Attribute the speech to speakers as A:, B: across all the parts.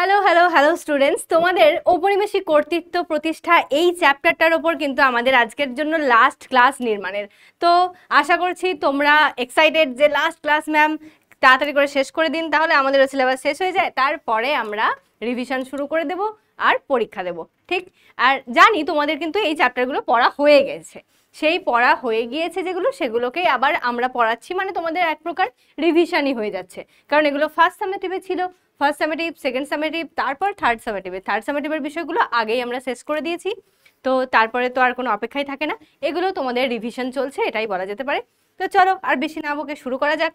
A: Hello hello hello students, তোমাদের ঔপনিবেশিক কর্তৃত্ব প্রতিষ্ঠা এই চ্যাপ্টারটার ওপর কিন্তু আমাদের আজকের জন্য লাস্ট ক্লাস নির্মাণের। তো আশা করছি তোমরা এক্সাইটেড যে লাস্ট ক্লাস ম্যাম তাড়াতাড়ি করে শেষ করে দিন, তাহলে আমাদেরও সিলেবাস শেষ হয়ে যায়, তারপরে আমরা রিভিশন শুরু করে দেব আর পরীক্ষা দেব। ঠিক, আর জানি তোমাদের কিন্তু এই চ্যাপ্টারগুলো পড়া হয়ে গেছে, সেই পড়া হয়ে গিয়েছে যেগুলো সেগুলোকেই আবার আমরা পড়াচ্ছি, মানে তোমাদের এক প্রকার রিভিশনই হয়ে যাচ্ছে, কারণ এগুলো ফার্স্ট সামেটিভে ছিল। ফার্স্ট সামেটিভ, সেকেন্ড সামেটিভ, তারপর থার্ড সামেটিভের বিষয়গুলো আগেই আমরা শেষ করে দিয়েছি। তো তারপরে তো আর কোনো অপেক্ষাই থাকে না, এগুলো তোমাদের রিভিশন চলছে, এটাই বলা যেতে পারে। তো চলো আর বেশি না বকে শুরু করা যাক।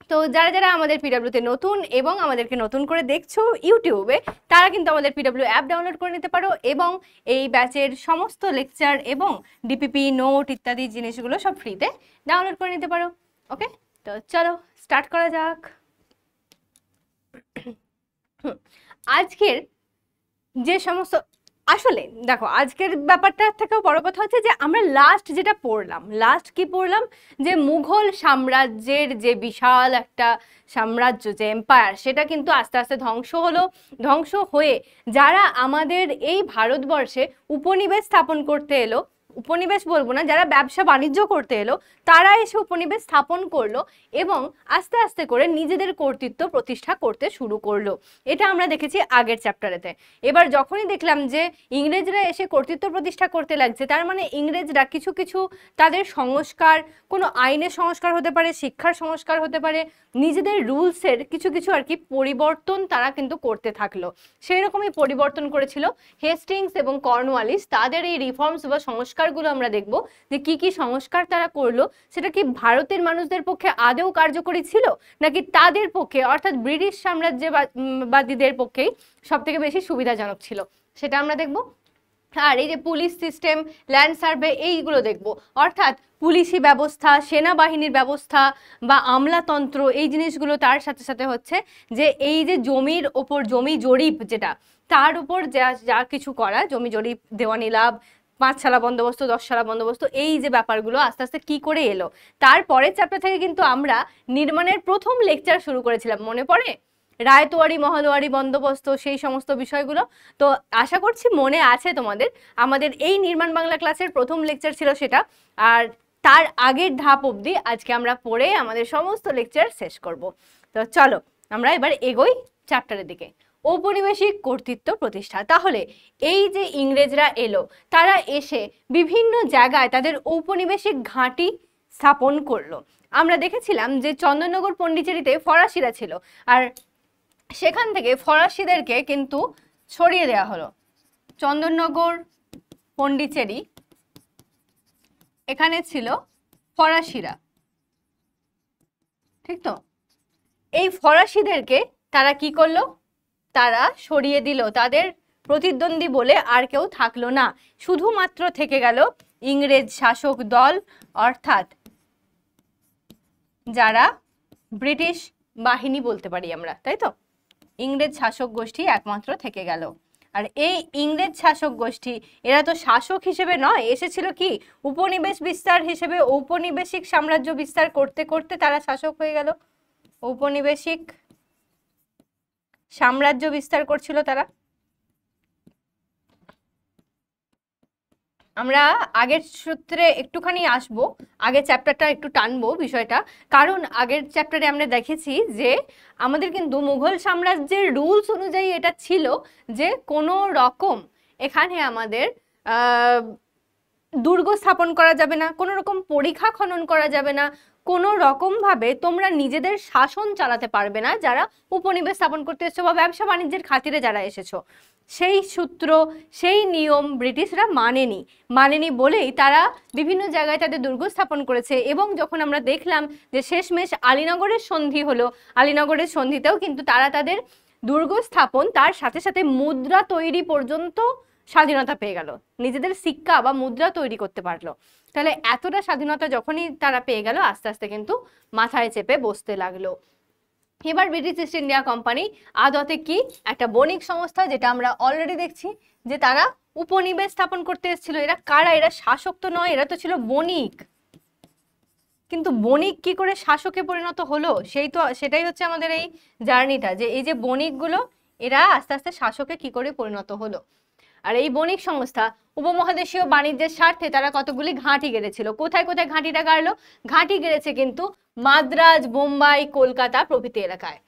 A: তো যারা যারা আমাদের পিডব্লিউতে নতুন এবং আমাদেরকে নতুন করে দেখছো ইউটিউবে, তারা কিন্তু আমাদের পিডব্লিউ অ্যাপ ডাউনলোড করে নিতে পারো এবং এই ব্যাচের সমস্ত লেকচার এবং ডিপিপি নোট ইত্যাদি জিনিসগুলো সব ফ্রিতে ডাউনলোড করে নিতে পারো। ওকে, তো চলো স্টার্ট করা যাক। আজকের যে সমস্ত, আসলে দেখো আজকের ব্যাপারটার থেকেও বড় কথা হচ্ছে যে আমরা লাস্ট যেটা পড়লাম, লাস্ট কি পড়লাম, যে মুঘল সাম্রাজ্যের যে বিশাল একটা সাম্রাজ্য, যে এম্পায়ার, সেটা কিন্তু আস্তে আস্তে ধ্বংস হলো। ধ্বংস হয়ে যারা আমাদের এই ভারতবর্ষে উপনিবেশ স্থাপন করতে এলো, উপনিবেশ বলবো না, যারা ব্যবসা বাণিজ্য করতে এলো, তারা এসে উপনিবেশ স্থাপন করলো এবং আস্তে আস্তে করে নিজেদের কর্তৃত্ব প্রতিষ্ঠা করতে শুরু করলো। এটা আমরা দেখেছি আগের চ্যাপ্টারেতে। এবার যখনই দেখলাম যে ইংরেজরা এসে কর্তৃত্ব প্রতিষ্ঠা করতে লাগছে, তার মানে ইংরেজরা কিছু কিছু তাদের সংস্কার, কোনো আইনের সংস্কার হতে পারে, শিক্ষার সংস্কার হতে পারে, নিজেদের রুলসের কিছু কিছু আর কি পরিবর্তন তারা কিন্তু করতে থাকলো। সেই রকমই পরিবর্তন করেছিল হেস্টিংস এবং কর্নওয়ালিস। তাদের এই রিফর্মস বা সংস্কারগুলো আমরা দেখব যে কি কি সংস্কার তারা করলো, সেটা কি ভারতের মানুষদের পক্ষে আদৌ কার্যকরী ছিল, নাকি তাদের পক্ষে অর্থাৎ ব্রিটিশ সাম্রাজ্যবাদীদের পক্ষেই সব থেকে বেশি সুবিধাজনক ছিল, সেটা আমরা দেখব। আর এই যে পুলিশ সিস্টেম, ল্যান্ড সার্ভে, এইগুলো দেখব, অর্থাৎ পুলিশি ব্যবস্থা, সেনাবাহিনীর ব্যবস্থা বা আমলাতন্ত্র, এই জিনিসগুলো। তার সাথে সাথে হচ্ছে যে এই যে জমির ওপর জমি জরিপ, যেটা তার উপর যা যা কিছু করা, জমি জরিপ, দেওয়ানি লাভ, 5 সালা বন্দোবস্ত, 10 সালা বন্দোবস্ত, এই যে ব্যাপারগুলো আস্তে আস্তে কি করে এলো। তারপরের চ্যাপ্টার থেকে কিন্তু আমরা নির্মাণের প্রথম লেকচার শুরু করেছিলাম, মনে পড়ে? রায়তোয়ারি মহলোয়ারি বন্দোবস্ত, সেই সমস্ত বিষয়গুলো। তো আশা করছি মনে আছে তোমাদের। আমাদের এই নির্মাণ বাংলা ক্লাসের প্রথম লেকচার ছিল সেটা, আর তার আগের ধাপ অবধি আজকে আমরা পড়ে আমাদের সমস্ত লেকচার শেষ করব। তো চলো আমরা এবার এগোই চ্যাপ্টারের দিকে। ঔপনিবেশিক কর্তৃত্ব প্রতিষ্ঠা। তাহলে এই যে ইংরেজরা এলো, তারা এসে বিভিন্ন জায়গায় তাদের ঔপনিবেশিক ঘাঁটি স্থাপন করলো। আমরা দেখেছিলাম যে চন্দননগর পন্ডিচেরিতে ফরাসিরা ছিল, আর সেখান থেকে ফরাসিদেরকে কিন্তু সরিয়ে দেওয়া হলো। চন্দননগর পন্ডিচেরি, এখানে ছিল ফরাসিরা, ঠিক তো? এই ফরাসিদেরকে তারা কি করলো, তারা সরিয়ে দিল, তাদের প্রতিদ্বন্দ্বী বলে আর কেউ থাকলো না, শুধুমাত্র থেকে গেল ইংরেজ শাসক দল, অর্থাৎ যারা ব্রিটিশ বাহিনী বলতে পারি আমরা, তাই তো? ইংরেজ শাসক গোষ্ঠী একমাত্র থেকে গেল। আর এই ইংরেজ শাসক গোষ্ঠী, এরা তো শাসক হিসেবে নয়, এসেছিল কি উপনিবেশ বিস্তার হিসেবে, ঔপনিবেশিক সাম্রাজ্য বিস্তার করতে করতে তারা শাসক হয়ে গেল। ঔপনিবেশিক সাম্রাজ্য বিস্তার করছিল তারা। আমরা আগের সূত্রে একটুখানি আসবো, আগের চ্যাপ্টারটা একটু টানবো বিষয়টা, কারণ আগের চ্যাপ্টারে আমরা দেখেছি যে আমাদের কিন্তু মুঘল সাম্রাজ্যের রুলস অনুযায়ী এটা ছিল যে কোনো রকম এখানে আমাদের দুর্গ স্থাপন করা যাবে না, কোনো রকম পরিখা খনন করা যাবে না, কোনো রকমভাবে তোমরা নিজেদের শাসন চালাতে পারবে না যারা উপনিবেশ স্থাপন করতে এসেছো বা ব্যবসা বাণিজ্যের খাতিরে যারা এসেছো। সেই সূত্র, সেই নিয়ম ব্রিটিশরা মানেনি বলেই তারা বিভিন্ন জায়গায় তাদের দুর্গ স্থাপন করেছে। এবং যখন আমরা দেখলাম যে শেষমেশ আলীনগরের সন্ধি হলো, আলীনগরের সন্ধিতেও কিন্তু তারা তাদের দুর্গ স্থাপন, তার সাথে সাথে মুদ্রা তৈরি পর্যন্ত স্বাধীনতা পেয়ে গেল, নিজেদের সিক্কা বা মুদ্রা তৈরি করতে পারলো। তাহলে এতটা স্বাধীনতা যখনই তারা পেয়ে গেল, আস্তে আস্তে কিন্তু মাথায় চেপে বসতে লাগলো। এবার ব্রিটিশ ইস্ট ইন্ডিয়া কোম্পানি আদতে কি একটা বণিক সংস্থা, যেটা আমরা অলরেডি দেখছি যে তারা উপনিবেশ স্থাপন করতে এসেছিল। এরা কারা? এরা শাসক তো নয়, এরা তো ছিল বণিক। কিন্তু বণিক কি করে শাসকে পরিণত হলো, সেটাই হচ্ছে আমাদের এই জার্নিটা, যে এই যে বণিকগুলো এরা আস্তে আস্তে শাসকে কি করে পরিণত হলো। আর এই বণিক সংস্থা উপমহাদেশীয় বাণিজ্যের স্বার্থে তারা কতগুলি ঘাঁটি গেড়েছিল। কোথায় কোথায় ঘাঁটিটা গাড়লো? ঘাঁটি গেড়েছে কিন্তু মাদ্রাজ, মুম্বাই, কলকাতা প্রভৃতি এলাকায়।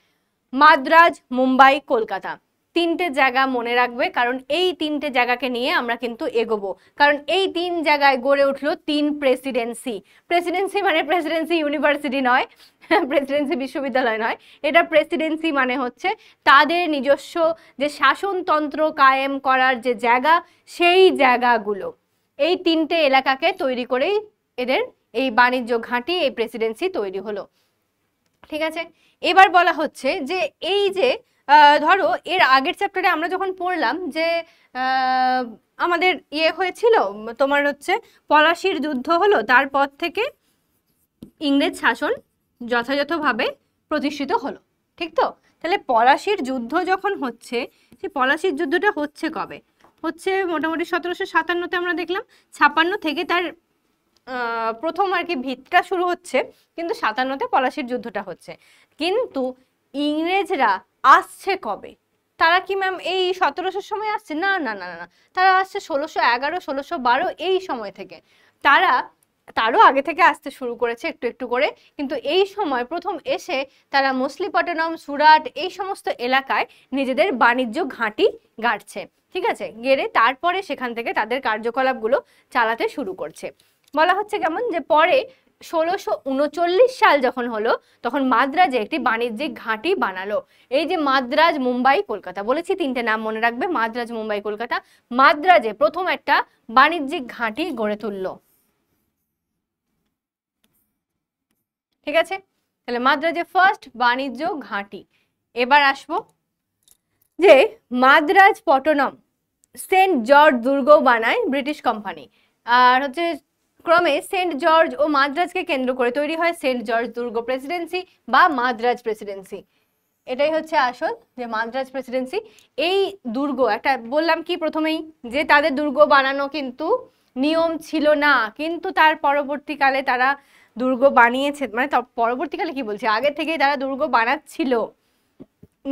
A: মাদ্রাজ, মুম্বাই, কলকাতা, তিনটে জায়গা মনে রাখবে, কারণ এই তিনটে জায়গাকে নিয়ে আমরা কিন্তু এগোবো। কারণ এই তিন জায়গায় গড়ে উঠলো তিন প্রেসিডেন্সি। প্রেসিডেন্সি মানে প্রেসিডেন্সি ইউনিভার্সিটি নয়, প্রেসিডেন্সি বিশ্ববিদ্যালয় নয়, এটা প্রেসিডেন্সি মানে হচ্ছে তাদের নিজস্ব যে শাসনতন্ত্র কায়েম করার যে জায়গা, সেই জায়গাগুলো। এই তিনটে এলাকাকে তৈরি করেই এদের এই বাণিজ্য ঘাঁটি, এই প্রেসিডেন্সি তৈরি হলো। ঠিক আছে, এবার বলা হচ্ছে যে এই যে ধরো এর আগের চ্যাপ্টারে আমরা যখন পড়লাম যে আমাদের হয়েছিল তোমার হচ্ছে পলাশির যুদ্ধ হলো, তারপর থেকে ইংরেজ শাসন যথাযথভাবে প্রতিষ্ঠিত হলো। ঠিক তো? তাহলে পলাশির যুদ্ধ যখন হচ্ছে, সেই পলাশির যুদ্ধটা হচ্ছে কবে? হচ্ছে মোটামুটি 1757-তে আমরা দেখলাম। 56 থেকে তার প্রথম আর কি ভিতটা শুরু হচ্ছে, কিন্তু 57-তে পলাশির যুদ্ধটা হচ্ছে। কিন্তু ইংরেজরা আসছে কবে? তারা কি ম্যাম এই 1700-র সময় আসছে? না না না না, তারা আসছে 1611, 1612 এই সময় থেকে। তারও আগে থেকে আসতে শুরু করেছে একটু একটু করে, কিন্তু এই সময় প্রথম এসে তারা মছলিপট্টনম, সুরাট এই সমস্ত এলাকায় নিজেদের বাণিজ্য ঘাঁটি গাড়ছে। ঠিক আছে, গেড়ে তারপরে সেখান থেকে তাদের কার্যকলাপগুলো চালাতে শুরু করছে। বলা হচ্ছে কেমন যে পরে 1639 সাল যখন হলো, তখন মাদ্রাজে একটি বাণিজ্যিক ঘাঁটি বানালো। এই যে মাদ্রাজ, মুম্বাই, কলকাতা বলেছি, তিনটে নাম মনে রাখবে, মাদ্রাজ, মুম্বাই, কলকাতা। মাদ্রাজে প্রথম একটা বাণিজ্যিক ঘাঁটি গড়ে তুললো। ঠিক আছে, তাহলে মাদ্রাজে ফার্স্ট বাণিজ্য ঘাঁটি। এবার আসবো যে মাদ্রাজ পট্টনম সেন্ট জর্জ দুর্গ বানায় ব্রিটিশ কোম্পানি। আর হচ্ছে ক্রমে সেন্ট জর্জ ও মাদ্রাজকে কেন্দ্র করে তৈরি হয় সেন্ট জর্জ দুর্গ প্রেসিডেন্সি বা মাদ্রাজ প্রেসিডেন্সি। এটাই হচ্ছে আসল যে মাদ্রাজ প্রেসিডেন্সি। এই দুর্গ একটা বললাম কি প্রথমেই, যে তাদের দুর্গ বানানো কিন্তু নিয়ম ছিল না, কিন্তু তার পরবর্তীকালে তারা দুর্গ বানিয়েছে। মানে পরবর্তীকালে কি বলছে, আগে থেকেই তারা দুর্গ বানাচ্ছিল।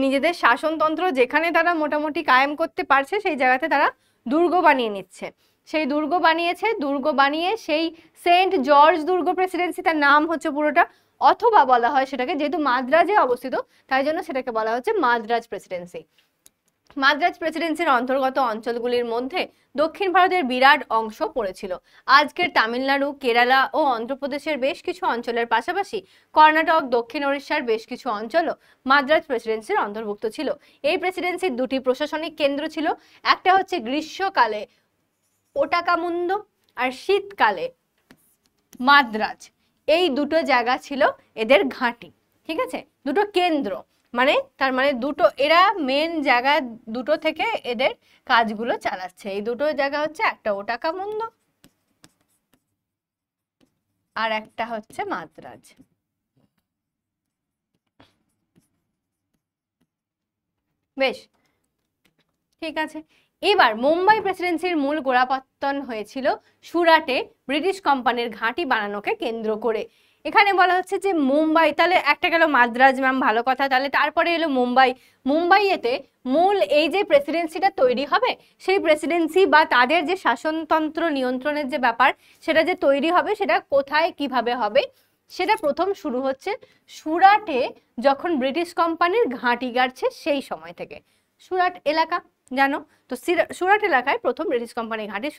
A: নিজেদের শাসনতন্ত্র যেখানে তারা মোটামুটি কায়েম করতে পারছে, সেই জায়গাতে তারা দুর্গ বানিয়ে নিচ্ছে। সেই দুর্গ বানিয়েছে, দুর্গ বানিয়ে সেই সেন্ট জর্জ দুর্গ প্রেসিডেন্সি, তার নাম হচ্ছে পুরোটা, অথবা বলা হয় সেটাকে, যেহেতু মাদ্রাজে অবস্থিত তাই জন্য সেটাকে বলা হচ্ছে মাদ্রাজ প্রেসিডেন্সি। মাদ্রাজ প্রেসিডেন্সির অন্তর্গত অঞ্চলগুলির মধ্যে দক্ষিণ ভারতের বিরাট অংশ পড়েছিল। আজকের তামিলনাড়ু, কেরালা ও অন্ধ্রপ্রদেশের বেশ কিছু অঞ্চলের পাশাপাশি কর্ণাটক, দক্ষিণ ওড়িশার বেশ কিছু অঞ্চলও মাদ্রাজ প্রেসিডেন্সির অন্তর্ভুক্ত ছিল। এই প্রেসিডেন্সির দুটি প্রশাসনিক কেন্দ্র ছিল, একটা হচ্ছে গ্রীষ্মকালে ওটাকামুন্দ আর শীতকালে মাদ্রাজ। এই দুটো জায়গা ছিল এদের ঘাঁটি। ঠিক আছে, দুটো কেন্দ্র, মানে তার মানে দুটো, এরা মেন জায়গা দুটো থেকে এদের কাজগুলো চালাচ্ছে। এই দুটো জায়গা হচ্ছে, একটা ওটাকামুন্দ আর একটা হচ্ছে মাদ্রাজ। বেশ, ঠিক আছে। এবার মুম্বাই প্রেসিডেন্সির মূল গোড়াপত্তন হয়েছিল সুরাটে ব্রিটিশ কোম্পানির ঘাঁটি বানানোকে কেন্দ্র করে। এখানে বলা হচ্ছে যে মুম্বাই, তাহলে একটা গেল মাদ্রাজ, ম্যাম ভালো কথা, তাহলে তারপরে এলো মুম্বাই। মুম্বাইয়েতে মূল এই যে প্রেসিডেন্সিটা তৈরি হবে, সেই প্রেসিডেন্সি বা তাদের যে শাসনতন্ত্র নিয়ন্ত্রণের যে ব্যাপার, সেটা যে তৈরি হবে, সেটা কোথায় কিভাবে হবে, সেটা প্রথম শুরু হচ্ছে সুরাটে, যখন ব্রিটিশ কোম্পানির ঘাঁটি গাড়ছে সেই সময় থেকে। সুরাট এলাকা জানো তো, সুরাট এলাকায় প্রথম ব্রিটিশ কোম্পানি ঘাঁটি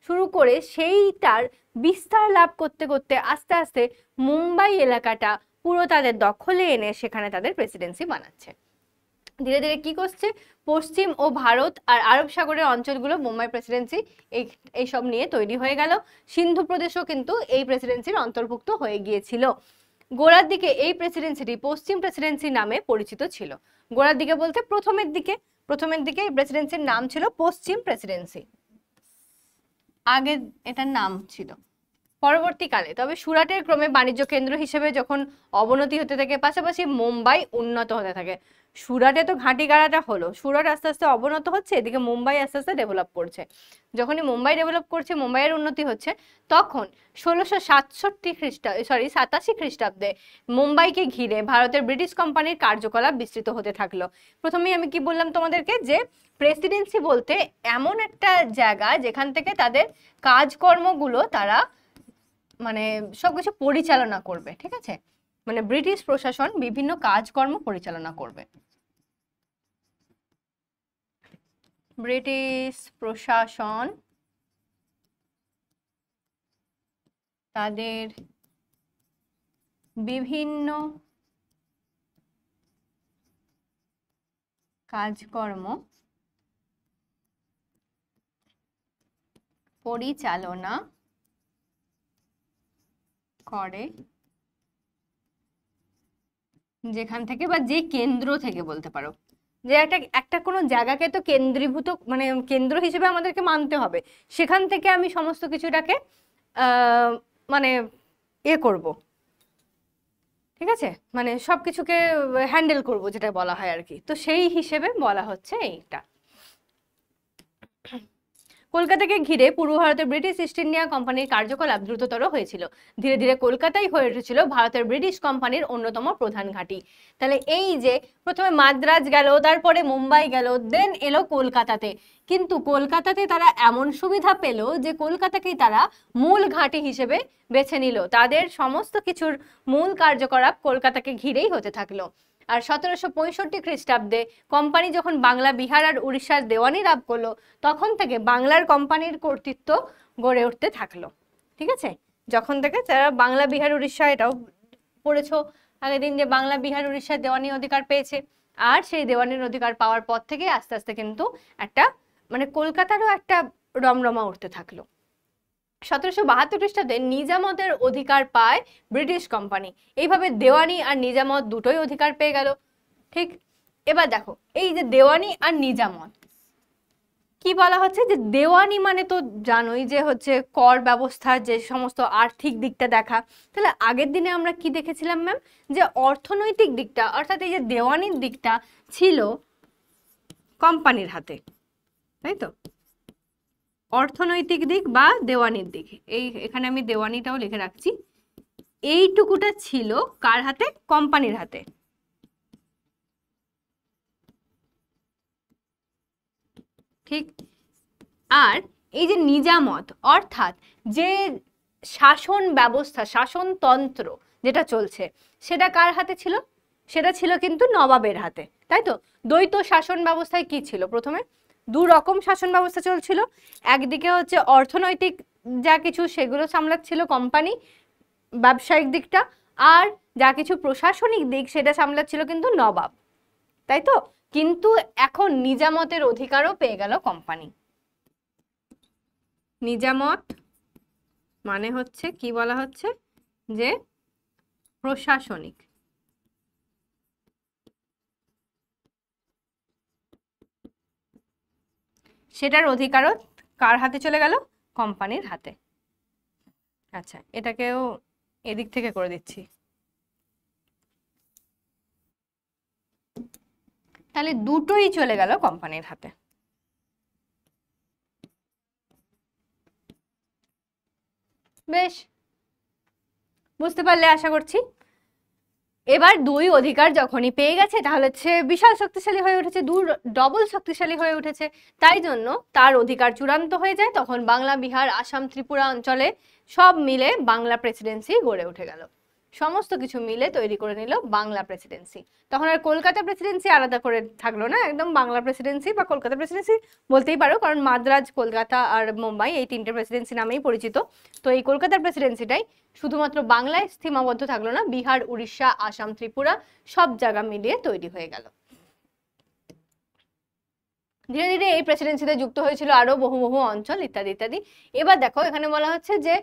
A: শুরু করে সেইটার বিস্তার লাভ করতে করতে আস্তে আস্তে মুম্বাই এলাকাটা পুরো তাদের দখলে এনে সেখানে তাদের প্রেসিডেন্সি বানাচ্ছে। ধীরে ধীরে কি করছে, পশ্চিম ও ভারত আর আরব সাগরের অঞ্চলগুলো মুম্বাই প্রেসিডেন্সি এইসব নিয়ে তৈরি হয়ে গেল। সিন্ধু প্রদেশও কিন্তু এই প্রেসিডেন্সির অন্তর্ভুক্ত হয়ে গিয়েছিল। গোড়ার দিকে এই প্রেসিডেন্সিটি পশ্চিম প্রেসিডেন্সি নামে পরিচিত ছিল। গোড়ার দিকে বলতে প্রথমের দিকে এই প্রেসিডেন্সির নাম ছিল পশ্চিম প্রেসিডেন্সি, আগে এটার নাম ছিল। পরবর্তীকালে তবে সুরাটের ক্রমে বাণিজ্য কেন্দ্র হিসেবে যখন অবনতি হতে থাকে, পাশাপাশি মুম্বাই উন্নত হতে থাকে। সুরাটে তো ঘাঁটি গাড়াটা হলো, সুরাট আস্তে আস্তে অবনত হচ্ছে, এদিকে মুম্বাই আস্তে আস্তে ডেভেলপ করছে। যখনই মুম্বাই ডেভেলপ করছে, মুম্বাইয়ের উন্নতি হচ্ছে, তখন 87 খ্রিস্টাব্দে মুম্বাইকে ঘিরে ভারতের ব্রিটিশ কোম্পানির কার্যকলাপ বিস্তৃত হতে থাকলো। প্রথমেই আমি কি বললাম তোমাদেরকে, যে প্রেসিডেন্সি বলতে এমন একটা জায়গা যেখান থেকে তাদের কাজকর্মগুলো তারা মানে সবকিছু পরিচালনা করবে, ঠিক আছে, মানে ব্রিটিশ প্রশাসন বিভিন্ন কাজকর্ম পরিচালনা করবে। ব্রিটিশ প্রশাসন তাদের বিভিন্ন কাজকর্ম পরিচালনা করে, যেখান থেকে বা যে কেন্দ্র থেকে বলতে পারো, যে একটা কোনো জায়গাকে তো কেন্দ্রীভূত মানে কেন্দ্র হিসেবে আমাদেরকে মানতে হবে, সেখান থেকে আমি সমস্ত কিছুটাকে মানে করব, ঠিক আছে, মানে সবকিছুকে হ্যান্ডেল করব যেটা বলা হয় আর কি। তো সেই হিসেবে বলা হচ্ছে এইটা। কলকাতাকে ঘিরে পূর্ব ভারতের ব্রিটিশ ইস্ট ইন্ডিয়া কোম্পানির কার্যকলাপ দ্রুততর হয়েছিল। ধীরে ধীরে কলকাতাই হয়ে উঠেছিল ভারতের ব্রিটিশ কোম্পানির অন্যতম প্রধান ঘাঁটি। তাহলে এই যে প্রথমে মাদ্রাজ গেল, তারপরে মুম্বাই গেল, দেন এলো কলকাতাতে, কিন্তু কলকাতাতে তারা এমন সুবিধা পেল যে কলকাতাকেই তারা মূল ঘাঁটি হিসেবে বেছে নিল। তাদের সমস্ত কিছুর মূল কার্যকলাপ কলকাতাকে ঘিরেই হতে থাকলো। আর 1765 খ্রিস্টাব্দে কোম্পানি যখন বাংলা, বিহার আর উড়িষ্যার দেওয়ানি লাভ করলো, তখন থেকে বাংলার কোম্পানির কর্তৃত্ব গড়ে উঠতে থাকলো, ঠিক আছে। যখন থেকে তারা বাংলা, বিহার, উড়িষ্যা, এটাও পড়েছো আগের দিন যে বাংলা, বিহার, উড়িষ্যার দেওয়ানি অধিকার পেয়েছে, আর সেই দেওয়ানির অধিকার পাওয়ার পর থেকে আস্তে আস্তে কিন্তু একটা মানে কলকাতারও একটা রমরমা উঠতে থাকলো। 1772 খ্রিস্টাব্দে নিজামতের অধিকার পায় ব্রিটিশ কোম্পানি। এইভাবে দেওয়ানি আর নিজামত দুটোই অধিকার পেয়ে গেল, ঠিক। এবার দেখো এই যে দেওয়ানি আর নিজামত কি বলা হচ্ছে, যে দেওয়ানি মানে তো জানোই যে হচ্ছে কর ব্যবস্থা, যে সমস্ত আর্থিক দিকটা দেখা। তাহলে আগের দিনে আমরা কি দেখেছিলাম ম্যাম, যে অর্থনৈতিক দিকটা অর্থাৎ এই যে দেওয়ানির দিকটা ছিল কোম্পানির হাতে, তাই তো, অর্থনৈতিক দিক বা দেওয়ানির দিক। এখানে আমি দেওয়ানিটাও লিখে রাখছি, এইটুকুটা ছিল কার হাতে, কোম্পানির হাতে, ঠিক। আর এই যে নিজামত অর্থাৎ যে শাসন ব্যবস্থা, শাসনতন্ত্র যেটা চলছে, সেটা কার হাতে ছিল, সেটা ছিল কিন্তু নবাবের হাতে, তাই তো। দ্বৈত শাসন ব্যবস্থায় কি ছিল, প্রথমে দু রকম শাসন ব্যবস্থা চলছিল। একদিকে হচ্ছে অর্থনৈতিক যা কিছু সেগুলো সামলাচ্ছিল কোম্পানি, ব্যবসায়িক দিকটা, আর যা কিছু প্রশাসনিক দিক সেটা সামলাচ্ছিল কিন্তু নবাব, তাই তো। কিন্তু এখন নিজামতের অধিকারও পেয়ে গেল কোম্পানি। নিজামত মানে হচ্ছে কি বলা হচ্ছে, যে প্রশাসনিক, সেটার অধিকারও কার হাতে চলে গেল, কোম্পানির হাতে। আচ্ছা, এটাকেও এদিক থেকে করে দিচ্ছি। তাহলে দুটোই চলে গেল কোম্পানির হাতে। বেশ, বুঝতে পারলে আশা করছি। এবার দুই অধিকার যখনই পেয়ে গেছে, তাহলে সে বিশাল শক্তিশালী হয়ে উঠেছে, ডবল শক্তিশালী হয়ে উঠেছে। তাই জন্য তার অধিকার চূড়ান্ত হয়ে যায়। তখন বাংলা, বিহার, আসাম, ত্রিপুরা অঞ্চলে সব মিলে বাংলা প্রেসিডেন্সি গড়ে উঠে গেল। সমস্ত কিছু মিলে তৈরি করে নিল বাংলা প্রেসিডেন্সি। তখন আর কলকাতা প্রেসিডেন্সি আলাদা করে থাকলো না, একদম বাংলা প্রেসিডেন্সি বা কলকাতা প্রেসিডেন্সি বলতেই পারো, কারণ মাদ্রাজ, কলকাতা আর মুম্বাই এই তিনটে প্রেসিডেন্সি নামেই পরিচিত। তো এই কলকাতার প্রেসিডেন্সিটাই শুধুমাত্র বাংলায় সীমাবদ্ধ থাকলো না, বিহার, উড়িষ্যা, আসাম, ত্রিপুরা সব জায়গা মিলিয়ে তৈরি হয়ে গেল। ধীরে ধীরে এই প্রেসিডেন্সিতে যুক্ত হয়েছিল আরো বহু বহু অঞ্চল ইত্যাদি ইত্যাদি। এবার দেখো এখানে বলা হচ্ছে যে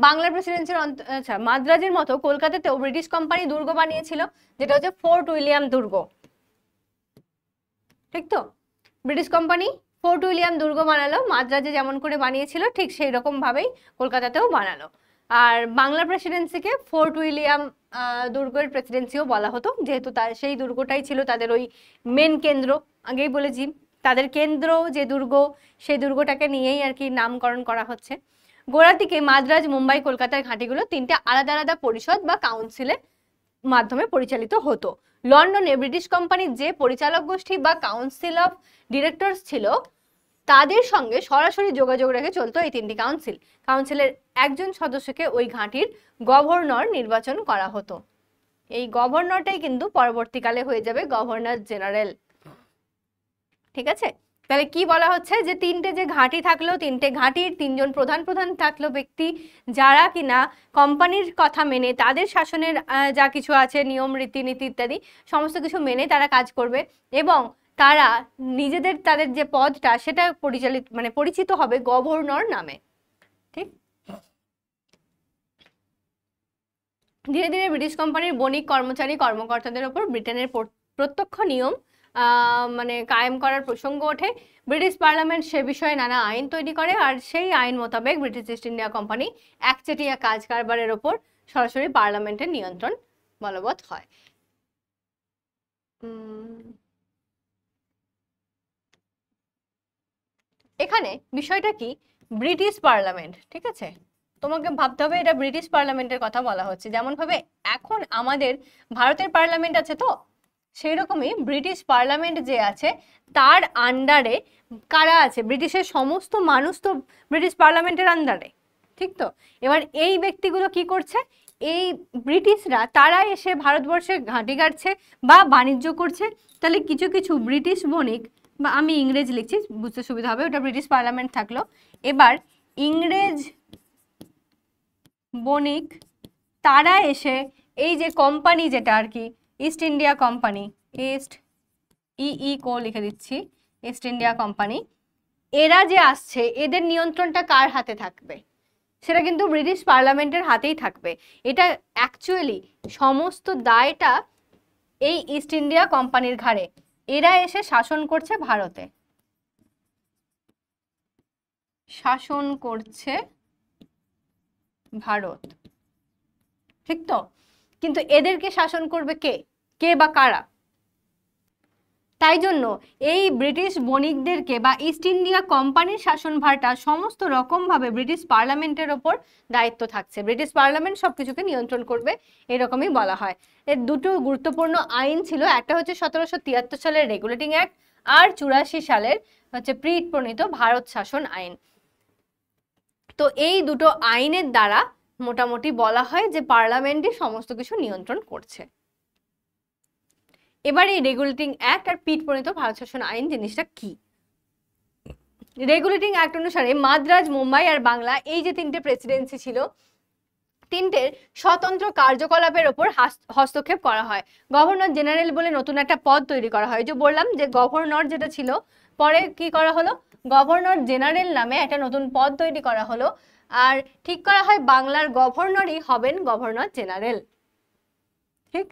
A: বাংলার প্রেসিডেন্সির আচ্ছা, মাদ্রাজের মতো কলকাতাতেও ব্রিটিশ কোম্পানি দুর্গ বানিয়েছিল, যেটা হচ্ছে ফোর্ট উইলিয়াম দুর্গ, ঠিক তো। ব্রিটিশ কোম্পানি ফোর্ট উইলিয়াম দুর্গ বানালো, মাদ্রাজে যেমন করে বানিয়েছিল ঠিক সেই রকম ভাবেই কলকাতাতেও বানালো। আর বাংলা প্রেসিডেন্সিকে ফোর্ট উইলিয়াম দুর্গের প্রেসিডেন্সিও বলা হতো, যেহেতু সেই দুর্গটাই ছিল তাদের ওই মেন কেন্দ্র। আগেই বলেছি তাদের কেন্দ্র যে দুর্গ, সেই দুর্গটাকে নিয়েই আর কি নামকরণ করা হচ্ছে। গোড়ার দিকে মাদ্রাজ, মুম্বাই, কলকাতার ঘাঁটিগুলো তিনটে আলাদা আলাদা পরিষদ বা কাউন্সিলের মাধ্যমে পরিচালিত হতো। লন্ডনে ব্রিটিশ কোম্পানির যে পরিচালক গোষ্ঠী বা কাউন্সিল অফ ডিরেক্টরস ছিল, তাদের সঙ্গে সরাসরি যোগাযোগ রেখে চলতো এই তিনটি কাউন্সিল। কাউন্সিলের একজন সদস্যকে ওই ঘাঁটির গভর্নর নির্বাচন করা হতো। এই গভর্নরটাই কিন্তু পরবর্তীকালে হয়ে যাবে গভর্নর জেনারেল। ঠিক আছে, তাহলে কি বলা হচ্ছে যে তিনটে যে ঘাঁটি থাকলো, তিনটে ঘাঁটির তিনজন প্রধান প্রধান থাকলো ব্যক্তি, যারা কিনা কোম্পানির কথা মেনে তাদের শাসনের যা কিছু আছে নিয়ম রীতিনীতি ইত্যাদি সমস্ত কিছু মেনে তারা কাজ করবে, এবং তারা নিজেদের তাদের যে পদটা সেটা পরিচিত হবে গভর্নর নামে। ঠিক, ধীরে ধীরে ব্রিটিশ কোম্পানির বণিক, কর্মচারী, কর্মকর্তাদের ওপর ব্রিটেনের প্রত্যক্ষ নিয়ম কায়েম করার প্রসঙ্গ ওঠে। ব্রিটিশ পার্লামেন্ট সে বিষয়ে নানা আইন তৈরি করে, আর সেই আইন মোতাবেক ব্রিটিশ ইস্ট ইন্ডিয়া কোম্পানি একচেটিয়া কাজ কারবারের ওপর সরাসরি পার্লামেন্টের নিয়ন্ত্রণ বলবৎ হয়। এখানে বিষয়টা কি, ব্রিটিশ পার্লামেন্ট, ঠিক আছে, তোমাকে ভাবতে হবে এটা ব্রিটিশ পার্লামেন্টের কথা বলা হচ্ছে। যেমন ভাবে এখন আমাদের ভারতের পার্লামেন্ট আছে, তো সেই রকমই ব্রিটিশ পার্লামেন্ট যে আছে তার আন্ডারে কারা আছে, ব্রিটিশের সমস্ত মানুষ তো ব্রিটিশ পার্লামেন্টের আন্ডারে। ঠিক তো, এবার এই ব্যক্তিগুলো কি করছে, এই ব্রিটিশরা তারা এসে ভারতবর্ষে ঘাঁটি গাড়ছে বা বাণিজ্য করছে। তাহলে কিছু কিছু ব্রিটিশ বণিক, বা আমি ইংরেজ লিখছি বুঝতে সুবিধা হবে, ওটা ব্রিটিশ পার্লামেন্ট থাকলো। এবার ইংরেজ বণিক তারা এসে এই যে কোম্পানি যেটা আর কি ইস্ট ইন্ডিয়া কোম্পানি, লিখে দিচ্ছি, ইস্ট ইন্ডিয়া কোম্পানি, এরা যে আসছে এদের নিয়ন্ত্রণটা কার হাতে থাকবে, সেটা কিন্তু ব্রিটিশ পার্লামেন্টের হাতেই থাকবে। এটা অ্যাকচুয়ালি সমস্ত দায়টা এই ইস্ট ইন্ডিয়া কোম্পানির ঘাড়ে। এরা এসে শাসন করছে ভারতে, শাসন করছে ভারত। ঠিক তো, কিন্তু এদেরকে শাসন করবে কে, কে বা কারা? তাই জন্য এই ব্রিটিশ বণিকদেরকে বা ইস্ট ইন্ডিয়া কোম্পানির শাসনভারটা সমস্ত রকমভাবে ব্রিটিশ পার্লামেন্টের ওপর দায়িত্ব থাকছে। ব্রিটিশ পার্লামেন্ট সবকিছুকে নিয়ন্ত্রণ করবে, এরকমই বলা হয়। এর দুটো গুরুত্বপূর্ণ আইন ছিল, একটা হচ্ছে 1773 সালের রেগুলেটিং অ্যাক্ট, আর 84 সালের হচ্ছে প্রিট প্রণীত ভারত শাসন আইন। তো এই দুটো আইনের দ্বারা মোটামুটি বলা হয় যে পার্লামেন্টই সমস্ত কিছু নিয়ন্ত্রণ করছে। এবার এই রেগুলেটিং অ্যাক্ট আর পিট প্রণীত ভারত শাসন আইন জিনিসটা কি? রেগুলেটিং অ্যাক্ট অনুসারে মাদ্রাজ, মুম্বাই আর বাংলা এই যে তিনটে প্রেসিডেন্সি ছিল, তিনটের স্বতন্ত্র কার্যকলাপের ওপর হস্তক্ষেপ করা হয়। গভর্নর জেনারেল বলে নতুন একটা পদ তৈরি করা হয়। যে বললাম যে গভর্নর যেটা ছিল, পরে কি করা হলো, গভর্নর জেনারেল নামে একটা নতুন পদ তৈরি করা হলো, আর ঠিক করা হয় বাংলার গভর্নরই হবেন গভর্নর জেনারেল। ঠিক,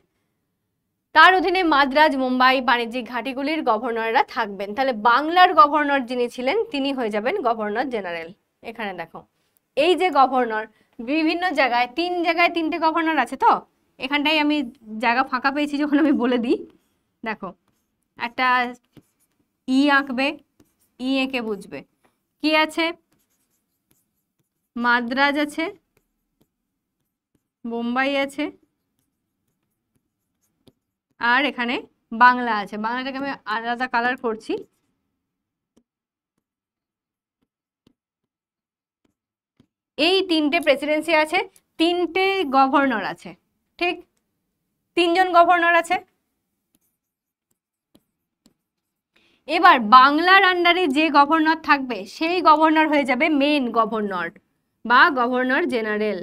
A: তার অধীনে মাদ্রাজ, মুম্বাই বাণিজ্যিক ঘাঁটিগুলির গভর্নররা থাকবেন। তাহলে বাংলার গভর্নর যিনি ছিলেন তিনি হয়ে যাবেন গভর্নর জেনারেল। এখানে দেখো এই যে গভর্নর, বিভিন্ন জায়গায় তিনটে গভর্নর আছে, তো এখানটাই আমি জায়গা ফাঁকা পেয়েছি যখন আমি বলে দিই। দেখো একটা আঁকবে, এঁকে বুঝবে কি আছে, মাদ্রাজ আছে, বোম্বাই আছে, আর এখানে বাংলা আছে। বাংলাটাকে আমি আলাদা কালার করছি। এই তিনটে প্রেসিডেন্সি আছে, তিনটে গভর্নর আছে। ঠিক, তিনজন গভর্নর আছে। এবার বাংলার আন্ডারে যে গভর্নর থাকবে সেই গভর্নর হয়ে যাবে মেন গভর্নর বা গভর্নর জেনারেল।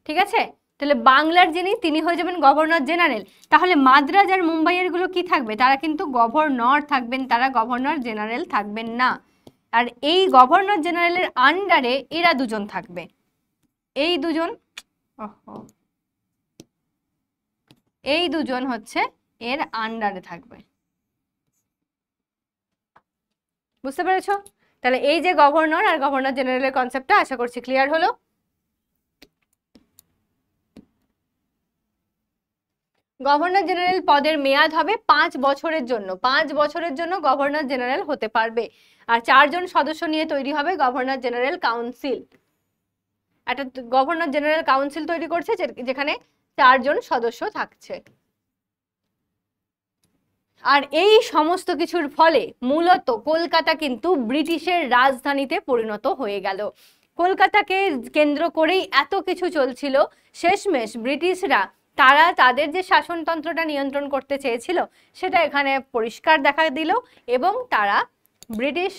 A: ঠিক আছে, তাহলে বাংলার যিনি তিনি হয়ে যাবেন গভর্নর জেনারেল। তাহলে মাদ্রাজ আর মুম্বাইয়ের গুলো কি থাকবে, তারা কিন্তু গভর্নর থাকবেন, তারা গভর্নর জেনারেল থাকবেন না। আর এই গভর্নর জেনারেলের আন্ডারে এরা দুজন থাকবে, এই দুজন, এই দুজন হচ্ছে এর আন্ডারে থাকবে। বুঝতে পেরেছো? তাহলে এই যে গভর্নর আর গভর্নর জেনারেলের কনসেপ্টটা আশা করছি ক্লিয়ার হলো। গভর্নর জেনারেল পদের মেয়াদ হবে 5 বছরের জন্য। 5 বছরের জন্য গভর্নর জেনারেল হতে পারবে। আর 4 জন সদস্য নিয়ে তৈরি হবে গভর্নর জেনারেল কাউন্সিল। একটা গভর্নর জেনারেল কাউন্সিল তৈরি করছে যেখানে 4 জন সদস্য থাকছে। আর এই সমস্ত কিছুর ফলে মূলত কলকাতা কিন্তু ব্রিটিশের রাজধানীতে পরিণত হয়ে গেল। কলকাতাকে কেন্দ্র করেই এত কিছু চলছিল। শেষমেশ ব্রিটিশরা তারা তাদের যে শাসনতন্ত্রটা নিয়ন্ত্রণ করতে চেয়েছিল সেটা এখানে পরিষ্কার দেখা দিল এবং তারা ব্রিটিশ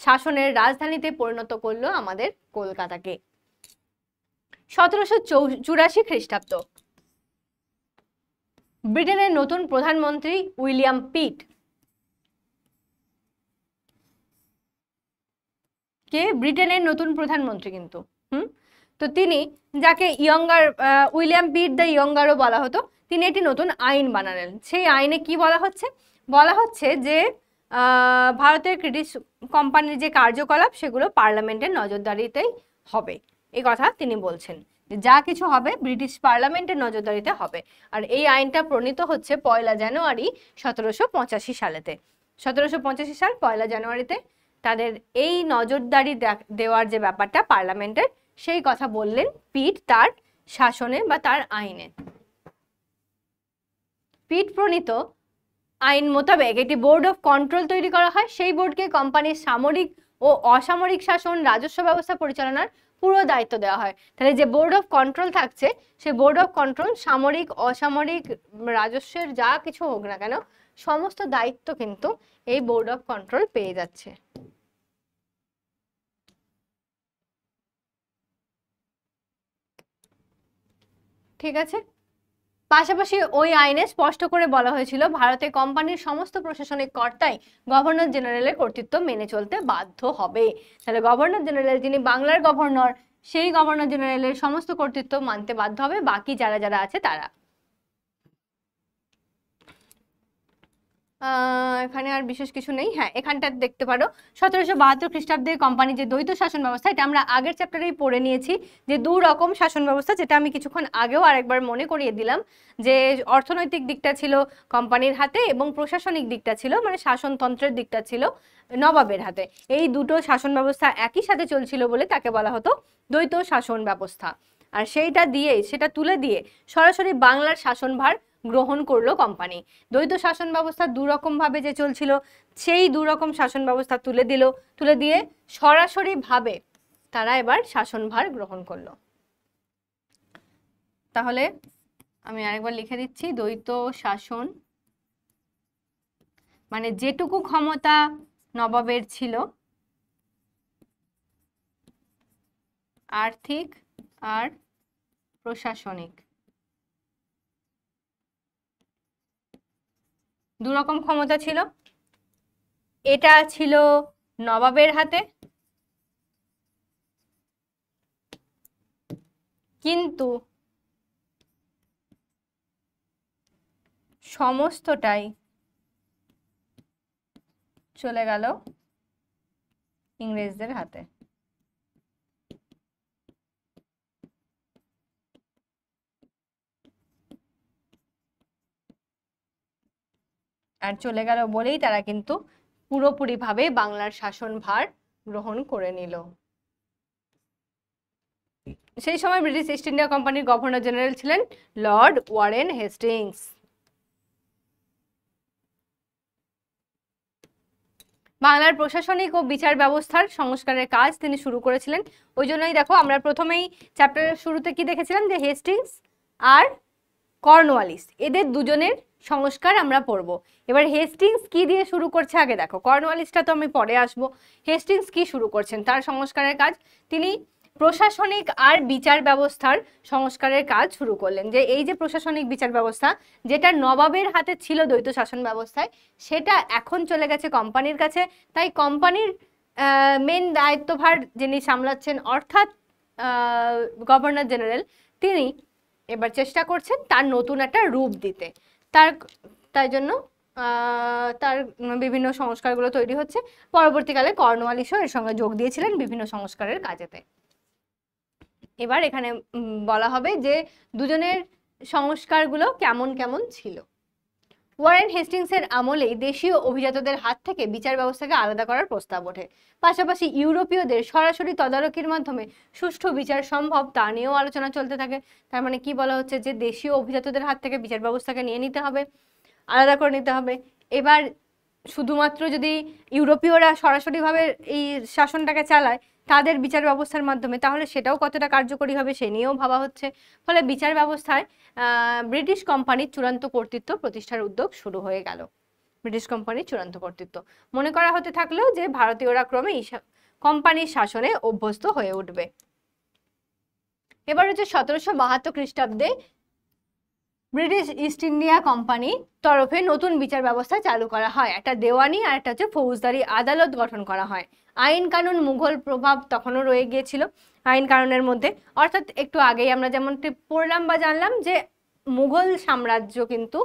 A: শাসনের রাজধানীতে পরিণত করলো আমাদের কলকাতাকে। 1784 খ্রিস্টাব্দ। ব্রিটেনের নতুন প্রধানমন্ত্রী উইলিয়াম পিট। কে? ব্রিটেনের নতুন প্রধানমন্ত্রী কিন্তু। তো তিনি, যাকে উইলিয়াম পিট দ্য ইয়ঙ্গারও বলা হতো, তিনি একটি নতুন আইন বানালেন। সেই আইনে কি বলা হচ্ছে? বলা হচ্ছে যে ভারতের ব্রিটিশ কোম্পানির যে কার্যকলাপ সেগুলো পার্লামেন্টের নজরদারিতেই হবে। এই কথা তিনি বলছেন, যা কিছু হবে ব্রিটিশ পার্লামেন্টের নজরদারিতে হবে। আর এই আইনটা প্রণীত হচ্ছে 1 জানুয়ারি 1785 সালেতে। 1785 সাল 1 জানুয়ারিতে তাদের এই নজরদারি দেওয়ার যে ব্যাপারটা পার্লামেন্টের, সেই কথা বললেন পিট তার শাসনে বা তার আইনে। পিট প্রণীত আইন মোতাবেক একটি বোর্ড অফ কন্ট্রোল তৈরি করা হয়। সেই বোর্ডকে কোম্পানির সামরিক ও অসামরিক শাসন, রাজস্ব ব্যবস্থা পরিচালনার পুরো দায়িত্ব দেওয়া হয়। তাহলে যে বোর্ড অফ কন্ট্রোল থাকছে, সেই বোর্ড অফ কন্ট্রোল সামরিক, অসামরিক, রাজস্বের যা কিছু হোক না কেন সমস্ত দায়িত্ব কিন্তু এই বোর্ড অফ কন্ট্রোল পেয়ে যাচ্ছে। ঠিক আছে? পাশাপাশি ওই আইনে স্পষ্ট করে বলা হয়েছিল ভারতে কোম্পানির সমস্ত প্রশাসনিক কর্তাই গভর্নর জেনারেলের কর্তৃত্ব মেনে চলতে বাধ্য হবে। তাহলে গভর্নর জেনারেল, যিনি বাংলার গভর্নর, সেই গভর্নর জেনারেলের সমস্ত কর্তৃত্ব মানতে বাধ্য হবে বাকি যারা যারা আছে তারা। এখানে আর বিশেষ কিছু নেই। হ্যাঁ, এখানটা দেখতে পারো 1772 খ্রিস্টাব্দে কোম্পানি যে দ্বৈত শাসন ব্যবস্থা, এটা আমরা আগের চ্যাপ্টারেই পড়ে নিয়েছি যে 2 রকম শাসন ব্যবস্থা, যেটা আমি কিছুক্ষণ আগেও আরেকবার মনে করিয়ে দিলাম যে অর্থনৈতিক দিকটা ছিল কোম্পানির হাতে এবং প্রশাসনিক দিকটা ছিল, মানে শাসনতন্ত্রের দিকটা ছিল নবাবের হাতে। এই দুটো শাসন ব্যবস্থা একই সাথে চলছিল বলে তাকে বলা হতো দ্বৈত শাসন ব্যবস্থা। আর সেটা তুলে দিয়ে সরাসরি বাংলার শাসনভার গ্রহণ করলো কোম্পানি। দ্বৈত শাসন ব্যবস্থা 2 রকম ভাবে যে চলছিল, সেই 2 রকম শাসন ব্যবস্থা তুলে দিয়ে সরাসরি ভাবে তারা এবার শাসনভার গ্রহণ করলো। তাহলে আমি আরেকবার লিখে দিচ্ছি, দ্বৈত শাসন মানে যেটুকু ক্ষমতা নবাবের ছিল আর্থিক আর প্রশাসনিক, 2 রকম ক্ষমতা ছিল। এটা ছিল নবাবের হাতে, কিন্তু সমস্তটাই চলে গেল ইংরেজদের হাতে। আর চলে গেল বলেই তারা কিন্তু পুরোপুরিভাবে বাংলার শাসনভার গ্রহণ করে নিল। সেই সময় ব্রিটিশ ইস্ট ইন্ডিয়া কোম্পানির গভর্নর জেনারেল ছিলেন লর্ড ওয়ারেন হেস্টিংস। বাংলার প্রশাসনিক ও বিচার ব্যবস্থার সংস্কারের কাজ তিনি শুরু করেছিলেন। ওই জন্যই দেখো আমরা প্রথমেই চ্যাপ্টারের শুরুতে কি দেখেছিলাম যে হেস্টিংস আর কর্নওয়ালিস, এদের দুজনের সংস্কার আমরা পড়বো। এবার হেস্টিংস কি দিয়ে শুরু করছে আগে দেখো, কর্নওয়ালিসটা তো আমি পরে আসবো। হেস্টিংস কি শুরু করছেন, তার সংস্কারের কাজ, তিনি প্রশাসনিক আর বিচার ব্যবস্থার সংস্কারের কাজ শুরু করলেন। যে এই যে প্রশাসনিক বিচার ব্যবস্থা যেটা নবাবের হাতে ছিল দ্বৈত শাসন ব্যবস্থায়, সেটা এখন চলে গেছে কোম্পানির কাছে। তাই কোম্পানির মেন দায়িত্বভার যিনি সামলাচ্ছেন অর্থাৎ গভর্নর জেনারেল, তিনি এবার চেষ্টা করছেন তার নতুন একটা রূপ দিতে। তার তাই জন্য তার বিভিন্ন সংস্কারগুলো তৈরি হচ্ছে। পরবর্তীকালে কর্নওয়ালিসও এর সঙ্গে যোগ দিয়েছিলেন বিভিন্ন সংস্কারের কাজেতে। এবার এখানে বলা হবে যে দুজনের সংস্কারগুলো কেমন কেমন ছিল। ওয়ারেন হেস্টিংসের আমলেই দেশীয় অভিজাতদের হাত থেকে বিচার ব্যবস্থাকে আলাদা করার প্রস্তাব ওঠে। পাশাপাশি ইউরোপীয়দের সরাসরি তদারকির মাধ্যমে সুষ্ঠু বিচার সম্ভব তা নিয়েও আলোচনা চলতে থাকে। তার মানে কি বলা হচ্ছে যে দেশীয় অভিজাতদের হাত থেকে বিচার ব্যবস্থাকে নিয়ে নিতে হবে, আলাদা করে নিতে হবে। এবার শুধুমাত্র যদি ইউরোপীয়রা সরাসরিভাবে এই শাসনটাকে চালায় তাদের বিচার ব্যবস্থার মাধ্যমে, তাহলে সেটাও কতটা কার্যকরী হবে সে নিয়েও ভাবা হচ্ছে। ফলে বিচার ব্যবস্থায় ব্রিটিশ কোম্পানির চূড়ান্ত কর্তৃত্ব প্রতিষ্ঠার উদ্যোগ শুরু হয়ে গেল। ব্রিটিশ কোম্পানির চূড়ান্ত কর্তৃত্ব মনে করা হতে থাকলেও যে ভারতীয়রা ক্রমে কোম্পানির শাসনে অভ্যস্ত হয়ে উঠবে। এবার হচ্ছে 1772 খ্রিস্টাব্দে ব্রিটিশ ইস্ট ইন্ডিয়া কোম্পানির তরফে নতুন বিচার ব্যবস্থা চালু করা হয়। একটা দেওয়ানি আর একটা হচ্ছে ফৌজদারি আদালত গঠন করা হয়। আইন কানুন মুঘল প্রভাব তখনও রয়ে গিয়েছিল আইন কানুনের মধ্যে। অর্থাৎ একটু আগেই আমরা যেমন পড়লাম বা জানলাম যে মুঘল সাম্রাজ্য কিন্তু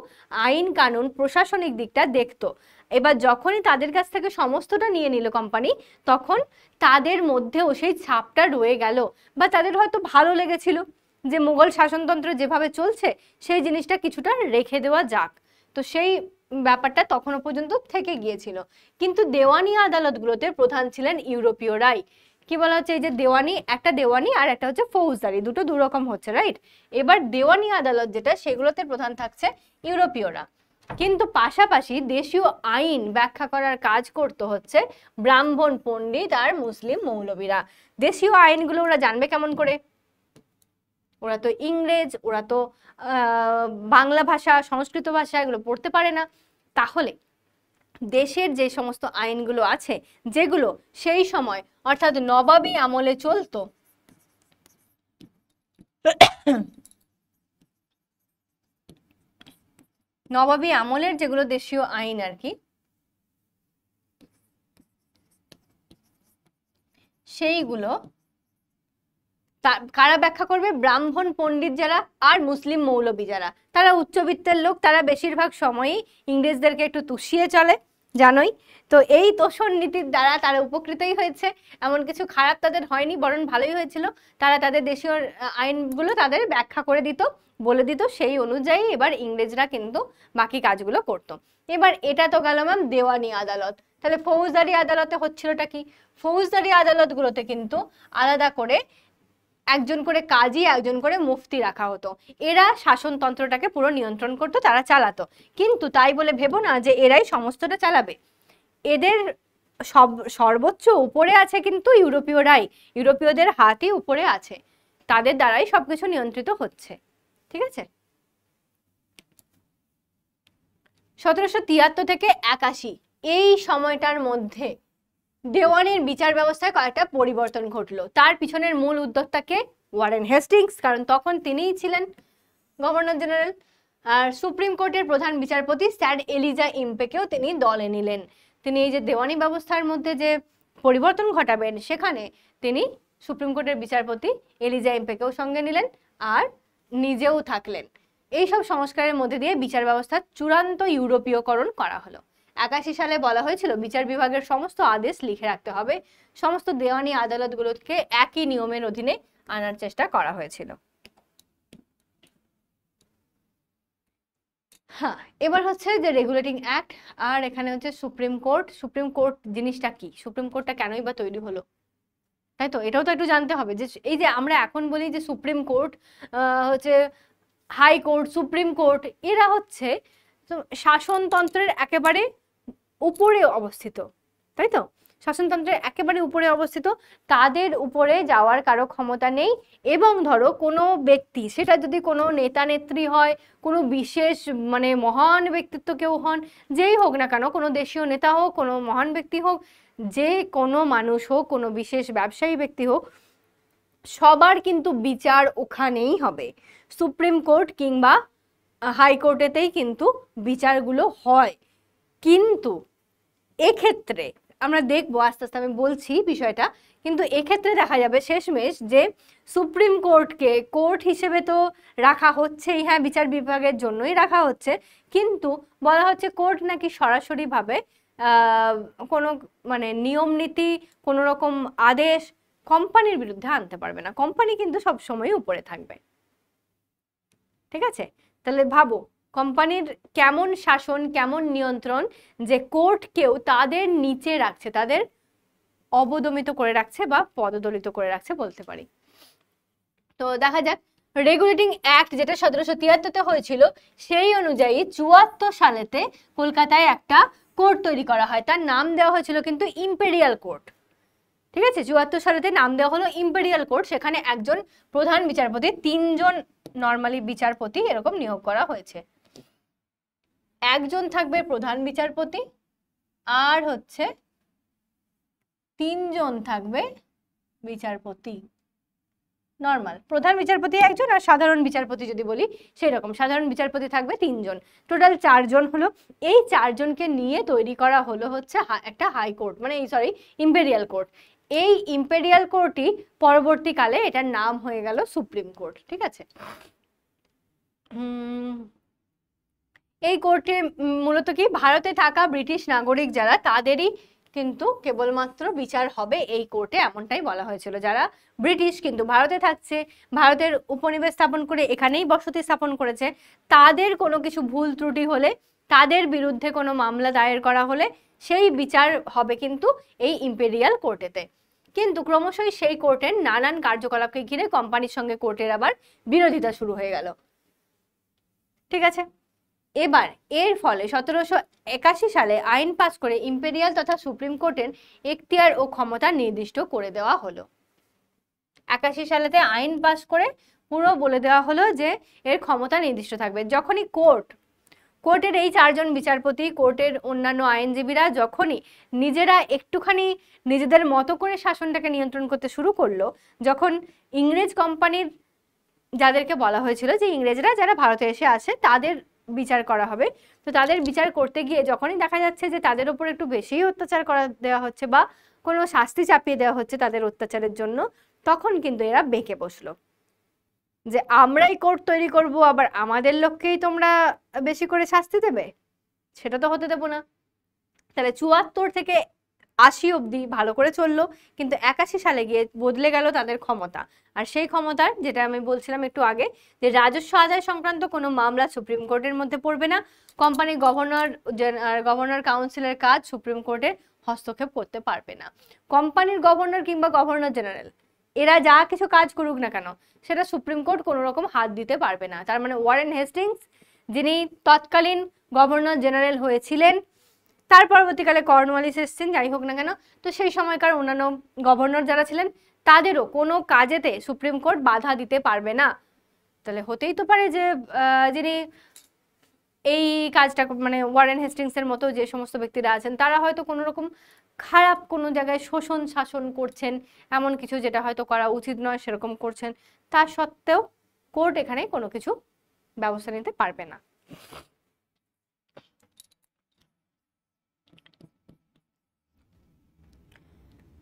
A: আইন কানুন প্রশাসনিক দিকটা দেখতো। এবার যখনই তাদের কাছ থেকে সমস্তটা নিয়ে নিল কোম্পানি, তখন তাদের মধ্যেও সেই ছাপটা রয়ে গেল, বা তাদের হয়তো ভালো লেগেছিল যে মুঘল শাসনতন্ত্র যেভাবে চলছে সেই জিনিসটা কিছুটা রেখে দেওয়া যাক। তো সেই ব্যাপারটা তখনও পর্যন্ত থেকে গিয়েছিল। কিন্তু দেওয়ানি আদালতগুলোতে প্রধান ছিলেন ইউরোপীয়রাই। কি বলা হচ্ছে, এই যে দেওয়ানি, একটা দেওয়ানি আর একটা হচ্ছে ফৌজদারি, দুটো দুরকম হচ্ছে, রাইট? এবার দেওয়ানি আদালত যেটা, সেগুলোতে প্রধান থাকছে ইউরোপীয়রা। কিন্তু পাশাপাশি দেশীয় আইন ব্যাখ্যা করার কাজ করতে হচ্ছে ব্রাহ্মণ পণ্ডিত আর মুসলিম মৌলবীরা। দেশীয় আইনগুলো ওরা জানবে কেমন করে? ওরা তো ইংরেজ, ওরা তো বাংলা ভাষা, সংস্কৃত ভাষা এগুলো পড়তে পারে না। তাহলে দেশের যে সমস্ত আইনগুলো আছে, যেগুলো সেই সময় অর্থাৎ নবাবী আমলে চলতো, নবাবী আমলের যেগুলো দেশীয় আইন আর কি, সেইগুলো কারা ব্যাখ্যা করবে? ব্রাহ্মণ পণ্ডিত যারা আর মুসলিম মৌলবী যারা, তারা উচ্চবিত্তের লোক, তারা বেশিরভাগ সময়ই ইংরেজদেরকে একটু তুষিয়ে চলে, জানোই তো। এই তোষণ নীতির দ্বারা তারা উপকৃতই হয়েছে, এমন কিছু খারাপ তাদের হয়নি, বরং ভালোই হয়েছিল। তারা তাদের দেশীয় আইনগুলো তাদের ব্যাখ্যা করে দিত, বলে দিত, সেই অনুযায়ী এবার ইংরেজরা কিন্তু বাকি কাজগুলো করত। এবার এটা তো গেল ম্যাম দেওয়ানি আদালত। তাহলে ফৌজদারি আদালতে হচ্ছিলটা কি? ফৌজদারি আদালতগুলোতে কিন্তু আলাদা করে একজন করে কাজী, একজন করে মুফতি রাখা হতো। এরা শাসনতন্ত্রটাকে পুরো নিয়ন্ত্রণ করতো, তারা চালাতো। কিন্তু তাই বলে ভেবো না যে এরাই সমস্তটা চালাবে। এদের সর্বোচ্চ উপরে আছে কিন্তু ইউরোপীয়রাই, ইউরোপীয়দের হাতই উপরে আছে, তাদের দ্বারাই সবকিছু নিয়ন্ত্রিত হচ্ছে। ঠিক আছে, 1773 থেকে 81 এই সময়টার মধ্যে দেওয়ানির বিচার ব্যবস্থায় কয়েকটা পরিবর্তন ঘটলো। তার পিছনের মূল উদ্যোক্তাকে ওয়ারেন হেস্টিংস, কারণ তখন তিনিই ছিলেন গভর্নর জেনারেল। আর সুপ্রিম কোর্টের প্রধান বিচারপতি স্যার এলিজা ইম্পেকেও তিনি দলে নিলেন। তিনি এই যে দেওয়ানি ব্যবস্থার মধ্যে যে পরিবর্তন ঘটাবেন, সেখানে তিনি সুপ্রিম কোর্টের বিচারপতি এলিজা ইম্পেকেও সঙ্গে নিলেন আর নিজেও থাকলেন। এইসব সংস্কারের মধ্যে দিয়ে বিচার ব্যবস্থার চূড়ান্ত ইউরোপীয়করণ করা হলো। 81 সালে বলা হয়েছিল বিচার বিভাগের সমস্ত আদেশ লিখে রাখতে হবে। সমস্ত দেওয়ানি আদালতগুলোকে একই নিয়মের অধীনে আনার চেষ্টা করা হয়েছিল। হ্যাঁ, এবার হচ্ছে যে রেগুলেটিং অ্যাক্ট, আর এখানে হচ্ছে সুপ্রিম কোর্ট। সুপ্রিম কোর্ট জিনিসটা কি? সুপ্রিম কোর্টটা কেনই বা তৈরি হলো, তাই তো? এটাও তো একটু জানতে হবে যে এই যে আমরা এখন বলি যে সুপ্রিম কোর্ট হচ্ছে হাই কোর্ট, সুপ্রিম কোর্ট, এরা হচ্ছে শাসনতন্ত্রের একেবারে উপরে অবস্থিত, তাই তো? শাসনতন্ত্রের একেবারে উপরে অবস্থিত, তাদের উপরে যাওয়ার কারো ক্ষমতা নেই। এবং ধরো কোনো ব্যক্তি, সেটা যদি কোনো নেতা নেত্রী হয়, কোনো বিশেষ মানে মহান ব্যক্তিত্ব কেউ হন, যেই হোক না কেন, কোনো দেশীয় নেতা হোক, কোনো মহান ব্যক্তি হোক, যে কোনো মানুষ হোক, কোনো বিশেষ ব্যবসায়ী ব্যক্তি হোক, সবার কিন্তু বিচার ওখানেই হবে। সুপ্রিম কোর্ট কিংবা হাইকোর্টেতেই কিন্তু বিচারগুলো হয়। কিন্তু এক্ষেত্রে আমরা দেখবো আস্তে আস্তে, আমি বলছি বিষয়টা, কিন্তু এক্ষেত্রে দেখা যাবে শেষমেশ যে সুপ্রিম কোর্টকে কোর্ট হিসেবে তো রাখা হচ্ছেই, হ্যাঁ বিচার বিভাগের জন্যই রাখা হচ্ছে, কিন্তু বলা হচ্ছে কোর্ট নাকি সরাসরিভাবে কোনো মানে নিয়ম নীতি, কোনো রকম আদেশ কোম্পানির বিরুদ্ধে আনতে পারবে না। কোম্পানি কিন্তু সবসময় উপরে থাকবে, ঠিক আছে? তাহলে ভাবো কোম্পানির কেমন শাসন, কেমন নিয়ন্ত্রণ, যে কোর্টকেও তাদের নিচে রাখছে, তাদের অবদমিত করে রাখছে বা পদদলিত করে রাখছে বলতে পারি। তো দেখা যাক, রেগুলেটিং অ্যাক্ট যেটা 1773-তে হয়েছিল, সেই অনুযায়ী 74 সালেতে কলকাতায় একটা কোর্ট তৈরি করা হয়, তার নাম দেওয়া হয়েছিল কিন্তু ইম্পেরিয়াল কোর্ট, ঠিক আছে? 74 সালেতে নাম দেওয়া হলো ইম্পেরিয়াল কোর্ট। সেখানে একজন প্রধান বিচারপতি, 3জন নর্মালি বিচারপতি এরকম নিয়োগ করা হয়েছে। একজন থাকবে প্রধান বিচারপতি, আর হচ্ছে 3জন থাকবে বিচারপতি। নর্মাল প্রধান বিচারপতি একজন, আর সাধারণ বিচারপতি যদি বলি সেই রকম সাধারণ বিচারপতি থাকবে 3জন, টোটাল 4জন হলো। এই 4জনকে নিয়ে তৈরি করা হলো হচ্ছে একটা হাইকোর্ট, মানে সরি ইম্পেরিয়াল কোর্ট। এই ইম্পেরিয়াল কোর্টই পরবর্তীকালে এটার নাম হয়ে গেল সুপ্রিম কোর্ট, ঠিক আছে? এই কোর্টে মূলত কি ভারতে থাকা ব্রিটিশ নাগরিক যারা, তাদেরই কিন্তু কেবলমাত্র বিচার হবে এই কোর্টে, এমনটাই বলা হয়েছিল। যারা ব্রিটিশ কিন্তু ভারতে থাকছে, ভারতের উপনিবেশ স্থাপন করে এখানেই বসতি স্থাপন করেছে, তাদের কোনো কিছু ভুল ত্রুটি হলে, তাদের বিরুদ্ধে কোনো মামলা দায়ের করা হলে সেই বিচার হবে কিন্তু এই ইম্পেরিয়াল কোর্টেতে। কিন্তু ক্রমশই সেই কোর্টের নানান কার্যকলাপকে ঘিরে কোম্পানির সঙ্গে কোর্টের আবার বিরোধিতা শুরু হয়ে গেল, ঠিক আছে? এবার এর ফলে 1781 সালে আইন পাস করে ইম্পেরিয়াল তথা সুপ্রিম কোর্টের এখতিয়ার ও ক্ষমতা নির্দিষ্ট করে দেওয়া হলো। 81 সালেতে আইন পাস করে পুরো বলে দেওয়া হলো যে এর ক্ষমতা নির্দিষ্ট থাকবে। যখনই কোর্টের এই 4জন বিচারপতি, কোর্টের অন্যান্য আইনজীবীরা যখনই নিজেরা একটুখানি নিজেদের মতো করে শাসনটাকে নিয়ন্ত্রণ করতে শুরু করলো, যখন ইংরেজ কোম্পানির, যাদেরকে বলা হয়েছিল যে ইংরেজরা যারা ভারতে এসে আছে তাদের বিচার করা হবে, তো তাদের বিচার করতে গিয়ে যখনই দেখা যাচ্ছে যে তাদের উপর একটু বেশিই অত্যাচার করা দেওয়া হচ্ছে বা কোনো শাস্তি চাপিয়ে দেওয়া হচ্ছে তাদের অত্যাচারের জন্য, তখন কিন্তু এরা বেঁকে বসলো যে আমরাই কোর্ট তৈরি করব, আবার আমাদের লোককেই তোমরা বেশি করে শাস্তি দেবে, সেটা তো হতে দেবো না। তাহলে 74 থেকে 80 অবধি ভালো করে চললো, কিন্তু 81 সালে গিয়ে বদলে গেল তাদের ক্ষমতা। আর সেই ক্ষমতার, যেটা আমি বলছিলাম একটু আগে, যে রাজস্ব আদায় সংক্রান্ত কোনো মামলা সুপ্রিম কোর্টের মধ্যে পড়বে না, কোম্পানির গভর্নর কাউন্সিলের কাজ সুপ্রিম কোর্টের হস্তক্ষেপ করতে পারবে না। কোম্পানির গভর্নর কিংবা গভর্নর জেনারেল এরা যা কিছু কাজ করুক না কেন, সেটা সুপ্রিম কোর্ট কোনো রকম হাত দিতে পারবে না। তার মানে ওয়ারেন হেস্টিংস, যিনি তৎকালীন গভর্নর জেনারেল হয়েছিলেন, তার পরবর্তীকালে কর্নওয়ালিস এসছেন, যাই হোক না কেন, তো সেই সময়কার অন্যান্য গভর্নর যারা ছিলেন তাদেরও কোনো কাজেতে সুপ্রিম কোর্ট বাধা দিতে পারবে না। তাহলে হতেই তো পারে যে যিনি এই কাজটা, মানে ওয়ারেন হেস্টিংসের মতো যে সমস্ত ব্যক্তিরা আছেন, তারা হয়তো কোনো রকম খারাপ কোনো জায়গায় শোষণ শাসন করছেন, এমন কিছু যেটা হয়তো করা উচিত নয় সেরকম করছেন, তা সত্ত্বেও কোর্ট এখানে কোনো কিছু ব্যবস্থা নিতে পারবে না।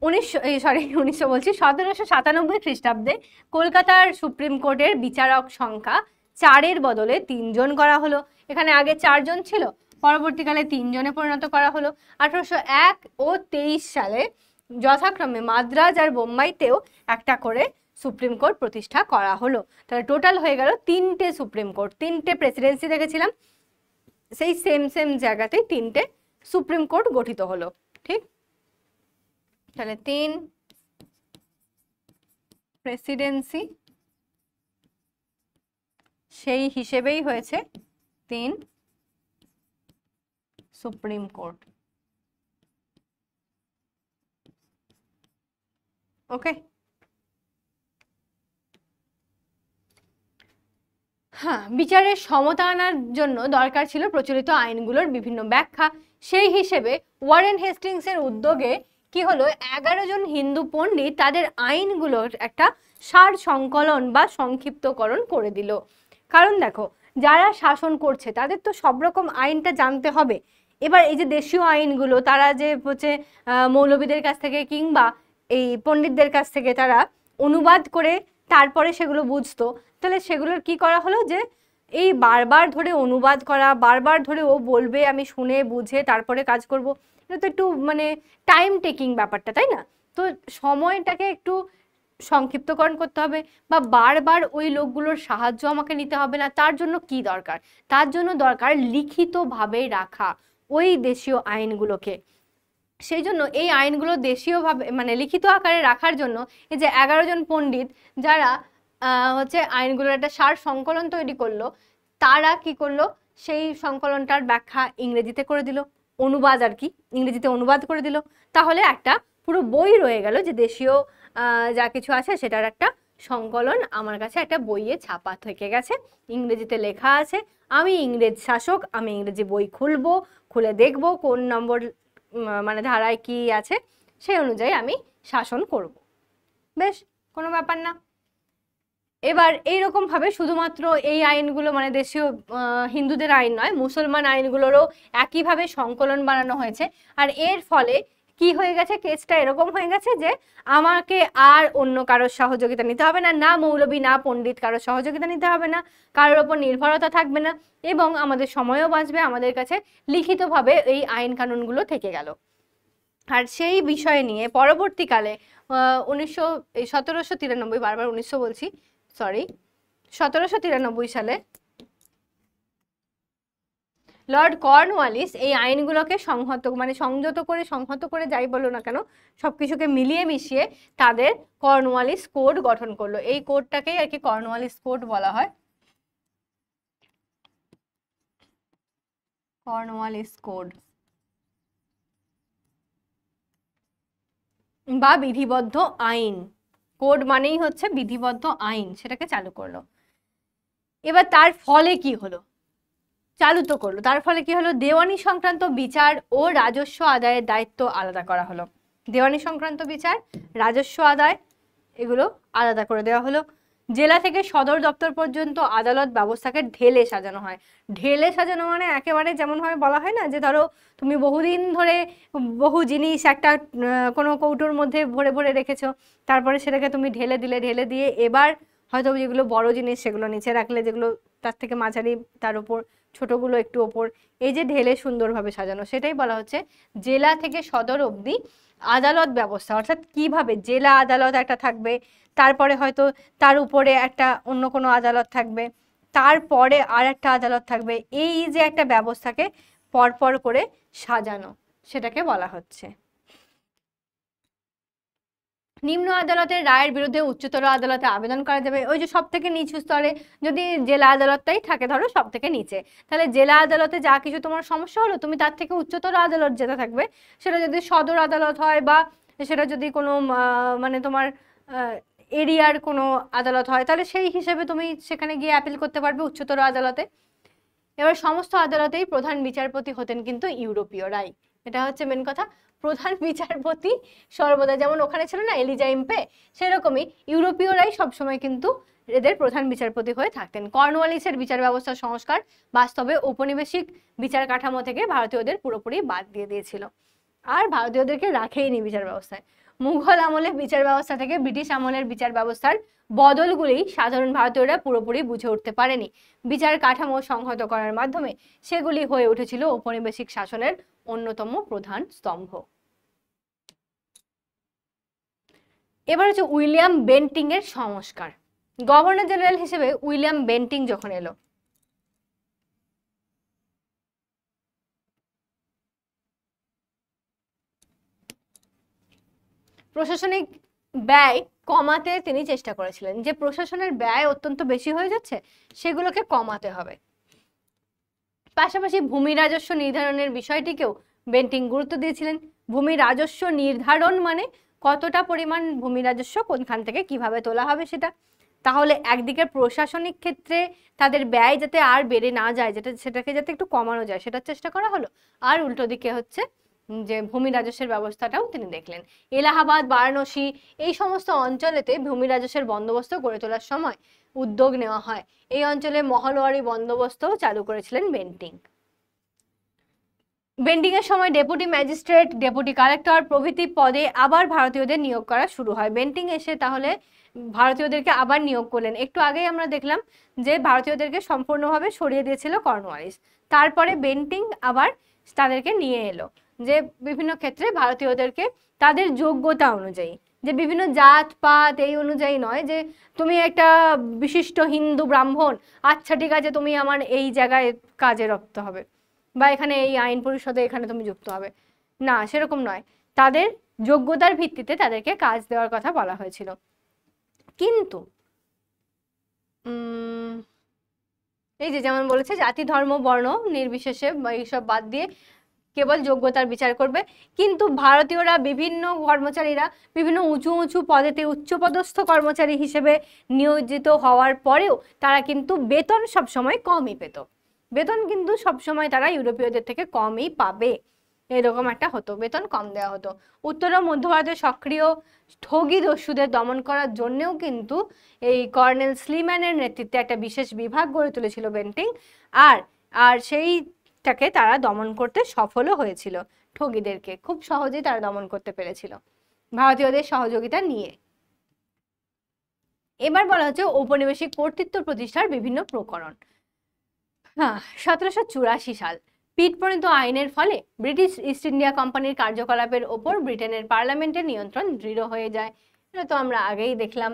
A: 1797 খ্রিস্টাব্দে কলকাতার সুপ্রিম কোর্টের বিচারক সংখ্যা 4-এর বদলে 3জন করা হলো। এখানে আগে 4জন ছিল, পরবর্তীকালে 3জনে পরিণত করা হলো। 1801 ও 23 সালে যথাক্রমে মাদ্রাজ আর বোম্বাইতেও একটা করে সুপ্রিম কোর্ট প্রতিষ্ঠা করা হলো। তাহলে টোটাল হয়ে গেল 3টে সুপ্রিম কোর্ট। 3টে প্রেসিডেন্সি দেখেছিলাম, সেই সেম জায়গাতেই 3টে সুপ্রিম কোর্ট গঠিত হলো, ঠিক? তাহলে 3 প্রেসিডেন্সি, সেই হিসেবেই হয়েছে 3 সুপ্রিম কোর্ট। ওকে, হ্যাঁ, বিচারের সমতা আনার জন্য দরকার ছিল প্রচলিত আইনগুলোর বিভিন্ন ব্যাখ্যা। সেই হিসেবে ওয়ারেন হেস্টিংসের উদ্যোগে কি হলো, 11 জন হিন্দু পণ্ডিত তাদের আইনগুলোর একটা সার সংকলন বা সংক্ষিপ্তকরণ করে দিল। কারণ দেখো, যারা শাসন করছে তাদের তো সব রকম আইনটা জানতে হবে, এবার এই যে দেশীয় আইনগুলো তারা যে হচ্ছে মৌলবীদের কাছ থেকে কিংবা এই পণ্ডিতদের কাছ থেকে তারা অনুবাদ করে তারপরে সেগুলো বুঝতো, তাহলে সেগুলোর কি করা হলো যে এই বারবার ধরে অনুবাদ করা, বারবার ধরে ও বলবে আমি শুনে বুঝে তারপরে কাজ করব, এটা তো একটু মানে টাইম টেকিং ব্যাপারটা, তাই না? তো সময়টাকে একটু সংক্ষিপ্তকরণ করতে হবে, বা বারবার ওই লোকগুলোর সাহায্য আমাকে নিতে হবে না। তার জন্য কি দরকার? তার জন্য দরকার লিখিতভাবে রাখা ওই দেশীয় আইনগুলোকে। সেই জন্য এই আইনগুলো দেশীয়ভাবে মানে লিখিত আকারে রাখার জন্য এই যে 11 জন পণ্ডিত যারা হচ্ছে আইনগুলোর একটা সার সংকলন তৈরি করলো, তারা কি করলো, সেই সংকলনটার ব্যাখ্যা ইংরেজিতে করে দিল, অনুবাদ আর কি, ইংরেজিতে অনুবাদ করে দিল। তাহলে একটা পুরো বই রয়ে গেল যে দেশীয় যা কিছু আছে সেটার একটা সংকলন আমার কাছে একটা বইয়ে ছাপা থেকে গেছে, ইংরেজিতে লেখা আছে। আমি ইংরেজ শাসক, আমি ইংরেজি বই খুলবো, খুলে দেখবো কোন নম্বর মানে ধারায় কি আছে, সেই অনুযায়ী আমি শাসন করব। বেশ, কোনো ব্যাপার না। এবার এইরকম ভাবে শুধুমাত্র এই আইনগুলো মানে দেশীয় হিন্দুদের আইন নয়, মুসলমান আইনগুলোরও একইভাবে সংকলন বানানো হয়েছে। আর এর ফলে কি হয়ে গেছে, কেসটা এরকম হয়ে গেছে যে আমাকে আর অন্য কারোর সহযোগিতা নিতে হবে না, না মৌলবী না পণ্ডিত কারোর সহযোগিতা নিতে হবে না, কারোর ওপর নির্ভরতা থাকবে না, এবং আমাদের সময়ও বাঁচবে, আমাদের কাছে লিখিতভাবে এই আইন কানুনগুলো থেকে গেল। আর সেই বিষয় নিয়ে পরবর্তীকালে 1793, বারবার 1900 বলছি, সরি, 1793 সালে লর্ড কর্নওয়ালিস এই আইনগুলোকে সংহত করে যাই বলো না কেন, সবকিছুকে মিলিয়ে মিশিয়ে তাদের কর্নওয়ালিস কোড গঠন করলো। এই কোডটাকেই আর কি কর্নওয়ালিস কোড বলা হয়, কর্নওয়ালিস কোড বা বিধিবদ্ধ আইন। কোড মানেই হচ্ছে বিধিবদ্ধ আইন, সেটাকে চালু করলো। এবার তার ফলে কি হলো, চালু তো করলো, তার ফলে কি হলো, দেওয়ানি সংক্রান্ত বিচার ও রাজস্ব আদায়ের দায়িত্ব আলাদা করা হলো। দেওয়ানি সংক্রান্ত বিচার, রাজস্ব আদায়, এগুলো আলাদা করে দেওয়া হলো। জেলা থেকে সদর দপ্তর পর্যন্ত আদালত ব্যবস্থাকে ঢেলে সাজানো হয়। ঢেলে সাজানো মানে একেবারে যেমন ভাবে বলা হয় না যে ধরো তুমি বহুদিন ধরে বহু জিনিস একটা কোনো কৌটোর মধ্যে ভরে ভরে রেখেছো, তারপরে সেটাকে তুমি ঢেলে দিলে, ঢেলে দিয়ে এবার হয়তো যেগুলো বড় জিনিস সেগুলো নিচে রাখলে, যেগুলো তার থেকে মাঝারি তার উপর, ছোটগুলো একটু ওপর, এই যে ঢেলে সুন্দরভাবে সাজানো, সেটাই বলা হচ্ছে জেলা থেকে সদর অবধি আদালত ব্যবস্থা। অর্থাৎ কিভাবে জেলা আদালত একটা থাকবে, তারপরে হয়তো তার উপরে একটা অন্য কোনো আদালত থাকবে, তারপরে আর একটা আদালত থাকবে, এই যে একটা ব্যবস্থাকে পরপর করে সাজানো, সেটাকে বলা হচ্ছে। নিম্ন আদালতের রায়ের বিরুদ্ধে উচ্চতর আদালতে আবেদন করা যাবে। ওই যে সব থেকে নিচু স্তরে যদি জেলা আদালতটাই থাকে ধরো সব থেকে নিচে, তাহলে জেলা আদালতে যা কিছু তোমার সমস্যা হলো, তুমি তার থেকে উচ্চতর আদালত যেটা থাকবে, সেটা যদি সদর আদালত হয় বা সেটা যদি কোনো মানে তোমার এরিয়ার কোনো আদালত হয়, তাহলে সেই হিসেবে তুমি সেখানে গিয়ে অ্যাপিল করতে পারবে উচ্চতর আদালতে। এবার সমস্ত আদালতেই প্রধান বিচারপতি হতেন কিন্তু ইউরোপীয়রাই, এটা হচ্ছে মেন কথা। প্রধান বিচারপতি সর্বদা, যেমন ওখানে ছিল না এলিজা ইম্পে, সেরকমই ইউরোপীয়রাই সবসময় কিন্তু এদের প্রধান বিচারপতি হয়ে থাকতেন। কর্নওয়ালিসের বিচার ব্যবস্থা সংস্কার বাস্তবে ঔপনিবেশিক বিচার কাঠামো থেকে ভারতীয়দের পুরোপুরি বাদ দিয়ে দিয়েছিল, আর ভারতীয়দেরকে রাখেইনি বিচার ব্যবস্থায়। মুঘল আমলের বিচার ব্যবস্থা থেকে ব্রিটিশ আমলের বিচার ব্যবস্থার বদলগুলি সাধারণ ভারতীয়রা পুরোপুরি বুঝে উঠতে পারেনি। বিচার কাঠামো সংহত করার মাধ্যমে সেগুলি হয়ে উঠেছিল ঔপনিবেশিক শাসনের অন্যতম প্রধান স্তম্ভ। এবার হচ্ছে উইলিয়াম বেন্টিং এর সংস্কার। গভর্নর জেনারেল হিসেবে উইলিয়াম বেন্টিং যখন এলো, প্রশাসনিক ব্যয় কমাতে তিনি চেষ্টা করেছিলেন, যে প্রশাসনের ব্যয় অত্যন্ত বেশি হয়ে যাচ্ছে সেগুলোকে কমাতে হবে। পাশাপাশি ভূমি রাজস্ব নির্ধারণের বিষয়টিকেও বেন্টিং গুরুত্ব দিয়েছিলেন। ভূমি রাজস্ব নির্ধারণ মানে কতটা পরিমাণ ভূমি রাজস্ব কোনখান থেকে কিভাবে তোলা হবে সেটা। তাহলে একদিকে প্রশাসনিক ক্ষেত্রে তাদের ব্যয় যাতে আর বেড়ে না যায়, সেটাকে যাতে একটু কমানো যায় সেটার চেষ্টা করা হলো, আর উল্টো দিকে হচ্ছে যে ভূমি রাজস্বের ব্যবস্থাটাও তিনি দেখলেন। এলাহাবাদ, বারাণসী এই সমস্ত অঞ্চলেতে ভূমি রাজস্বের বন্দোবস্ত গড়ে তোলার সময় উদ্যোগ নেওয়া হয়। এই অঞ্চলে মহলওয়ারি বন্দোবস্তও চালু করেছিলেন বেন্টিং। বেন্টিং এর সময় ডেপুটি ম্যাজিস্ট্রেট, ডেপুটি কালেক্টর প্রভৃতি পদে আবার ভারতীয়দের নিয়োগ করা শুরু হয়। বেন্টিং এসে তাহলে ভারতীয়দেরকে আবার নিয়োগ করলেন। একটু আগেই আমরা দেখলাম যে ভারতীয়দেরকে সম্পূর্ণভাবে সরিয়ে দিয়েছিল কর্নওয়ালিস, তারপরে বেন্টিং আবার তাদেরকে নিয়ে এলো যে বিভিন্ন ক্ষেত্রে ভারতীয়দেরকে তাদের যোগ্যতা অনুযায়ী, যে বিভিন্ন জাত পাত এই অনুযায়ী নয় যে তুমি একটা বিশিষ্ট হিন্দু ব্রাহ্মণ, আচ্ছা ঠিক আছে তুমি আমার এই জায়গায় কাজে রপ্ত হবে বা এখানে এই আইন পরিষদে এখানে তুমি যুক্ত হবে, না সেরকম নয়, তাদের যোগ্যতার ভিত্তিতে তাদেরকে কাজ দেওয়ার কথা বলা হয়েছিল। কিন্তু এই যে যেমন বলেছে জাতি ধর্ম বর্ণ নির্বিশেষে এইসব বাদ দিয়ে কেবল যোগ্যতার বিচার করবে। কিন্তু ভারতীয়রা বিভিন্ন কর্মচারীরা বিভিন্ন উঁচু উঁচু পদেতে উচ্চপদস্থ কর্মচারী হিসেবে নিয়োজিত হওয়ার পরেও তারা কিন্তু বেতন সবসময় কমই পেত, বেতন কিন্তু সবসময় তারা ইউরোপীয়দের থেকে কমই পাবে, এরকম একটা হতো, বেতন কম দেওয়া হতো। উত্তর ও মধ্য ভারতের সক্রিয় ঠগী দস্যুদের দমন করার জন্যও কিন্তু এই কর্নেল স্লিম্যানের নেতৃত্বে একটা বিশেষ বিভাগ গড়ে তুলেছিল বেন্টিং, আর আর সেইটাকে তারা দমন করতে সফলও হয়েছিল, ঠগীদেরকে খুব সহজেই তারা দমন করতে পেরেছিল ভারতীয়দের সহযোগিতা নিয়ে। এবার বলা হচ্ছে ঔপনিবেশিক কর্তৃত্ব প্রতিষ্ঠার বিভিন্ন প্রকরণ। হ্যাঁ, 1784 সাল পিট প্রণীত আইনের ফলে ব্রিটিশ ইস্ট ইন্ডিয়া কোম্পানির কার্যকলাপের ওপর ব্রিটেনের পার্লামেন্টের নিয়ন্ত্রণ দৃঢ় হয়ে যায়। এটা তো আমরা আগেই দেখলাম,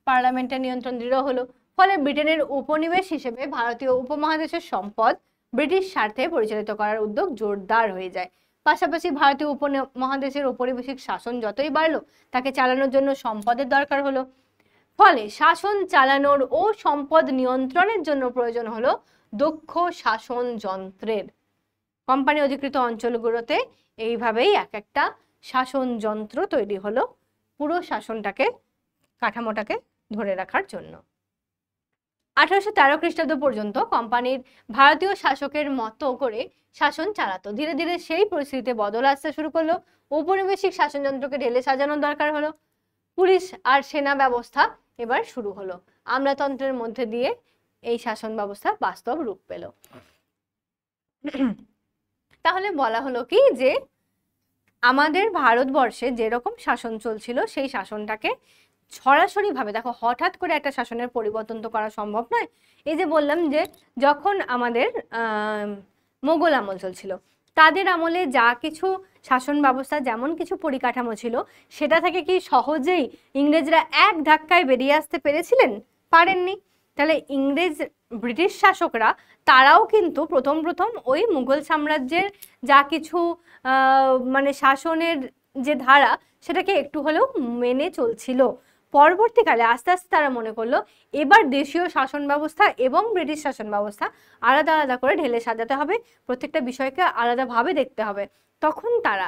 A: পার্লামেন্টের নিয়ন্ত্রণ দৃঢ় হলো, ফলে ব্রিটেনের উপনিবেশ হিসেবে ভারতীয় উপমহাদেশের সম্পদ ব্রিটিশ স্বার্থে পরিচালিত করার উদ্যোগ জোরদার হয়ে যায়। পাশাপাশি ভারতীয় উপমহাদেশের ঔপনিবেশিক শাসন যতই বাড়লো, তাকে চালানোর জন্য সম্পদের দরকার হলো, ফলে শাসন চালানোর ও সম্পদ নিয়ন্ত্রণের জন্য প্রয়োজন হলো দক্ষ শাসন যন্ত্রের। কোম্পানি অধিকৃত অঞ্চলগুলোতে এইভাবেই এক একটা শাসন যন্ত্র তৈরি হলো পুরো শাসনটাকে, কাঠামোটাকে ধরে রাখার জন্য। 1813 খ্রিস্টাব্দ পর্যন্ত কোম্পানির ভারতীয় শাসকের মতো করে শাসন চালাতো। ধীরে ধীরে সেই পরিস্থিতিতে বদল আসতে শুরু করলো, ঔপনিবেশিক শাসনযন্ত্রকে ঢেলে সাজানোর দরকার হলো, পুলিশ আর সেনা ব্যবস্থা এবার শুরু হলো, আমলাতন্ত্রের মধ্যে দিয়ে এই শাসন ব্যবস্থা বাস্তব রূপ পেল। তাহলে বলা হলো কি যে আমাদের ভারতবর্ষে যেরকম শাসন চলছিল সেই শাসনটাকে সরাসরি ভাবে, দেখো হঠাৎ করে একটা শাসনের পরিবর্তন তো করা সম্ভব নয়, এই যে বললাম যে যখন আমাদের মোগল আমল চলছিল, তাদের আমলে যা কিছু শাসন ব্যবস্থা যেমন কিছু পরিকাঠামো ছিল সেটা থেকে কি সহজেই ইংরেজরা এক ধাক্কায় বেরিয়ে আসতে পেরেছিলেন? পারেননি। তাহলে ব্রিটিশ শাসকরা তারাও কিন্তু প্রথম প্রথম ওই মুঘল সাম্রাজ্যের যা কিছু মানে শাসনের যে ধারা সেটাকে একটু হলেও মেনে চলছিল। পরবর্তীকালে আস্তে আস্তে তারা মনে করলো এবার দেশীয় শাসন ব্যবস্থা এবং ব্রিটিশ শাসন ব্যবস্থা আলাদা আলাদা করে ঢেলে সাজাতে হবে, প্রত্যেকটা বিষয়কে আলাদাভাবে দেখতে হবে। তখন তারা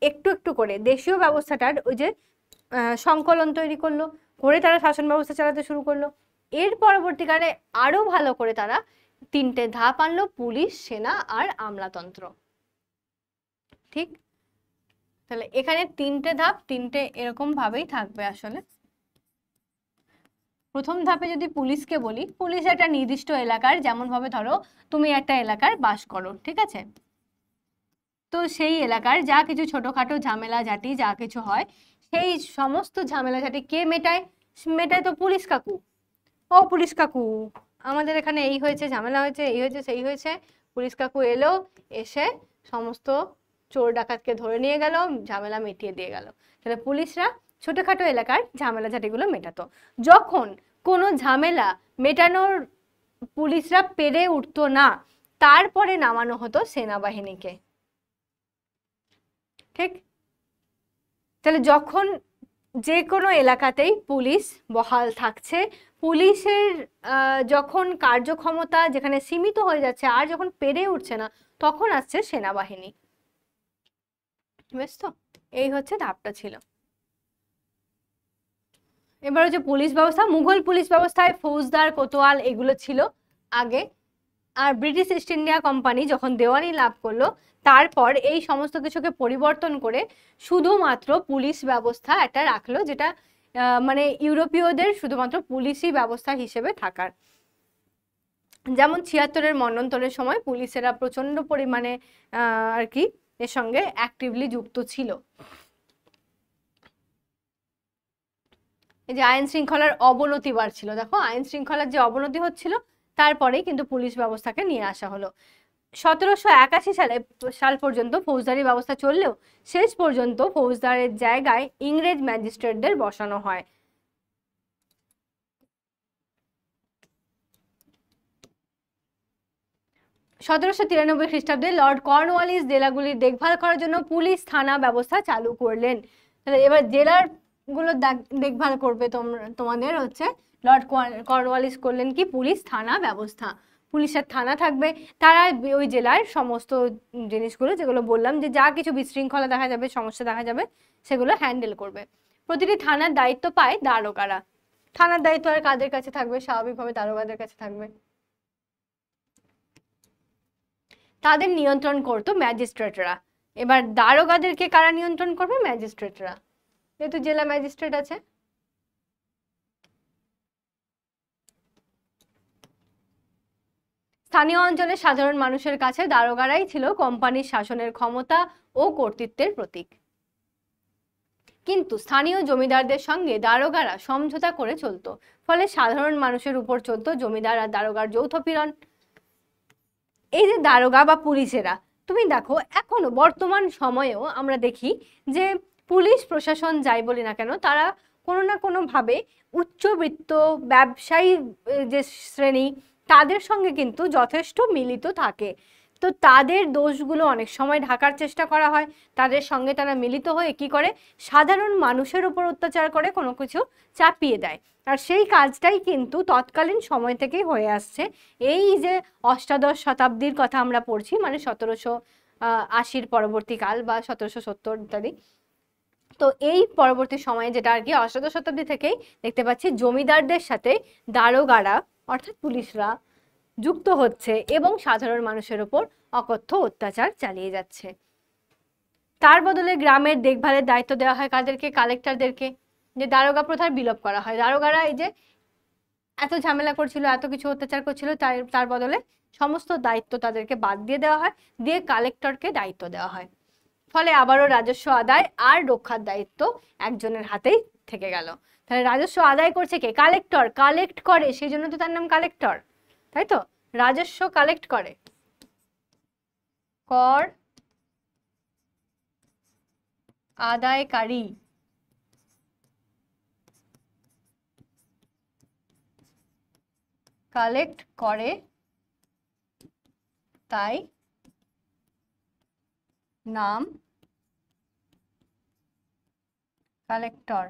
A: একটু একটু করে দেশীয় ব্যবস্থাটার ওই যে সংকলন তৈরি করলো, করে তারা শাসন ব্যবস্থা চালাতে শুরু করলো। এর পরবর্তীকালে আরো ভালো করে তারা 3টে ধাপ আনলো, পুলিশ, সেনা আর আমলাতন্ত্র। ঠিক, তাহলে এখানে 3টে ধাপ, 3টে এরকম ভাবেই থাকবে। আসলে প্রথম ধাপে যদি পুলিশকে বলি, পুলিশ একটা নির্দিষ্ট এলাকার, যেমন ভাবে ধরো তুমি একটা এলাকার বাস করো, ঠিক আছে, তো সেই এলাকার যা কিছু ছোটখাটো ঝামেলা ঝাঁটি যা কিছু হয় সেই সমস্ত ঝামেলা ঝাঁটি কে মেটায়? মেটায় তো পুলিশ কাকু। ও পুলিশ কাকু, আমাদের এখানে এই হয়েছে, ঝামেলা হয়েছে, এই হয়েছে, সেই হয়েছে, পুলিশ কাকু এলো, এসে সমস্ত চোর ডাকাতকে ধরে নিয়ে গেল, ঝামেলা মিটিয়ে দিয়ে গেল। তাহলে পুলিশরা ছোটখাটো এলাকার ঝামেলা ঝাঁটিগুলো মেটাতো। যখন কোনো ঝামেলা মেটানোর পুলিশরা পেরে উঠতো না, তারপরে নামানো হতো সেনাবাহিনীকে। ঠিক, তাহলে যখন যে কোনো এলাকাতেই পুলিশ বহাল থাকছে, পুলিশের যখন কার্যক্ষমতা যেখানে সীমিত হয়ে যাচ্ছে আর যখন পেরে উঠছে না, তখন আসছে সেনাবাহিনী। বেশ, তো এই হচ্ছে ধাপটা ছিল। এবার হচ্ছে পুলিশ ব্যবস্থা। মুঘল পুলিশ ব্যবস্থায় ফৌজদার, কোতোয়াল এগুলো ছিল আগে, আর ব্রিটিশ ইস্ট ইন্ডিয়া কোম্পানি যখন দেওয়ানি লাভ করলো তারপর এই সমস্ত কিছুকে পরিবর্তন করে শুধুমাত্র পুলিশ ব্যবস্থা একটা রাখলো, যেটা মানে ইউরোপীয়দের শুধুমাত্র পুলিশি ব্যবস্থা হিসেবে থাকার। যেমন ৭৬-এর মন্বন্তরের সময় পুলিশেরা প্রচন্ড পরিমাণে আর কি এর সঙ্গে অ্যাক্টিভলি যুক্ত ছিল। এই যে আইন শৃঙ্খলার অবনতি বাড়ছিল, দেখো আইন শৃঙ্খলার যে অবনতি হচ্ছিল তারপরেই কিন্তু পুলিশ ব্যবস্থাকে নিয়ে আসা হলো। ১৭৮১ সাল পর্যন্ত ফৌজদারি ব্যবস্থা চললেও শেষ পর্যন্ত ফৌজদারের জায়গায় ইংরেজ ম্যাজিস্ট্রেটদের বসানো হয়। (১৭৯৩ খ্রিস্টাব্দে লর্ড কর্নওয়ালিস জেলাগুলির দেখভাল করার জন্য পুলিশ থানা ব্যবস্থা চালু করলেন। তাহলে এবার জেলার গুলো দেখভাল করবে তোমাদের হচ্ছে লর্ড কর্নওয়ালিস করলেন কি পুলিশ থানা ব্যবস্থা। পুলিশের থানা থাকবে, তারা ওই জেলার সমস্ত জিনিসগুলো যেগুলো বললাম যে যা কিছু বিশৃঙ্খলা দেখা যাবে, সমস্যা দেখা যাবে, সেগুলো হ্যান্ডেল করবে। প্রতিটি থানার দায়িত্ব পায় দারোগারা। থানার দায়িত্ব আর কাদের কাছে থাকবে? স্বাভাবিকভাবে দারোগাদের কাছে থাকবে। তাদের নিয়ন্ত্রণ করতো ম্যাজিস্ট্রেটরা। এবার দারোগাদেরকে কারা নিয়ন্ত্রণ করবে? ম্যাজিস্ট্রেটরা, যেহেতু জেলা ম্যাজিস্ট্রেট আছে। স্থানীয় অঞ্চলে সাধারণ মানুষের কাছে দারোগারাই ছিল কোম্পানির শাসনের ক্ষমতা ও কর্তৃত্বের প্রতীক। কিন্তু স্থানীয় জমিদারদের সঙ্গে দারোগারা সমঝোতা করে চলতো, ফলে সাধারণ মানুষের উপর চলতো জমিদার আর দারোগার যৌথ পীড়ন। এই যে দারোগা বা পুলিশেরা, তুমি দেখো এখনো বর্তমান সময়েও আমরা দেখি যে পুলিশ প্রশাসন যাই বলি না কেন, তারা কোনো না কোনো ভাবে উচ্চবিত্ত ব্যবসায়ী যে শ্রেণী তাদের সঙ্গে কিন্তু যথেষ্ট মিলিত থাকে। তো তাদের দোষগুলো অনেক সময় ঢাকার চেষ্টা করা হয়, তাদের সঙ্গে তারা মিলিত হয়ে কি করে সাধারণ মানুষের উপর অত্যাচার করে কোনো কিছু চাপিয়ে দেয়। আর সেই কাজটাই কিন্তু তৎকালীন সময় থেকেই হয়ে আসছে। এই যে অষ্টাদশ শতাব্দীর কথা আমরা পড়ছি, মানে ১৭৮০ পরবর্তীকাল বা ১৭৭০ ইত্যাদি, তো এই পরবর্তী সময়ে যেটা আর কি অষ্টাদশ শতাব্দী থেকেই দেখতে পাচ্ছি জমিদারদের সাথে দারোগারা অর্থাৎ পুলিশরা যুক্ত হচ্ছে এবং সাধারণ মানুষের উপর অকথ্য অত্যাচার চালিয়ে যাচ্ছে। তার বদলে গ্রামের দেখভালের দায়িত্ব দেওয়া হয় কাদেরকে? কালেক্টরদেরকে। যে দারোগা প্রথার বিলোপ করা হয়, দারোগারা এই যে এত ঝামেলা করছিল, এত কিছু অত্যাচার করছিল, তার বদলে সমস্ত দায়িত্ব তাদেরকে বাদ দিয়ে দেওয়া হয়, দিয়ে কালেক্টরকে দায়িত্ব দেওয়া হয়। ফলে আবারও রাজস্ব আদায় আর রক্ষার দায়িত্ব একজনের হাতেই থেকে গেল। তাহলে রাজস্ব আদায় করছে কে? কালেক্টর। কালেক্ট করে, সেই জন্য তো তার নাম কালেক্টর, তাই তো? রাজস্ব কালেক্ট করে, কর আদায়কারী। কালেক্ট করে, তাই নাম কালেক্টর।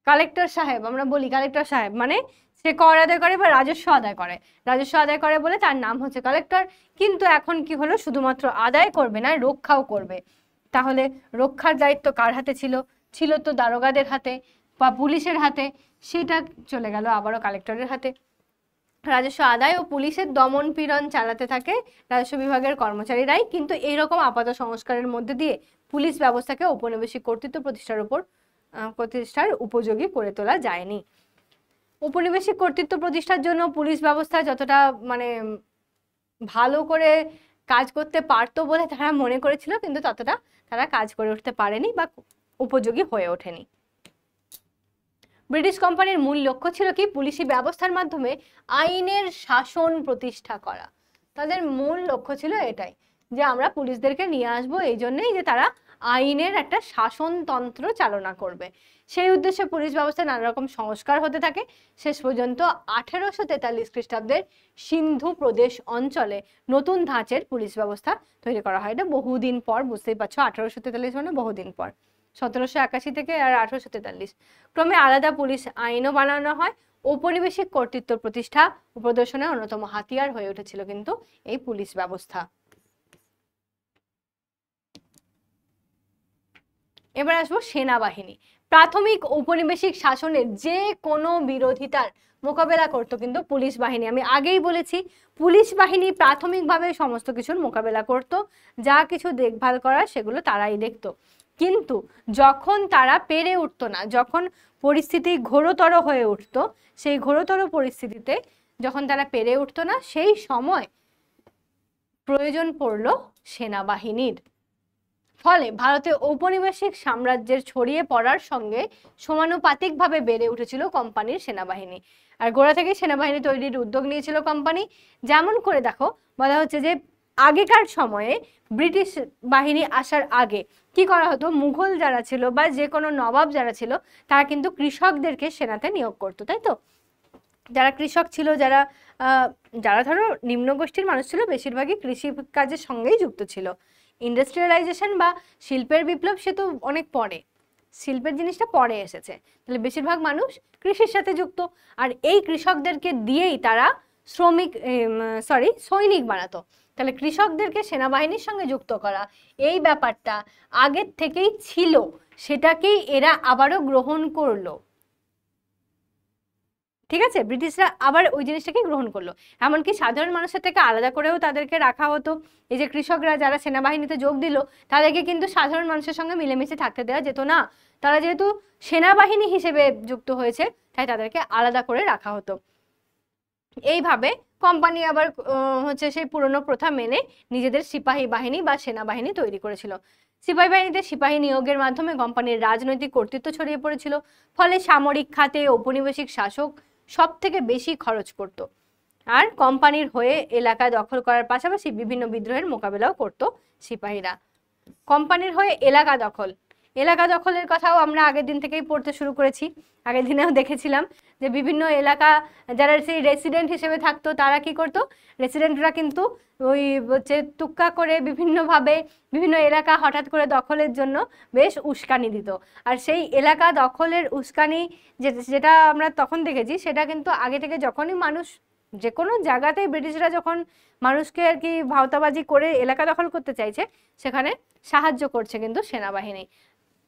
A: কালেক্টর সাহেব আমরা বলি, কালেক্টর সাহেব মানে সে কর আদায় করে বা রাজস্ব আদায় করে। রাজস্ব আদায় করে বলে তার নাম হচ্ছে কালেক্টর। কিন্তু এখন কি হলো, শুধুমাত্র আদায় করবে না, রক্ষাও করবে। তাহলে রক্ষার দায়িত্ব কার হাতে ছিল? ছিল তো দারোগাদের হাতে বা পুলিশের হাতে, সেটা চলে গেল আবারও কালেক্টরের হাতে। রাজস্ব আদায় ও পুলিশের দমন পীড়ন চালাতে থাকে রাজস্ব বিভাগের কর্মচারীরাই। কিন্তু এইরকম আপাত সংস্কারের মধ্যে দিয়ে পুলিশ ব্যবস্থাকে ঔপনিবেশিক কর্তৃত্ব প্রতিষ্ঠার উপযোগী করে তোলা যায়নি। ঔপনিবেশিক কর্তৃত্ব প্রতিষ্ঠার জন্য পুলিশ ব্যবস্থা যতটা মানে ভালো করে কাজ করতে পারতো বলে তারা মনে করেছিল, কিন্তু ততটা তারা কাজ করে উঠতে পারেনি বা উপযোগী হয়ে ওঠেনি। ব্রিটিশ কোম্পানির মূল লক্ষ্য ছিল কি? পুলিশি ব্যবস্থার মাধ্যমে আইনের শাসন প্রতিষ্ঠা করা। তাদের মূল লক্ষ্য ছিল এটাই, যে আমরা পুলিশদেরকে নিয়ে আসবো এই জন্যই যে তারা আইনের একটা শাসনতন্ত্র চালনা করবে। সেই উদ্দেশ্যে পুলিশ ব্যবস্থায় নানা রকম সংস্কার হতে থাকে। শেষ পর্যন্ত ১৮৪৩ খ্রিস্টাব্দের সিন্ধু প্রদেশ অঞ্চলে নতুন ধাঁচের পুলিশ ব্যবস্থা তৈরি করা হয়। এটা বহুদিন পর, বুঝতেই পারছো ১৮৪৩ মানে বহুদিন পর, ১৭৮১ থেকে আর ১৮৪৩ ক্রমে আলাদা পুলিশ আইনও বানানো হয়। ঔপনিবেশিক কর্তৃত্ব প্রতিষ্ঠা ও প্রদর্শনের অন্যতম হাতিয়ার হয়ে উঠেছিল কিন্তু এই পুলিশ ব্যবস্থা। এবার আসবো সেনাবাহিনী। প্রাথমিক ঔপনিবেশিক শাসনের যে কোনো বিরোধিতার মোকাবেলা করতো কিন্তু পুলিশ বাহিনী। আমি আগেই বলেছি পুলিশ বাহিনী প্রাথমিকভাবে সমস্ত কিছুর মোকাবেলা করতো, যা কিছু দেখভাল করার সেগুলো তারাই দেখতো। কিন্তু যখন তারা পেরে উঠতো না, যখন পরিস্থিতি ঘোরতর হয়ে উঠতো, সেই ঘোরতর পরিস্থিতিতে যখন তারা পেরে উঠতো না, সেই সময় প্রয়োজন পড়ল সেনাবাহিনীর। ফলে ভারতে ঔপনিবেশিক সাম্রাজ্যের ছড়িয়ে পড়ার সঙ্গে সমানুপাতিকভাবে বেড়ে উঠেছিল কোম্পানির সেনাবাহিনী। আর গোড়া থেকেই সেনাবাহিনী তৈরির উদ্যোগ নিয়েছিল কোম্পানি। যেমন করে দেখো, বলা হচ্ছে যে আগেকার সময়ে ব্রিটিশ বাহিনী আসার আগে কি করা হতো, মুঘল যারা ছিল বা যে কোনো নবাব যারা ছিল তারা কিন্তু কৃষকদেরকে সেনাতে নিয়োগ করতো, তাই তো? যারা কৃষক ছিল, যারা যারা ধরো নিম্ন গোষ্ঠীর মানুষ ছিল, বেশিরভাগই কৃষি কাজের সঙ্গেই যুক্ত ছিল। ইন্ডাস্ট্রিয়ালাইজেশন বা শিল্পের বিপ্লব সে তো অনেক পরে, শিল্পের জিনিসটা পরে এসেছে, তাহলে বেশিরভাগ মানুষ কৃষির সাথে যুক্ত। আর এই কৃষকদেরকে দিয়েই তারা সৈনিক বানাতো। তাহলে কৃষকদেরকে সেনাবাহিনীর সঙ্গে যুক্ত করা, এই ব্যাপারটা আগের থেকেই ছিল, সেটাকেই এরা আবারও গ্রহণ করলো। ঠিক আছে, ব্রিটিশরা আবার ওই জিনিসটাকে গ্রহণ করলো। এমনকি সাধারণ মানুষের থেকে আলাদা করেও তাদেরকে রাখা হতো। এই যে কৃষকরা যারা সেনাবাহিনীতে যোগ দিল, তাদেরকে কিন্তু সাধারণ মানুষের সঙ্গে মিলেমিশে থাকতে দেওয়া যেত না। তারা যেহেতু সেনাবাহিনী হিসেবে যুক্ত হয়েছে, তাই তাদেরকে আলাদা করে রাখা হতো। এইভাবে কোম্পানি আবার হচ্ছে সেই পুরনো প্রথা মেনে নিজেদের সিপাহী বাহিনী বা সেনাবাহিনী তৈরি করেছিল। সিপাহী বাহিনীতে সিপাহী নিয়োগের মাধ্যমে কোম্পানির রাজনৈতিক কর্তৃত্ব ছড়িয়ে পড়েছিল। ফলে সামরিক খাতে ঔপনিবেশিক শাসক সব থেকে বেশি খরচ করত, আর কোম্পানির হয়ে এলাকা দখল করার পাশাপাশি বিভিন্ন বিদ্রোহের মোকাবেলাও করত সিপাহীরা। কোম্পানির হয়ে এলাকা দখলের কথাও আমরা আগের দিন থেকেই পড়তে শুরু করেছি। আগের দিনেও দেখেছিলাম যে বিভিন্ন এলাকা যারা সেই রেসিডেন্ট হিসেবে থাকতো, তারা কি করতো, রেসিডেন্টরা কিন্তু ওই হচ্ছে তুক্কা করে বিভিন্নভাবে বিভিন্ন এলাকা হঠাৎ করে দখলের জন্য বেশ উস্কানি দিত। আর সেই এলাকা দখলের উস্কানি যেটা আমরা তখন দেখেছি, সেটা কিন্তু আগে থেকে যখনই মানুষ যে কোনো জায়গাতেই ব্রিটিশরা যখন মানুষকে আর কি ভাওতাবাজি করে এলাকা দখল করতে চাইছে, সেখানে সাহায্য করছে কিন্তু সেনাবাহিনী।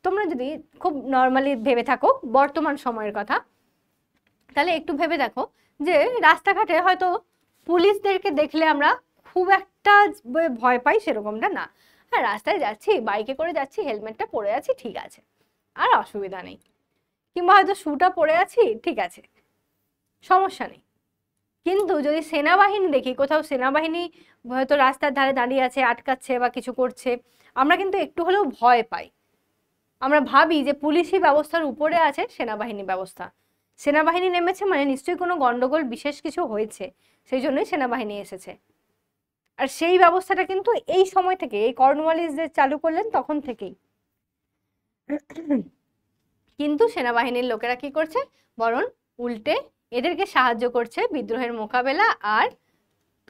A: তোমরা যদি খুব নর্মালি ভেবে থাকো বর্তমান সময়ের কথা, তাহলে একটু ভেবে দেখো যে রাস্তাঘাটে হয়তো পুলিশদেরকে দেখলে আমরা খুব একটা ভয় পাই, সেরকমটা না। হ্যাঁ, রাস্তায় যাচ্ছি, বাইকে করে যাচ্ছি, হেলমেটটা পরে আছি, ঠিক আছে, আর অসুবিধা নেই। কিংবা হয়তো শুটা পরে আছি, ঠিক আছে, সমস্যা নেই। কিন্তু যদি সেনাবাহিনী দেখি, কোথাও সেনাবাহিনী হয়তো রাস্তার ধারে দাঁড়িয়ে আছে, আটকাচ্ছে বা কিছু করছে, আমরা কিন্তু একটু হলেও ভয় পাই। আমরা ভাবি যে পুলিশি ব্যবস্থার উপরে আছে সেনাবাহিনী ব্যবস্থা। সেনাবাহিনী নেমেছে মানে নিশ্চয়ই কোনো গন্ডগোল বিশেষ কিছু হয়েছে, সেই জন্যই সেনাবাহিনী এসেছে। আর সেই ব্যবস্থাটা কিন্তু এই সময় থেকে, এই কর্নওয়ালিস যে চালু করলেন তখন থেকেই। কিন্তু সেনাবাহিনীর লোকেরা কি করছে, বরং উল্টে এদেরকে সাহায্য করছে বিদ্রোহের মোকাবেলা আর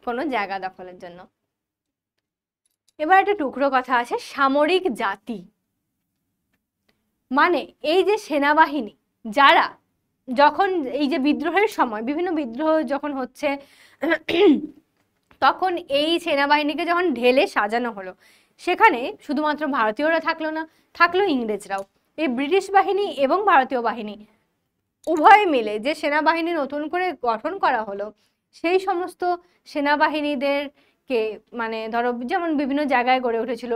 A: কোনো জায়গা দখলের জন্য। এবার একটা টুকরো কথা আছে, সামরিক জাতি। মানে এই যে সেনাবাহিনী, যারা যখন এই যে বিদ্রোহের সময় বিভিন্ন বিদ্রোহ যখন হচ্ছে, তখন এই সেনাবাহিনীকে যখন ঢেলে সাজানো হলো, সেখানে শুধুমাত্র ভারতীয়রা থাকলো না, থাকলো ইংরেজরাও। এই ব্রিটিশ বাহিনী এবং ভারতীয় বাহিনী উভয় মিলে যে সেনাবাহিনী নতুন করে গঠন করা হলো, সেই সমস্ত সেনাবাহিনীদেরকে মানে ধরো যেমন বিভিন্ন জায়গায় গড়ে উঠেছিল,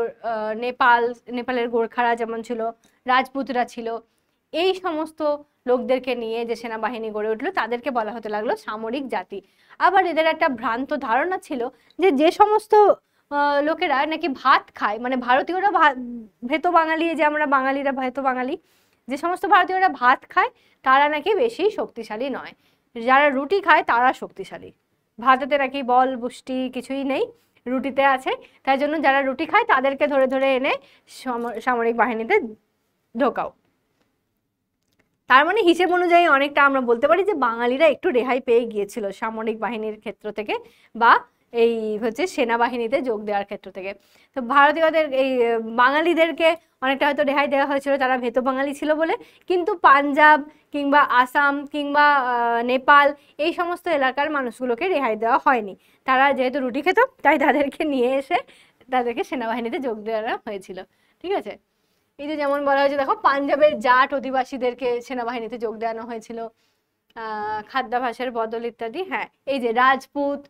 A: নেপালের গোর্খারা যেমন ছিল, রাজপুতরা ছিল, এই সমস্ত লোকদেরকে নিয়ে যে সেনাবাহিনী গড়ে উঠলো, তাদেরকে বলা হতে লাগলো সামরিক জাতি। আবার এদের একটা ভ্রান্ত ধারণা ছিল যে যে সমস্ত লোকেরা নাকি ভাত খায়, মানে ভারতীয়রা ভেত বাঙালি, যে আমরা বাঙালিরা ভেত বাঙালি, যে সমস্ত ভারতীয়রা ভাত খায় তারা নাকি বেশি শক্তিশালী নয়, যারা রুটি খায় তারা শক্তিশালী। ভাতেতে নাকি বল পুষ্টি কিছুই নেই, রুটিতে আছে। তাই জন্য যারা রুটি খায় তাদেরকে ধরে ধরে এনে সামরিক বাহিনীতে ঢোকাও। তার মানে হিসেব অনুযায়ী অনেকটা আমরা বলতে পারি যে বাঙালিরা একটু রেহাই পেয়ে গিয়েছিল সামরিক বাহিনীর ক্ষেত্র থেকে, বা এই হচ্ছে সেনাবাহিনীতে যোগ দেওয়ার ক্ষেত্র থেকে। তো ভারতীয়দের এই বাঙালিদেরকে অনেকটা হয়তো রেহাই দেওয়া হয়েছিল, তারা ভেত বাঙালি ছিল বলে। কিন্তু পাঞ্জাব কিংবা আসাম কিংবা নেপাল, এই সমস্ত এলাকার মানুষগুলোকে রেহাই দেওয়া হয়নি। তারা যেহেতু রুটি খেত, তাই তাদেরকে নিয়ে এসে তাদেরকে সেনাবাহিনীতে যোগ দেওয়া হয়েছিল। ঠিক আছে, এই যে যেমন বলা হয়েছে দেখো, পাঞ্জাবের জাট অধিবাসীদেরকে সেনাবাহিনীতে যোগ দেওয়ানো হয়েছিল, খাদ্যাভ্যাসের বদল ইত্যাদি। হ্যাঁ, এই যে রাজপুত,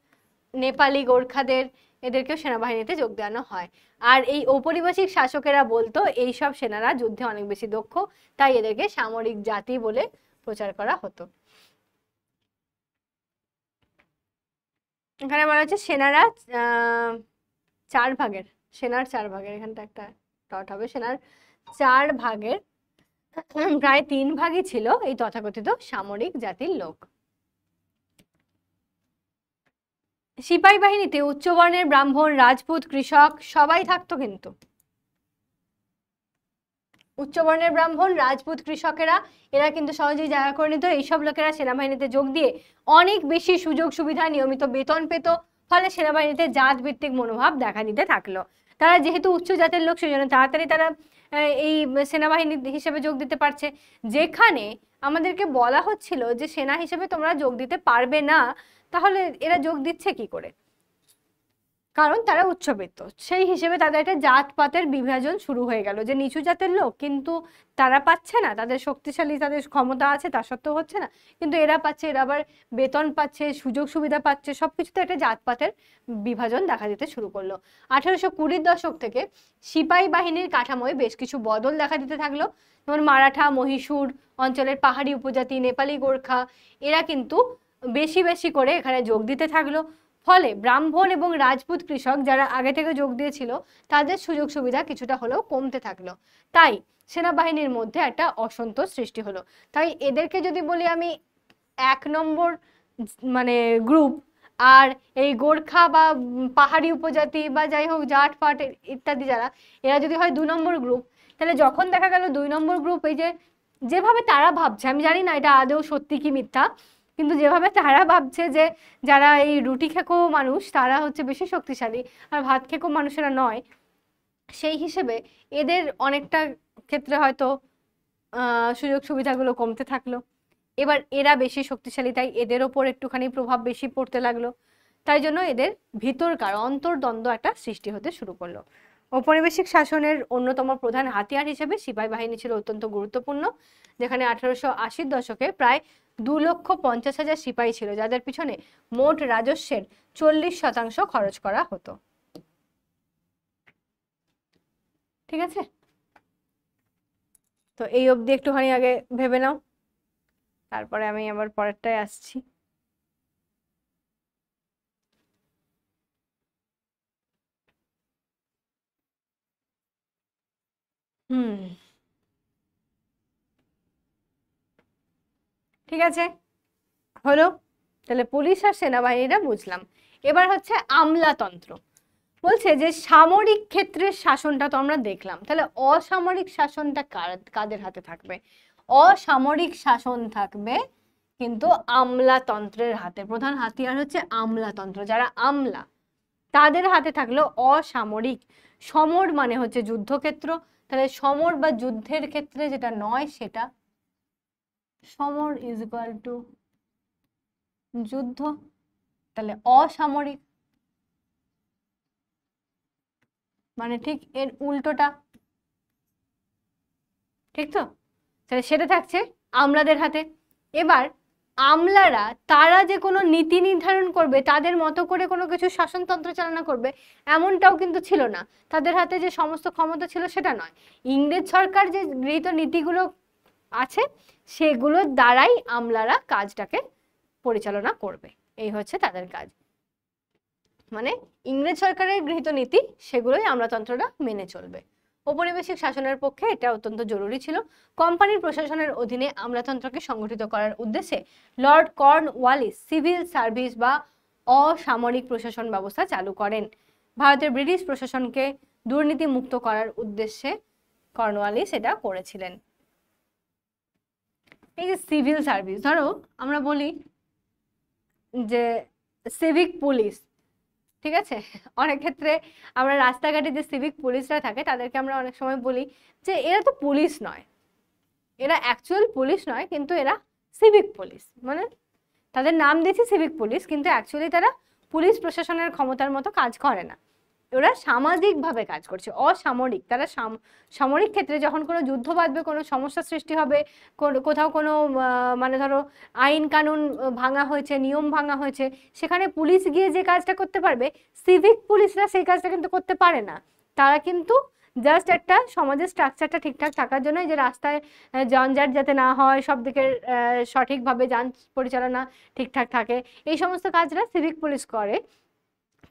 A: নেপালি, গোর্খাদের, এদেরকেও সেনাবাহিনীতে যোগ দেওয়ানো হয়। আর এই ঔপনিবেশিক শাসকেরা বলতো এইসব সেনারা যুদ্ধে অনেক বেশি দক্ষ, তাই এদেরকে সামরিক জাতি বলে প্রচার করা হতো। এখানে বলা হচ্ছে সেনারা 4 ভাগের, সেনার 4 ভাগের, এখানটা একটা ডট হবে, সেনার 4 ভাগের প্রায় 3 ভাগই ছিল এই তথাকথিত সামরিক জাতির লোক। সিপাহী বাহিনীতে উচ্চবর্ণের ব্রাহ্মণ, রাজপুত, কৃষক সবাই থাকতো কিন্তু। উচ্চবর্ণের ব্রাহ্মণ, রাজপুত, কৃষকেরা এরা কিন্তু সহজেই জায়গা করে নিত। এইসব লোকেরা সেনাবাহিনীতে যোগ দিয়ে অনেক বেশি সুযোগ সুবিধা, নিয়মিত বেতন পেত। ফলে সেনাবাহিনীতে জাত ভিত্তিক মনোভাব দেখা দিতে থাকলো। তারা যেহেতু উচ্চ জাতের লোক, সেজন্য তাড়াতাড়ি তারা এই সেনাবাহিনী হিসেবে যোগ দিতে পারছে। যেখানে আমাদেরকে বলা হচ্ছিল যে সেনা হিসেবে তোমরা যোগ দিতে পারবে না, তাহলে এরা যোগ দিচ্ছে কি করে? কারণ তারা উচ্চবিত্ত, সেই হিসেবে তাদের একটা জাতপাতের বিভাজন শুরু হয়ে গেল, যে নিচু জাতের লোক কিন্তু তারা পাচ্ছে না, তাদের শক্তিশালী, তাদের ক্ষমতা আছে, তা সত্ত্বেও হচ্ছে না, কিন্তু এরা পাচ্ছে, এরা আবার বেতন পাচ্ছে, সুযোগ সুবিধা পাচ্ছে, সবকিছুতে একটা জাতপাতের বিভাজন দেখা দিতে শুরু করলো। 1820-র দশক থেকে সিপাহী বাহিনীর কাঠামোয় বেশ কিছু বদল দেখা দিতে থাকলো। যেমন মারাঠা, মহীশূর অঞ্চলের পাহাড়ি উপজাতি, নেপালি, গোর্খা এরা কিন্তু বেশি বেশি করে এখানে যোগ দিতে থাকলো। ফলে ব্রাহ্মণ এবং রাজপুত কৃষক যারা আগে থেকে যোগ দিয়েছিল তাদের সুযোগ সুবিধা কিছুটা হলেও কমতে থাকলো। তাই সেনাবাহিনীর মধ্যে একটা অসন্তোষ সৃষ্টি হলো। তাই এদেরকে যদি বলি আমি 1 নম্বর মানে গ্রুপ, আর এই গোর্খা বা পাহাড়ি উপজাতি বা যাই হোক জাট ফাট ইত্যাদি যারা, এরা যদি হয় 2 নম্বর গ্রুপ, তাহলে যখন দেখা গেল 2 নম্বর গ্রুপ এই যে যেভাবে তারা ভাবছে, আমি জানি না এটা আদৌ সত্যি কি মিথ্যা, কিন্তু যেভাবে তারা ভাবছে যে যারা এই রুটি খেকো মানুষ তারা হচ্ছে বেশি শক্তিশালী আর ভাত খেকো মানুষেরা নয়, সেই হিসেবে এদের অনেকটা ক্ষেত্রে হয়তো সুযোগ সুবিধাগুলো কমতে থাকলো। এবার এরা বেশি শক্তিশালী, তাই এদের ওপর একটুখানি প্রভাব বেশি পড়তে লাগলো। তাই জন্য এদের ভিতরকার অন্তর্দ্বন্দ্ব একটা সৃষ্টি হতে শুরু করলো। ঔপনিবেশিক শাসনের অন্যতম প্রধান হাতিয়ার হিসেবে সিপাহী বাহিনী ছিল অত্যন্ত গুরুত্বপূর্ণ, যেখানে 1880-র দশকে প্রায় 2,50,000 সিপাহী ছিল, যাদের পিছনে মোট রাজস্বের 40% খরচ করা হতো। ঠিক আছে, তো এই অবধি একটুখানি আগে ভেবে নাও, তারপরে আমি আবার পরেরটায় আসছি। ঠিক আছে, হলো। তাহলে পুলিশ আর সেনাবাহিনীরা বুঝলাম। এবার হচ্ছে আমলাতন্ত্র। বলছে যে সামরিক ক্ষেত্রের শাসনটা তো আমরা দেখলাম, তাহলে অসামরিক শাসনটা কাদের হাতে থাকবে? অসামরিক শাসন থাকবে কিন্তু আমলাতন্ত্রের হাতে। প্রধান হাতিয়ার হচ্ছে আমলাতন্ত্র, যারা আমলা তাদের হাতে থাকলো অসামরিক। সমর মানে হচ্ছে যুদ্ধক্ষেত্র, তাহলে সমর বা যুদ্ধের ক্ষেত্রে যেটা নয় সেটা সমর ইজ ইকুয়াল টু যুদ্ধ, তাহলে অসামরিক মানে ঠিক এর উল্টোটা। ঠিক তো, তাহলে সেটা থাকছে আমলাদের হাতে। এবার আমলারা তারা যে কোনো নীতি নির্ধারণ করবে, তাদের মতো করে কোনো কিছু শাসনতন্ত্র চালনা করবে এমনটাও কিন্তু ছিল না। তাদের হাতে যে সমস্ত ক্ষমতা ছিল সেটা নয়, ইংরেজ সরকার যে গৃহীত নীতিগুলো আছে সেগুলোর দ্বারাই আমলারা কাজটাকে পরিচালনা করবে, এই হচ্ছে তাদের কাজ। মানে ইংরেজ সরকারের গৃহীত নীতি সেগুলোই আমলাতন্ত্ররা মেনে চলবে। ঔপনিবেশিক শাসনের পক্ষে এটা অত্যন্ত জরুরি ছিল। কোম্পানির প্রশাসনের অধীনে আমলাতন্ত্রকে সংগঠিত করার উদ্দেশ্যে লর্ড কর্নওয়ালিস সিভিল সার্ভিস বা অসামরিক প্রশাসন ব্যবস্থা চালু করেন। ভারতের ব্রিটিশ প্রশাসনকে দুর্নীতি মুক্ত করার উদ্দেশ্যে কর্নওয়ালিস এটা করেছিলেন। এই যে সিভিল সার্ভিস, ধরো আমরা বলি যে সিভিক পুলিশ, ঠিক আছে, অনেক ক্ষেত্রে আমরা রাস্তাঘাটে যে সিভিক পুলিশরা থাকে তাদেরকে আমরা অনেক সময় বলি যে এরা তো পুলিশ নয়, এরা অ্যাকচুয়াল পুলিশ নয়, কিন্তু এরা সিভিক পুলিশ, মানে তাদের নাম দিয়েছে সিভিক পুলিশ, কিন্তু অ্যাকচুয়ালি তারা পুলিশ প্রশাসনের ক্ষমতার মতো কাজ করে না, ওরা সামাজিকভাবে কাজ করছে, অসামরিক। তারা সামরিক ক্ষেত্রে যখন কোনো যুদ্ধ বাঁধবে, কোনো সমস্যা সৃষ্টি হবে, কোথাও কোনো মানে ধরো আইন কানুন ভাঙা হয়েছে, নিয়ম ভাঙা হয়েছে, সেখানে পুলিশ গিয়ে যে কাজটা করতে পারবে সিভিক পুলিশরা সেই কাজটা কিন্তু করতে পারে না। তারা কিন্তু জাস্ট একটা সমাজের স্ট্রাকচারটা ঠিকঠাক থাকার জন্য, যে রাস্তায় যানজট যাতে না হয়, সব দিকের সঠিকভাবে যান পরিচালনা ঠিকঠাক থাকে, এই সমস্ত কাজরা সিভিক পুলিশ করে।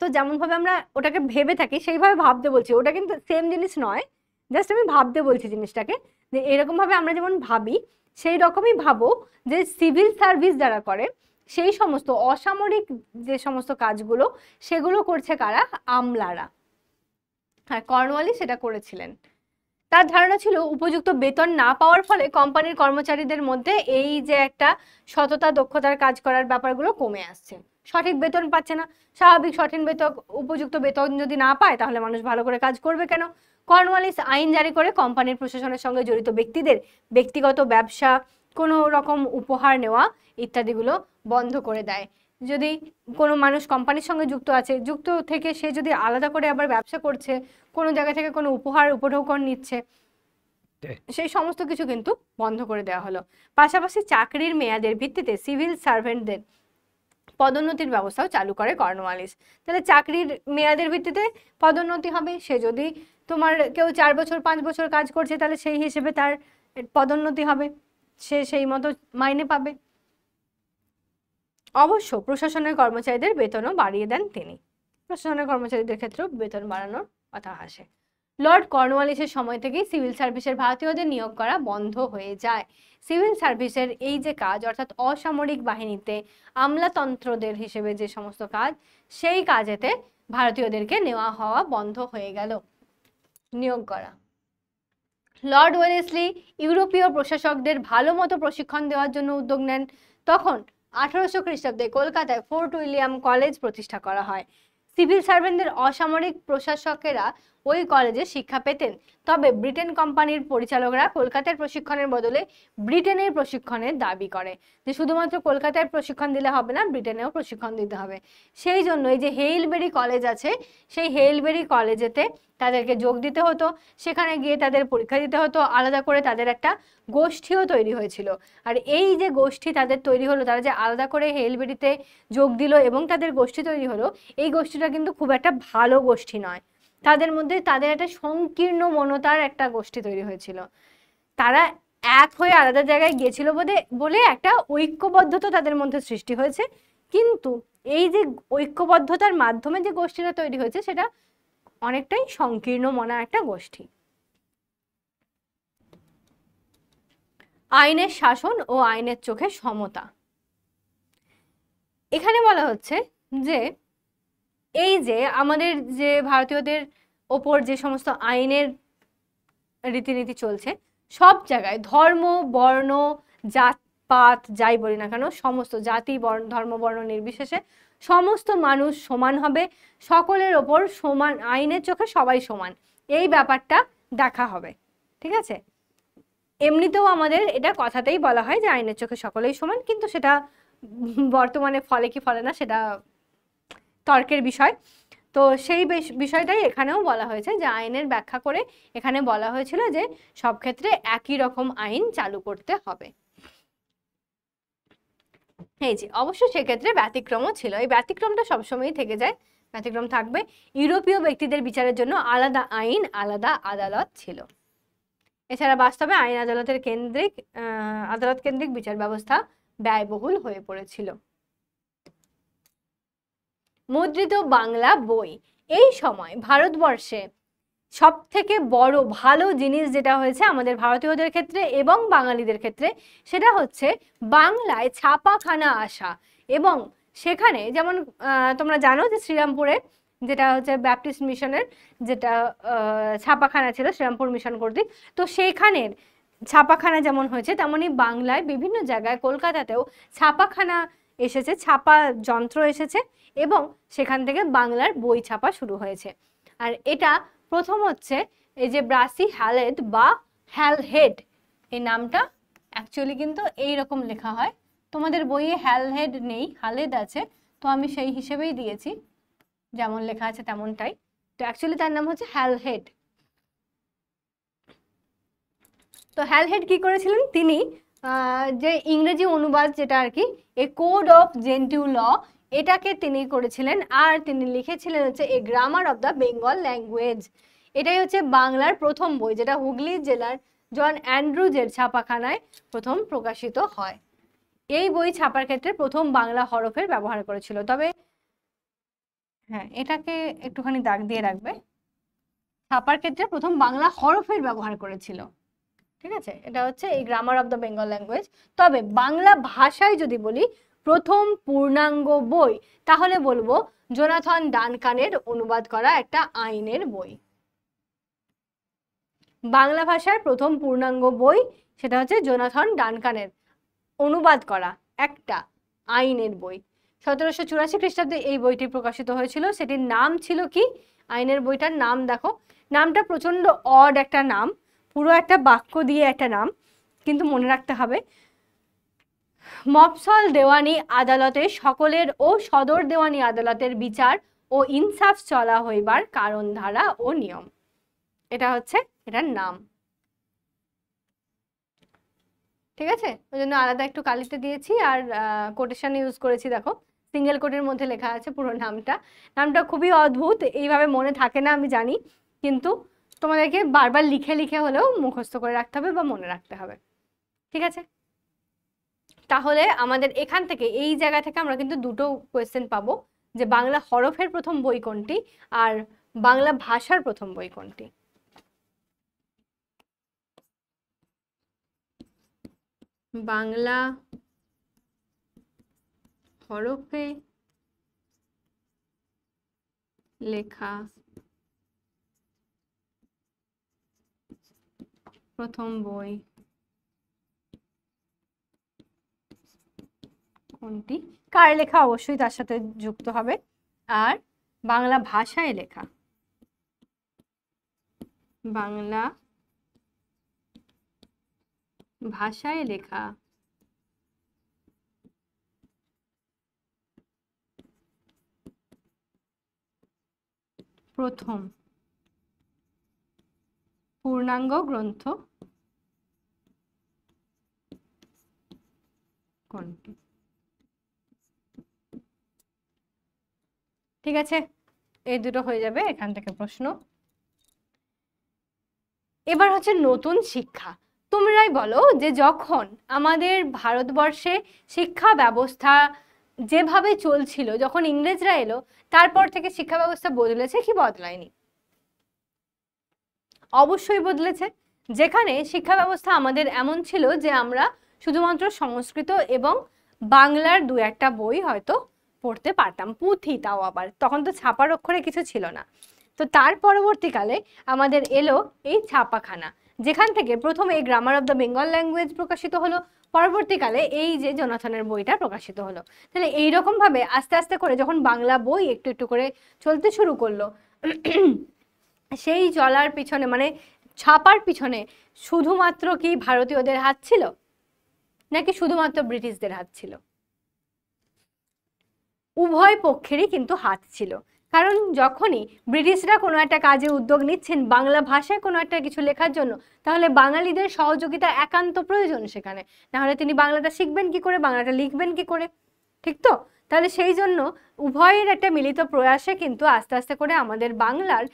A: তো যেমনভাবে আমরা ওটাকে ভেবে থাকি সেইভাবে ভাবতে বলছি, ওটা কিন্তু সেম জিনিস নয়, জাস্ট আমি ভাবতে বলছি জিনিসটাকে, যে এরকমভাবে আমরা যেমন ভাবি সেই রকমই ভাবো যে সিভিল সার্ভিস যারা করে সেই সমস্ত অসামরিক যে সমস্ত কাজগুলো সেগুলো করছে কারা? আমলারা। আর কর্নওয়ালিস সেটা করেছিলেন। তার ধারণা ছিল উপযুক্ত বেতন না পাওয়ার ফলে কোম্পানির কর্মচারীদের মধ্যে এই যে একটা সততা দক্ষতার কাজ করার ব্যাপারগুলো কমে আসছে, সঠিক বেতন পাচ্ছে না। স্বাভাবিক, সঠিক বেতন, উপযুক্ত বেতন যদি না পায় তাহলে মানুষ ভালো করে কাজ করবে কেন? কর্নওয়ালিস আইন জারি করে কোম্পানির প্রশাসনের সঙ্গে জড়িত ব্যক্তিদের ব্যক্তিগত ব্যবসা, কোনো রকম উপহার নেওয়া ইত্যাদিগুলো বন্ধ করে দেয়। যদি কোনো মানুষ কোম্পানির সঙ্গে যুক্ত আছে, যুক্ত থেকে সে যদি আলাদা করে আবার ব্যবসা করছে, কোনো জায়গা থেকে কোনো উপহার উপঢৌকন নিচ্ছে, সেই সমস্ত কিছু কিন্তু বন্ধ করে দেওয়া হলো। পাশাপাশি চাকরির মেয়াদের ভিত্তিতে সিভিল সার্ভেন্টদের পদোন্নতির ব্যবস্থাও চালু করে কর্নওয়ালিস। তাহলে চাকরির মেয়াদের ভিত্তিতে পদোন্নতি হবে, সে যদি তোমার কেউ 4 বছর 5 বছর কাজ করছে তাহলে সেই হিসেবে তার পদোন্নতি হবে, সে সেই মতো মাইনে পাবে। অবশ্য প্রশাসনের কর্মচারীদের বেতনও বাড়িয়ে দেন তিনি, প্রশাসনের কর্মচারীদের ক্ষেত্রেও বেতন বাড়ানোর কথা আসে। লর্ড কর্নওয়ালিসের সময় থেকেই সিভিল সার্ভিসের ভারতীয়দের নিয়োগ করা বন্ধ হয়ে যায়। সিভিল সার্ভিসের এই যে কাজ, অর্থাৎ অসামরিক বাহিনীতে আমলাতন্ত্রদের হিসেবে যে সমস্ত কাজ, সেই কাজেতে ভারতীয়দেরকে নেওয়া হওয়া বন্ধ হয়ে গেল, নিয়োগ করা। লর্ড ওয়েলেসলি ইউরোপীয় প্রশাসকদের ভালো মতো প্রশিক্ষণ দেওয়ার জন্য উদ্যোগ নেন। তখন 1800 খ্রিস্টাব্দে কলকাতায় ফোর্ট উইলিয়াম কলেজ প্রতিষ্ঠা করা হয়। সিভিল সার্ভেন্টদের অসামরিক প্রশাসকেরা ওই কলেজে শিক্ষা পেতেন। তবে ব্রিটেন কোম্পানির পরিচালকরা কলকাতার প্রশিক্ষণের বদলে ব্রিটেনের প্রশিক্ষণের দাবি করে, যে শুধুমাত্র কলকাতায় প্রশিক্ষণ দিলে হবে না, ব্রিটেনেও প্রশিক্ষণ দিতে হবে। সেই জন্য এই যে হেইলবেরি কলেজ আছে, সেই হেইলবেরি কলেজেতে তাদেরকে যোগ দিতে হতো, সেখানে গিয়ে তাদের পরীক্ষা দিতে হতো, আলাদা করে তাদের একটা গোষ্ঠীও তৈরি হয়েছিল। আর এই যে গোষ্ঠী তাদের তৈরি হলো, তারা যে আলাদা করে হেইলবেরিতে যোগ দিল এবং তাদের গোষ্ঠী তৈরি হলো, এই গোষ্ঠীটা কিন্তু খুব একটা ভালো গোষ্ঠী নয়। তাদের মধ্যে তাদের একটা সংকীর্ণ মনতার একটা গোষ্ঠী তৈরি হয়েছিল। তারা এক হয়ে আলাদা জায়গায় গিয়েছিল বলে একটা ঐক্যবদ্ধতা তাদের মধ্যে সৃষ্টি হয়েছে, কিন্তু এই যে ঐক্যবদ্ধতার মাধ্যমে যে গোষ্ঠীটা তৈরি হয়েছে সেটা অনেকটাই সংকীর্ণ মনা একটা গোষ্ঠী। আইনের শাসন ও আইনের চোখে সমতা। এখানে বলা হচ্ছে যে এই যে আমাদের যে ভারতীয়দের ওপর যে সমস্ত আইনের রীতিনীতি চলছে, সব জায়গায় ধর্ম বর্ণ জাতপাত যাই বলি না কেন, সমস্ত জাতি ধর্ম বর্ণ নির্বিশেষে সমস্ত মানুষ সমান হবে, সকলের ওপর সমান, আইনের চোখে সবাই সমান, এই ব্যাপারটা দেখা হবে। ঠিক আছে, এমনিতেও আমাদের এটা কথাতেই বলা হয় যে আইনের চোখে সকলেই সমান, কিন্তু সেটা বর্তমানে ফলে কি ফলে না সেটা তর্কের বিষয়। তো সেই বিষয়টাই এখানেও বলা হয়েছে, যে আইনের ব্যাখ্যা করে এখানে বলা হয়েছিল যে সব ক্ষেত্রে একই রকম আইন চালু করতে হবে। এই যে অবশ্য সেক্ষেত্রে ব্যতিক্রমও ছিল, এই ব্যতিক্রমটা সবসময়ই থেকে যায়, ব্যতিক্রম থাকবে। ইউরোপীয় ব্যক্তিদের বিচারের জন্য আলাদা আইন, আলাদা আদালত ছিল। এছাড়া বাস্তবে আইন আদালত কেন্দ্রিক বিচার ব্যবস্থা ব্যয়বহুল হয়ে পড়েছিল। মুদ্রিত বাংলা বই। এই সময় ভারতবর্ষে সব থেকে বড় ভালো জিনিস যেটা হয়েছে আমাদের ভারতীয়দের ক্ষেত্রে এবং বাঙালিদের ক্ষেত্রে, সেটা হচ্ছে বাংলায় ছাপাখানা আসা। এবং সেখানে যেমন তোমরা জানো যে শ্রীরামপুরে যেটা হচ্ছে ব্যাপটিস্ট মিশনের যেটা ছাপাখানা ছিল শ্রীরামপুর মিশন কর্তৃক, তো সেখানের ছাপাখানা যেমন হয়েছে তেমনই বাংলায় বিভিন্ন জায়গায়, কলকাতাতেও ছাপাখানা এসেছে, ছাপা যন্ত্র এসেছে এবং সেখান থেকে বাংলার বই ছাপা শুরু হয়েছে। আর এটা প্রথম হচ্ছে এই যে ব্রাসি হ্যালেড বা হ্যালহেড, এই নামটা অ্যাকচুয়ালি কিন্তু এইরকম লেখা হয়, তোমাদের বইয়ে হ্যালহেড নেই, হ্যালেড আছে, তো আমি সেই হিসেবেই দিয়েছি, যেমন লেখা আছে তেমনটাই। তো অ্যাকচুয়ালি তার নাম হচ্ছে হ্যালহেড। তো হ্যালহেড কি করেছিলেন তিনি, যে ইংরেজি অনুবাদ যেটা আর কি, এ কোড অফ জেন্টিউ ল, এটাকে তিনি করেছিলেন। আর তিনি লিখেছিলেন হচ্ছে a grammar of the Bengal language. এটাই হচ্ছে বাংলার প্রথম বই, যেটা হুগলি জেলার জন অ্যান্ড্রুজের ছাপাখানায় প্রথম প্রকাশিত হয়। এই বই ছাপার ক্ষেত্রে প্রথম বাংলা হরফের ব্যবহার করেছিল। তবে হ্যাঁ, এটাকে একটুখানি দাগ দিয়ে রাখবে, ছাপার ক্ষেত্রে প্রথম বাংলা হরফের ব্যবহার করেছিল। ঠিক আছে, এটা হচ্ছে এই grammar of the Bengal language. তবে বাংলা ভাষায় যদি বলি প্রথম পূর্ণাঙ্গ বই, তাহলে বলবো জোনাথন ডানকানের অনুবাদ করা একটা আইনের বই। বাংলা ভাষার প্রথম পূর্ণাঙ্গ বই সেটা হচ্ছে জোনাথন ডানকানের অনুবাদ করা একটা আইনের বই। 1784 খ্রিস্টাব্দে এই বইটি প্রকাশিত হয়েছিল। সেটির নাম ছিল কি? আইনের বইটার নাম দেখো, নামটা প্রচন্ড অড একটা নাম, পুরো একটা বাক্য দিয়ে একটা নাম, কিন্তু মনে রাখতে হবে মফসল দেওয়ানি আদালতে সকলের ও সদর দেওয়ানি আদালতের বিচার ও ইনসাফ চলা হইবার কারণ ধারা ও নিয়ম। এটা হচ্ছে এটার নাম। ঠিক আছে, ওই জন্য আলাদা একটু কালিতে দিয়েছি আর কোটেশন ইউজ করেছি। দেখো সিঙ্গেল কোটের মধ্যে লেখা আছে পুরো নামটা। নামটা খুবই অদ্ভুত, এইভাবে মনে থাকে না আমি জানি, কিন্তু তোমাদেরকে বারবার লিখে লিখে হলেও মুখস্থ করে রাখতে হবে বা মনে রাখতে হবে। ঠিক আছে, তাহলে আমাদের এখান থেকে এই জায়গা থেকে আমরা কিন্তু দুটো কোয়েশ্চেন পাবো, যে বাংলা হরফের প্রথম বই কোনটি আর বাংলা ভাষার প্রথম বই কোনটি। বাংলা হরফে লেখা প্রথম বই কোনটি, কার লেখা অবশ্যই তার সাথে যুক্ত হবে, আর বাংলা ভাষায় লেখা, বাংলা ভাষায় লেখা প্রথম পূর্ণাঙ্গ গ্রন্থ কোনটি। ঠিক আছে, এই দুটো হয়ে যাবে এখান থেকে প্রশ্ন। এবার হচ্ছে নতুন শিক্ষা। তোমরাই বলো যে যখন আমাদের ভারতবর্ষে শিক্ষা ব্যবস্থা যেভাবে চলছিল, যখন ইংরেজরা এলো তারপর থেকে শিক্ষা ব্যবস্থা বদলেছে কি বদলায়নি? অবশ্যই বদলেছে। যেখানে শিক্ষা ব্যবস্থা আমাদের এমন ছিল যে আমরা শুধুমাত্র সংস্কৃত এবং বাংলার দু একটা বই হয়তো পড়তে পারতাম, পুঁথি, তাও আবার তখন তো ছাপার অক্ষরে কিছু ছিল না। তো তার পরবর্তীকালে আমাদের এলো এই ছাপাখানা, যেখান থেকে প্রথমে এই grammar of the Bengal language প্রকাশিত হলো, পরবর্তীকালে এই যে জোনাথনের বইটা প্রকাশিত হলো। তাহলে এইরকম ভাবে আস্তে আস্তে করে যখন বাংলা বই একটু একটু করে চলতে শুরু করলো, সেই চলার পিছনে মানে ছাপার পিছনে শুধুমাত্র কি ভারতীয়দের হাত ছিল নাকি শুধুমাত্র ব্রিটিশদের হাত ছিল? উভয় পক্ষেরই কিন্তু হাত ছিল। কারণ যখনই ব্রিটিশরা কোনো একটা কাজে উদ্যোগ নিচ্ছেন বাংলা ভাষায় কোনো একটা কিছু লেখার জন্য, তাহলে বাঙালিদের সহযোগিতা একান্ত প্রয়োজন সেখানে, নাহলে তিনি বাংলাটা শিখবেন কি করে, বাংলাটা লিখবেন কি করে? ঠিক তো? তাহলে সেই জন্য উভয়ের একটা মিলিত প্রয়াসে কিন্তু আস্তে আস্তে করে আমাদের বাংলার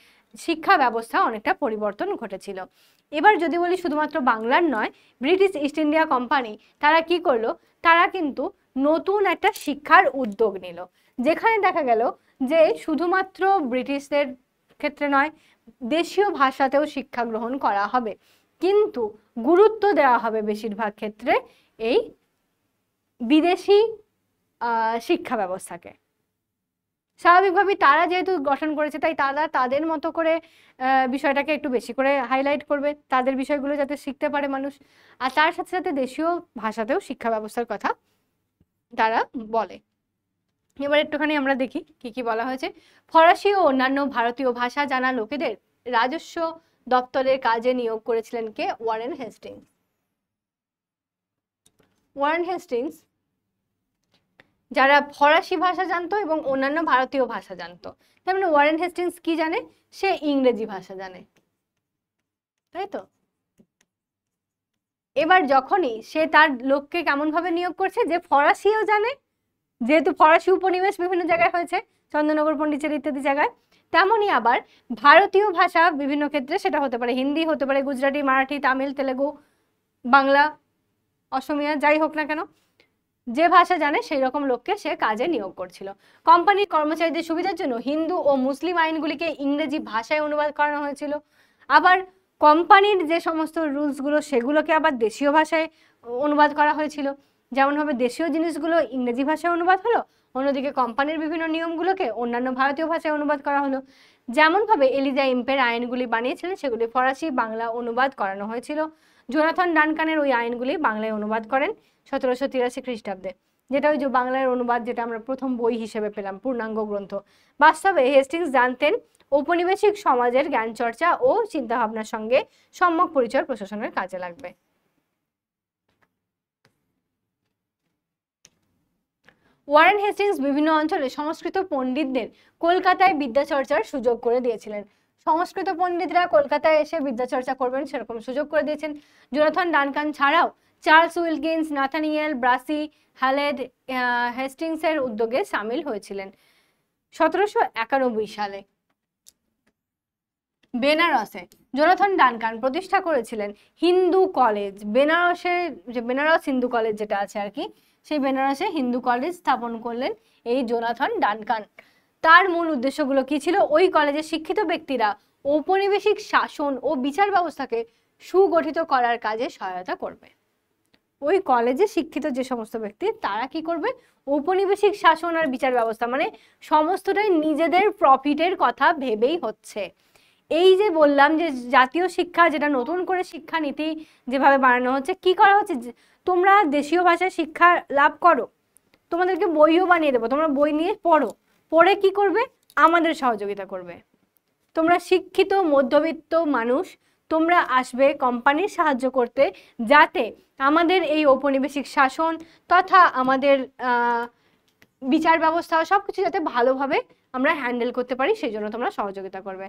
A: শিক্ষা ব্যবস্থা অনেকটা পরিবর্তন ঘটেছিল। এবার যদি বলি শুধুমাত্র বাংলার নয়, ব্রিটিশ ইস্ট ইন্ডিয়া কোম্পানি তারা কি করলো, তারা কিন্তু নতুন একটা শিক্ষার উদ্যোগ নিল, যেখানে দেখা গেল যে শুধুমাত্র ব্রিটিশদের ক্ষেত্রে নয়, দেশীয় ভাষাতেও শিক্ষা গ্রহণ করা হবে, কিন্তু গুরুত্ব দেওয়া হবে বেশিরভাগ ক্ষেত্রে এই বিদেশি শিক্ষা ব্যবস্থাকে। স্বাভাবিকভাবেই তারা যেহেতু গঠন করেছে, তাই তারা তাদের মতো করে বিষয়টাকে একটু বেশি করে হাইলাইট করবে, তাদের বিষয়গুলো যাতে শিখতে পারে মানুষ। আর তার সাথে সাথে দেশীয় ভাষাতেও শিক্ষা ব্যবস্থার কথা তারা বলে। এবার একটুখানি আমরা দেখি কি কি বলা হয়েছে। ফরাসি ও অন্যান্য ভারতীয় ভাষা জানা লোকেদের রাজস্ব দপ্তরের কাজে নিয়োগ করেছিলেন কে? Warren Hastings. ওয়ারেন হেস্টিংস যারা ফরাসি ভাষা জানতো এবং অন্যান্য ভারতীয় ভাষা জানতো, তার মানে ওয়ারেন হেস্টিংস কি জানে? সে ইংরেজি ভাষা জানে, তাই তো? এবার যখনই সে তার লোককে কেমন ভাবে নিয়োগ করছে, যে ফরাসিও জানে, যেহেতু ফরাসি উপনিবেশ বিভিন্ন জায়গায় হয়েছে, চন্দ্রনগর, পন্ডিচেরি ইত্যাদি জায়গায়, তেমনই আবার ভারতীয় ভাষা বিভিন্ন ক্ষেত্রে, সেটা হতে পারে হিন্দি, হতে পারে গুজরাটি, মারাঠি, তামিল, তেলেগু, বাংলা, অসমিয়া, যাই হোক না কেন, যে ভাষা জানে সেই রকম লোককে সে কাজে নিয়োগ করছিল। কোম্পানির কর্মচারীদের সুবিধার জন্য হিন্দু ও মুসলিম আইনগুলিকে ইংরেজি ভাষায় অনুবাদ করানো হয়েছিল। আবার কোম্পানির যে সমস্ত রুলসগুলো সেগুলোকে আবার দেশীয় ভাষায় অনুবাদ করা হয়েছিল। যেমনভাবে দেশীয় জিনিসগুলো ইংরেজি ভাষায় অনুবাদ হলো, অন্যদিকে কোম্পানির বিভিন্ন নিয়মগুলোকে অন্যান্য ভারতীয় ভাষায় অনুবাদ করা হলো। যেমনভাবে এলিজা ইম্পের আইনগুলি বানিয়েছিলেন সেগুলি ফরাসি বাংলা অনুবাদ করানো হয়েছিল। জোনাথন ডানকানের ওই আইনগুলি বাংলায় অনুবাদ করেন 1783 খ্রিস্টাব্দে, যেটা ওই যে বাংলার অনুবাদ, যেটা আমরা প্রথম বই হিসেবে পেলাম, পূর্ণাঙ্গ গ্রন্থ। বাস্তবে হেস্টিংস জানতেন ঔপনিবেশিক সমাজের জ্ঞান চর্চা ও চিন্তাভাবনার সঙ্গে সম্যক পরিচয় প্রশাসনের কাজে লাগবে। ওয়ারেন হেস্টিংস বিভিন্ন অঞ্চলে সংস্কৃত পণ্ডিতদের কলকাতায় বিদ্যাচর্চার সুযোগ করে দিয়েছিলেন। সংস্কৃত পণ্ডিতরা কলকাতায় এসে বিদ্যাচর্চা করবেন সেরকম সুযোগ করে দিয়েছেন। জোনাথন ডানকান ছাড়াও Charles Wilkins, Nathaniel Brassey, Halhed হেস্টিংসের উদ্যোগে সামিল হয়েছিলেন। 1791 সালে বেনারসে জোনাথন ডানকান প্রতিষ্ঠা করেছিলেন হিন্দু কলেজ। বেনারসে যে বেনারস হিন্দু কলেজ যেটা আছে আর কি, সেই বেনারসে হিন্দু কলেজ স্থাপন করলেন এই জোনাথন ডানকান। তার মূল উদ্দেশ্যগুলো কি ছিল? ওই কলেজের শিক্ষিত ব্যক্তিরা ঔপনিবেশিক শাসন ও বিচার ব্যবস্থাকে সুগঠিত করার কাজে সহায়তা করবে। ওই কলেজে শিক্ষিত যে সমস্ত ব্যক্তি তারা কি করবে? ঔপনিবেশিক শাসন আর বিচার ব্যবস্থা, মানে সমস্তটাই নিজেদের প্রফিটের কথা ভেবেই হচ্ছে। এই যে বললাম যে জাতীয় শিক্ষা, যেটা নতুন করে শিক্ষানীতি যেভাবে বানানো হচ্ছে, কি করা হচ্ছে? তোমরা দেশীয় ভাষায় শিক্ষা লাভ করো, তোমাদেরকে বইও বানিয়ে দেবো, তোমরা বই নিয়ে পড়ো, পড়ে কি করবে? আমাদের সহযোগিতা করবে। তোমরা শিক্ষিত মধ্যবিত্ত মানুষ, তোমরা আসবে কোম্পানির সাহায্য করতে, যাতে আমাদের এই ঔপনিবেশিক শাসন তথা আমাদের বিচার ব্যবস্থা সবকিছু যাতে ভালোভাবে আমরা হ্যান্ডেল করতে পারি, সেই জন্য তোমরা সহযোগিতা করবে।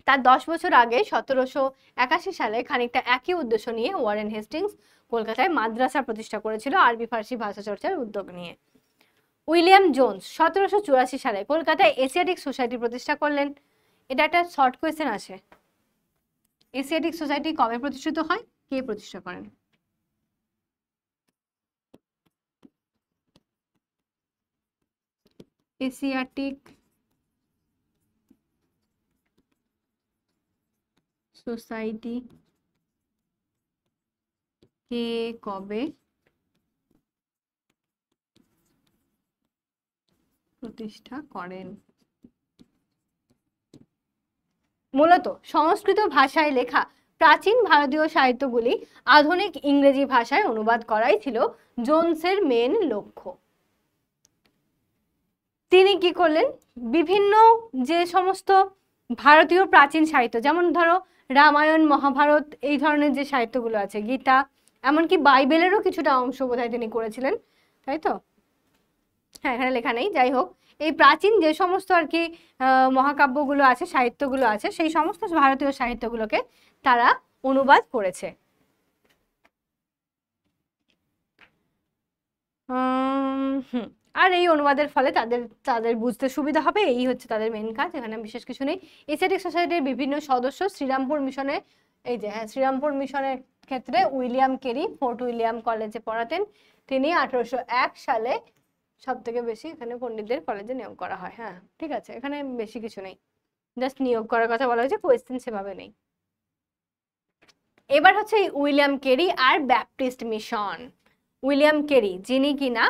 A: তার 10 বছর আগে 1781 সালে খানিকটা একই উদ্দেশ্য নিয়ে ওয়ারেন হেস্টিংস কলকাতায় মাদ্রাসা প্রতিষ্ঠা করেছিল আরবি ফার্সি ভাষা চর্চার উদ্যোগ নিয়ে। উইলিয়াম জোন্স 1784 সালে কলকাতায় এশিয়াটিক সোসাইটি প্রতিষ্ঠা করলেন। এটা একটা শর্ট কোয়েশ্চেন আসে, এশিয়াটিক সোসাইটি কবে প্রতিষ্ঠিত হয়, কে প্রতিষ্ঠা করেন? এশিয়াটিক সোসাইটি কে কবে প্রতিষ্ঠা করেন? মূলত সংস্কৃত ভাষায় লেখা প্রাচীন ভারতীয় সাহিত্যগুলি আধুনিক ইংরেজি ভাষায় অনুবাদ করাই ছিল জোনসের মেন লক্ষ্য। তিনি কি করলেন? বিভিন্ন যে সমস্ত ভারতীয় প্রাচীন সাহিত্য, যেমন ধরো রামায়ণ, মহাভারত, এই ধরনের যে সাহিত্যগুলো আছে, গীতা, এমনকি বাইবেলেরও কিছুটা অংশ বোধহয় তিনি করেছিলেন, তাই তো? হ্যাঁ, এখানে লেখা নেই, যাই হোক, এই প্রাচীন যে সমস্ত আর কি মহাকাব্যগুলো আছে, সাহিত্যগুলো আছে, সেই সমস্ত ভারতীয় সাহিত্যগুলোকে তারা অনুবাদ করেছে। আর এই অনুবাদের ফলে তাদের তাদের বুঝতে সুবিধা হবে, এই হচ্ছে তাদের মেন কাজ, এখানে বিশেষ কিছু নেই। এশিয়াটিক সোসাইটির বিভিন্ন সদস্য শ্রীরামপুর মিশনে, এই যে হ্যাঁ, শ্রীরামপুর মিশনের ক্ষেত্রে উইলিয়াম কেরি ফোর্ট উইলিয়াম কলেজে পড়াতেন। তিনি 1801 সালে সব থেকে বেশি এখানে পণ্ডিতদের কলেজে নিয়োগ করা হয়। হ্যাঁ ঠিক আছে, এখানে বেশি কিছু নেই, জাস্ট নিয়োগ করার কথা বলা হয়েছে, কোয়েশ্চেন সেভাবে নেই। এবার হচ্ছে উইলিয়াম কেরি আর ব্যাপটিস্ট মিশন। উইলিয়াম কেরি, যিনি কিনা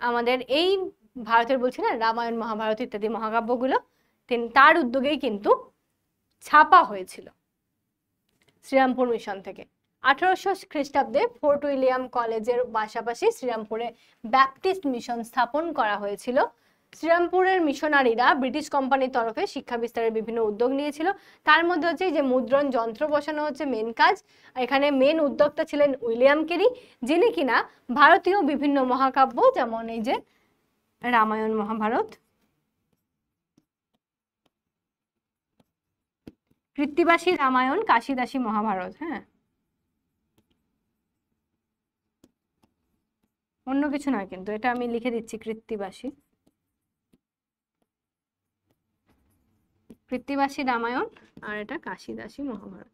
A: আমাদের এই ভারতের বলছি না রামায়ণ মহাভারত ইত্যাদি মহাকাব্যগুলো, তার উদ্যোগেই কিন্তু ছাপা হয়েছিল শ্রীরামপুর মিশন থেকে। 1800 খ্রিস্টাব্দে ফোর্ট উইলিয়াম কলেজের পাশাপাশি শ্রীরামপুরে ব্যাপটিস্ট মিশন স্থাপন করা হয়েছিল। শ্রীরামপুরের মিশনারিরা ব্রিটিশ কোম্পানির তরফে শিক্ষা বিস্তারের বিভিন্ন উদ্যোগ নিয়েছিল। তার মধ্যে হচ্ছে যে মুদ্রণ যন্ত্র বসানো হচ্ছে মেন কাজ। এখানে মেন উদ্যোক্তা ছিলেন উইলিয়াম কেরি, যিনি কিনা ভারতীয় বিভিন্ন মহাকাব্য, যেমন এই যে রামায়ণ মহাভারত, কৃত্তিবাসী রামায়ণ, কাশিদাসী মহাভারত, হ্যাঁ অন্য কিছু নয় কিন্তু, এটা আমি লিখে দিচ্ছি কৃত্তিবাসী, কৃত্তিবাসী রামায়ণ আর এটা কাশিদাসী মহাভারত।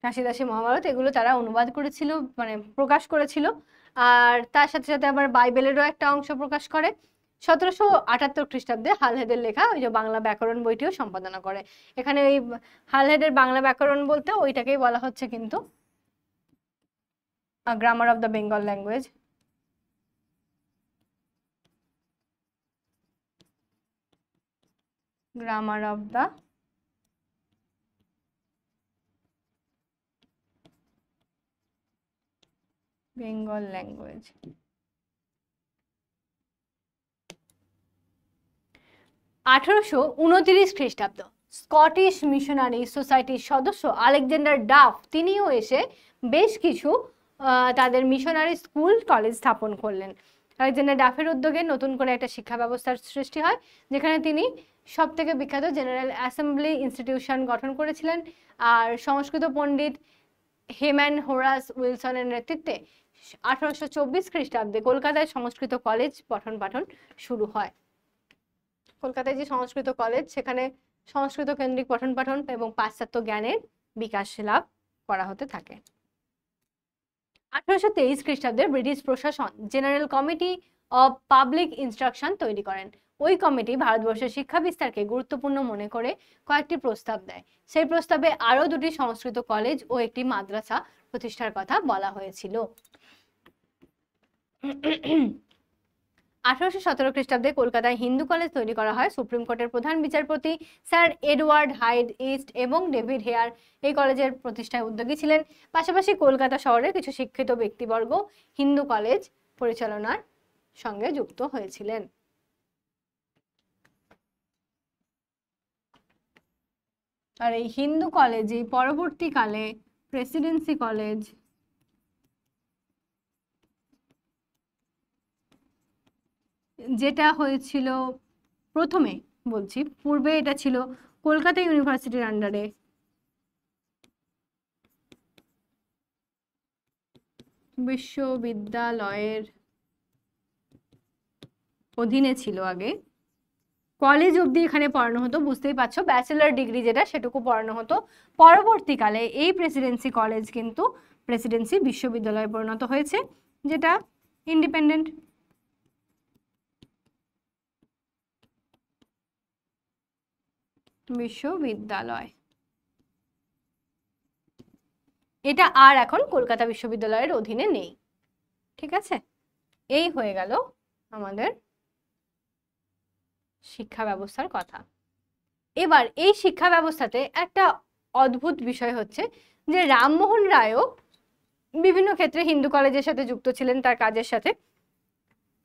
A: কাশিদাসী মহাভারত এগুলো তারা অনুবাদ করেছিল, মানে প্রকাশ করেছিল। আর তার সাথে সাথে আবার বাইবেলেরও একটা অংশ প্রকাশ করে। 1778 খ্রিস্টাব্দে হালহেদের লেখা ওই যে বাংলা ব্যাকরণ বইটিও সম্পাদনা করে। এখানে ওই হালহেদের বাংলা ব্যাকরণ বলতে ওইটাকেই বলা হচ্ছে কিন্তু grammar of the Bengal language. Grammar of the Bengal language. 1829 খ্রিস্টাব্দ স্কটিশ মিশনারি সোসাইটির সদস্য আলেকজান্ডার ডাফ তিনিও এসে বেশ কিছু তাদের মিশনারি স্কুল কলেজ স্থাপন করলেন। আলেকজান্ডার ডাফের উদ্যোগে নতুন করে একটা শিক্ষা ব্যবস্থার সৃষ্টি হয়, যেখানে তিনি সব থেকে বিখ্যাত জেনারেল অ্যাসেম্বলি ইনস্টিটিউশন গঠন করেছিলেন। আর সংস্কৃত পণ্ডিত হেম্যান হোরাস উইলসনের নেতৃত্বে 1824 খ্রিস্টাব্দে কলকাতায় সংস্কৃত কলেজ পঠন পাঠন শুরু হয়। কলকাতায় যে সংস্কৃত কলেজ, সেখানে সংস্কৃত কেন্দ্রিক পঠন পাঠন এবং পাশ্চাত্য জ্ঞানের বিকাশ লাভ করা হতে থাকে। 1823 খ্রিস্টাব্দে ব্রিটিশ প্রশাসন general committee of public instruction তৈরি করেন। ওই কমিটি ভারতবর্ষের শিক্ষা বিস্তারকে গুরুত্বপূর্ণ মনে করে কয়েকটি প্রস্তাব দেয়। সেই প্রস্তাবে আরো দুটি সংস্কৃত কলেজ ও একটি মাদ্রাসা প্রতিষ্ঠার কথা বলা হয়েছিল। 1817 খ্রিস্টাব্দে কলকাতায় হিন্দু কলেজ তৈরি করা হয়। সুপ্রিম কোর্টের প্রধান বিচারপতি স্যার এডওয়ার্ড হাইড ইস্ট এবং ডেভিড হেয়ার এই কলেজের প্রতিষ্ঠায় উদ্যোগী ছিলেন। পাশাপাশি কলকাতা শহরের কিছু শিক্ষিত ব্যক্তিবর্গ হিন্দু কলেজ পরিচালনার সঙ্গে যুক্ত হয়েছিলেন। আর এই হিন্দু কলেজে পরবর্তীকালে প্রেসিডেন্সি কলেজ, যেটা হয়েছিল প্রথমে, বলছি পূর্বে এটা ছিল কলকাতা ইউনিভার্সিটির আন্ডারে, বিশ্ববিদ্যালয়ের অধীনে ছিল আগে। কলেজ অবধি এখানে পড়ানো হতো, বুঝতেই পারছো, ব্যাচেলার ডিগ্রি যেটা সেটুকু পড়ানো হতো। পরবর্তীকালে এই প্রেসিডেন্সি কলেজ কিন্তু প্রেসিডেন্সি বিশ্ববিদ্যালয়ে পরিণত হয়েছে, যেটা ইন্ডিপেন্ডেন্ট। বিশ্ববিদ্যালয় এটা আর এখন কলকাতা বিশ্ববিদ্যালয়ের অধীনে নেই। ঠিক আছে, এই হয়ে গেল আমাদের শিক্ষা ব্যবস্থার কথা। এবার এই শিক্ষা ব্যবস্থাতে একটা অদ্ভুত বিষয় হচ্ছে যে রামমোহন রায়ও বিভিন্ন ক্ষেত্রে হিন্দু কলেজের সাথে যুক্ত ছিলেন তার কাজের সাথে।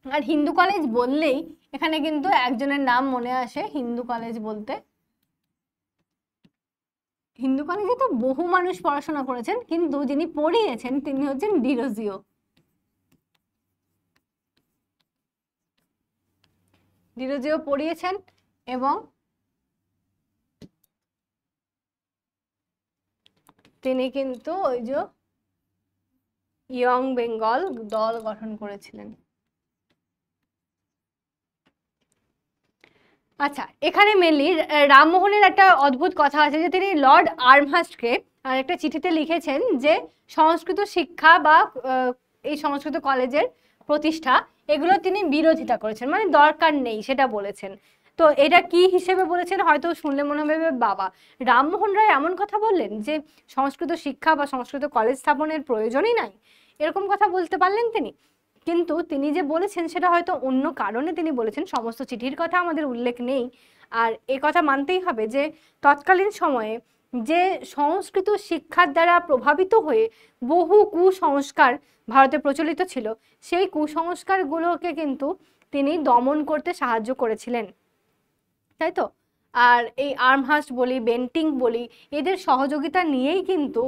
A: আর হিন্দু কলেজ বললেই এখানে কিন্তু একজনের নাম মনে আসে। হিন্দু কলেজ বলতে, হিন্দু কলেজে তো বহু মানুষ পড়াশোনা করেছেন, কিন্তু যিনি পড়িয়েছেন তিনি হচ্ছেন ডিরোজিও। ডিরোজিও পড়িয়েছেন এবং তিনি কিন্তু ওই যে ইয়ং বেঙ্গল দল গঠন করেছিলেন। আচ্ছা, এখানে মেনলি রামমোহনের একটা অদ্ভুত কথা আছে যে তিনি লর্ড আর্মহার্স্টকে আর একটা চিঠিতে লিখেছেন যে সংস্কৃত শিক্ষা বা এই সংস্কৃত কলেজের প্রতিষ্ঠা এগুলো তিনি বিরোধিতা করেছেন, মানে দরকার নেই সেটা বলেছেন। তো এটা কি হিসেবে বলেছেন হয়তো শুনলে মনে হবে বাবা রামমোহন রায় এমন কথা বললেন যে সংস্কৃত শিক্ষা বা সংস্কৃত কলেজ স্থাপনের প্রয়োজনই নাই, এরকম কথা বলতে পারলেন তিনি। কিন্তু তিনি যে বলেছেন সেটা হয়তো অন্য কারণে তিনি বলেছেন, সমস্ত চিঠির কথা আমাদের উল্লেখ নেই। আর এ কথা মানতেই হবে যে তৎকালীন সময়ে যে সংস্কৃত শিক্ষার দ্বারা প্রভাবিত হয়ে বহু কুসংস্কার ভারতে প্রচলিত ছিল, সেই কুসংস্কারগুলোকে কিন্তু তিনি দমন করতে সাহায্য করেছিলেন, তাই তো। আর এই আর্মহার্স্ট বলি, বেন্টিং বলি, এদের সহযোগিতা নিয়েই কিন্তু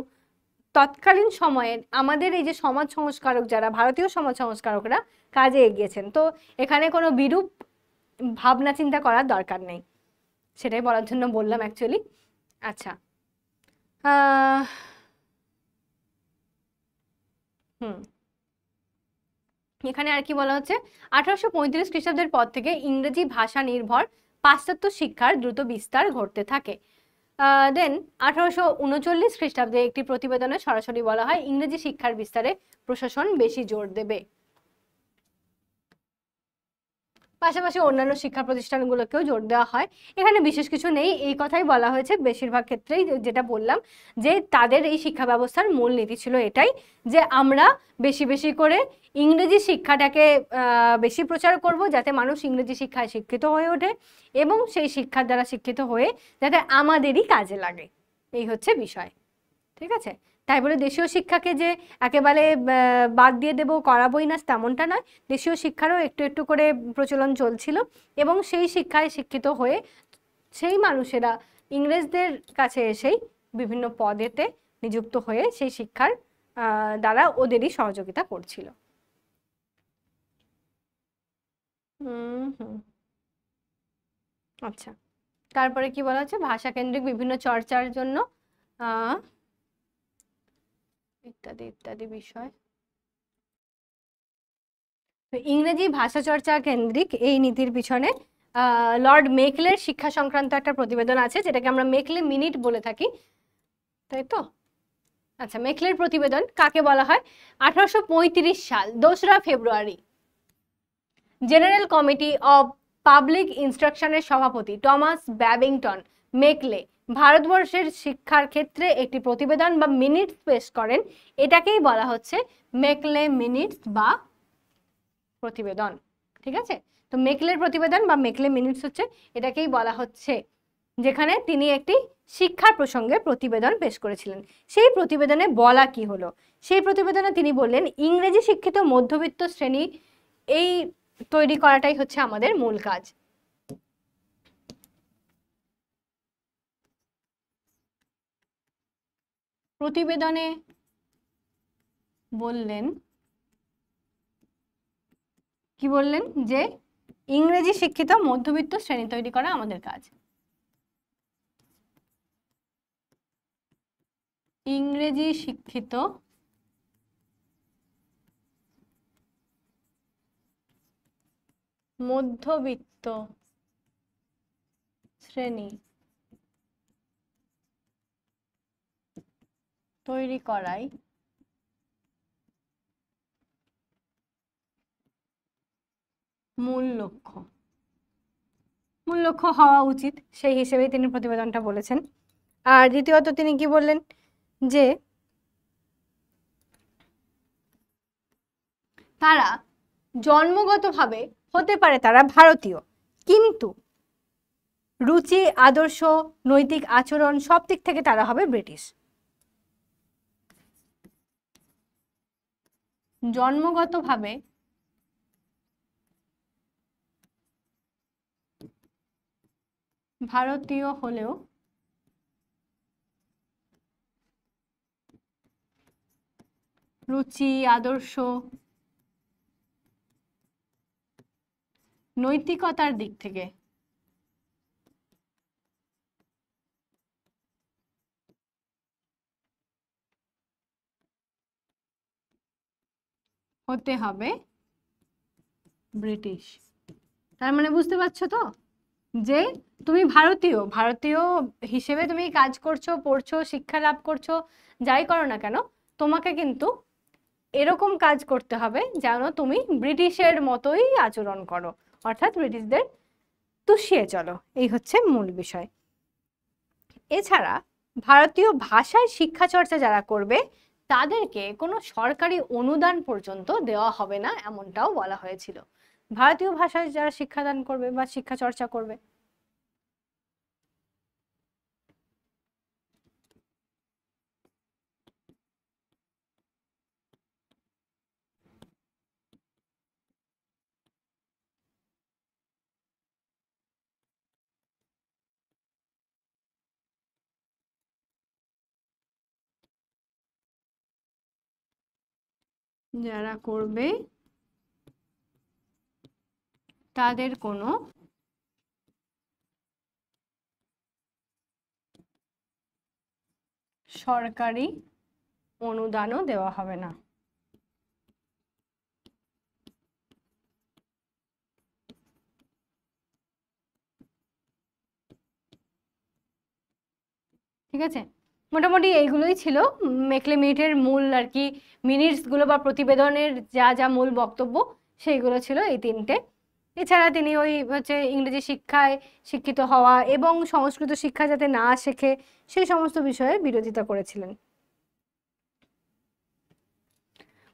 A: তৎকালীন সময়ে আমাদের এই যে সমাজ সংস্কারক যারা ভারতীয় সমাজ সংস্কারকরা কাজে এগিয়েছেন। তো এখানে কোনো বিরূপ ভাবনা চিন্তা করার দরকার নেই, সেটাই বলার জন্য বললাম অ্যাকচুয়ালি। আচ্ছা, এখানে আর কি বলা হচ্ছে, 1835 খ্রিস্টাব্দের পর থেকে ইংরেজি ভাষা নির্ভর পাশ্চাত্য শিক্ষার দ্রুত বিস্তার ঘটতে থাকে। দেন 1839 খ্রিস্টাব্দে একটি প্রতিবেদনে সরাসরি বলা হয় ইংরেজি শিক্ষার বিস্তারে প্রশাসন বেশি জোর দেবে। পাশাপাশি অন্যান্য শিক্ষা প্রতিষ্ঠানগুলোকেও জোর দেওয়া হয়। এখানে বিশেষ কিছু নেই, এই কথাই বলা হয়েছে বেশিরভাগ ক্ষেত্রেই, যেটা বললাম যে তাদের এই শিক্ষা ব্যবস্থার মূল নীতি ছিল এটাই যে আমরা বেশি বেশি করে ইংরেজি শিক্ষাটাকে বেশি প্রচার করব, যাতে মানুষ ইংরেজি শিক্ষায় শিক্ষিত হয়ে ওঠে এবং সেই শিক্ষার দ্বারা শিক্ষিত হয়ে যাতে আমাদেরই কাজে লাগে, এই হচ্ছে বিষয়। ঠিক আছে, তাই বলে দেশীয় শিক্ষাকে যে একেবারে বাদ দিয়ে দেবো, করাবোই না, তেমনটা নয়। দেশীয় শিক্ষারও একটু একটু করে প্রচলন চলছিল এবং সেই শিক্ষায় শিক্ষিত হয়ে সেই মানুষেরা ইংরেজদের কাছে এসেই বিভিন্ন পদেতে নিযুক্ত হয়ে সেই শিক্ষার দ্বারা ওদেরই সহযোগিতা করছিল। আচ্ছা, তারপরে কি বলা হচ্ছে, ভাষা কেন্দ্রিক বিভিন্ন চর্চার জন্য ইত্যাদি ইত্যাদি বিষয়। তো ইংরেজি ভাষা চর্চা কেন্দ্রিক এই নীতির পিছনে লর্ড মেকলের শিক্ষা সংক্রান্ত একটা প্রতিবেদন আছে, যেটাকে আমরা মেকলে মিনিট বলে থাকি, তাই তো? আচ্ছা, মেকলের প্রতিবেদন কাকে বলা হয়? 1835 সাল 2রা ফেব্রুয়ারি জেনারেল কমিটি অব পাবলিক ইনস্ট্রাকশনের সভাপতি টমাস ব্যাবিংটন মেকলে ভারতবর্ষের শিক্ষার ক্ষেত্রে একটি প্রতিবেদন বা মিনিটস পেশ করেন। এটাকেই বলা হচ্ছে মেকলে মিনিটস বা প্রতিবেদন। ঠিক আছে, তো মেকলের প্রতিবেদন বা মেকলে মিনিটস হচ্ছে, এটাকেই বলা হচ্ছে, যেখানে তিনি একটি শিক্ষার প্রসঙ্গে প্রতিবেদন পেশ করেছিলেন। সেই প্রতিবেদনে বলা কি হলো? সেই প্রতিবেদনে তিনি বললেন ইংরেজি শিক্ষিত মধ্যবিত্ত শ্রেণী এই তৈরি করাটাই হচ্ছে আমাদের মূল কাজ। প্রতিবেদনে বললেন, কি বললেন? যে ইংরেজি শিক্ষিত মধ্যবিত্ত শ্রেণী তৈরি করা আমাদের কাজ। ইংরেজি শিক্ষিত মধ্যবিত্ত শ্রেণী তৈরি করাই মূল লক্ষ্য। মূল লক্ষ্য হওয়া উচিত, সেই হিসেবেই তিনি প্রতিবেদনটা বলেছেন। আর দ্বিতীয়ত তিনি কি বললেন? যে তারা জন্মগতভাবে হতে পারে তারা ভারতীয়, কিন্তু রুচি, আদর্শ, নৈতিক আচরণ সব দিক থেকে তারা হবে ব্রিটিশ। জন্মগতভাবে ভারতীয় হলেও রুচি, আদর্শ, নৈতিকতার দিক থেকে হতে হবে ব্রিটিশ। তার মানে বুঝতে পারছো তো যে তুমি ভারতীয়, ভারতীয় হিসেবে তুমি কাজ করছো, পড়ছো, শিক্ষা লাভ করছো, যাই করো না কেন, তোমাকে কিন্তু এরকম কাজ করতে হবে যেন তুমি ব্রিটিশের মতোই আচরণ করো, অর্থাৎ ব্রিটিশদের তুষিয়ে চলো, এই হচ্ছে মূল বিষয়। এছাড়া ভারতীয় ভাষায় শিক্ষা চর্চা যারা করবে তাদেরকে কোনো সরকারি অনুদান পর্যন্ত দেওয়া হবে না, এমনটাও বলা হয়েছিল। ভারতীয় ভাষায় যারা শিক্ষাদান করবে বা শিক্ষা চর্চা করবে, যারা করবে তাদের কোনো সরকারি অনুদানও দেওয়া হবে না। ঠিক আছে, মোটামুটি এইগুলোই ছিল মেকলে মিনিটের মূল আর কি মিনিটসগুলো বা প্রতিবেদনের যা যা মূল বক্তব্য সেইগুলো ছিল এই তিনটে। এছাড়া তিনি ওই হচ্ছে ইংরেজি শিক্ষায় শিক্ষিত হওয়া এবং সংস্কৃত শিক্ষা যাতে না শেখে সেই সমস্ত বিষয়ে বিরোধিতা করেছিলেন।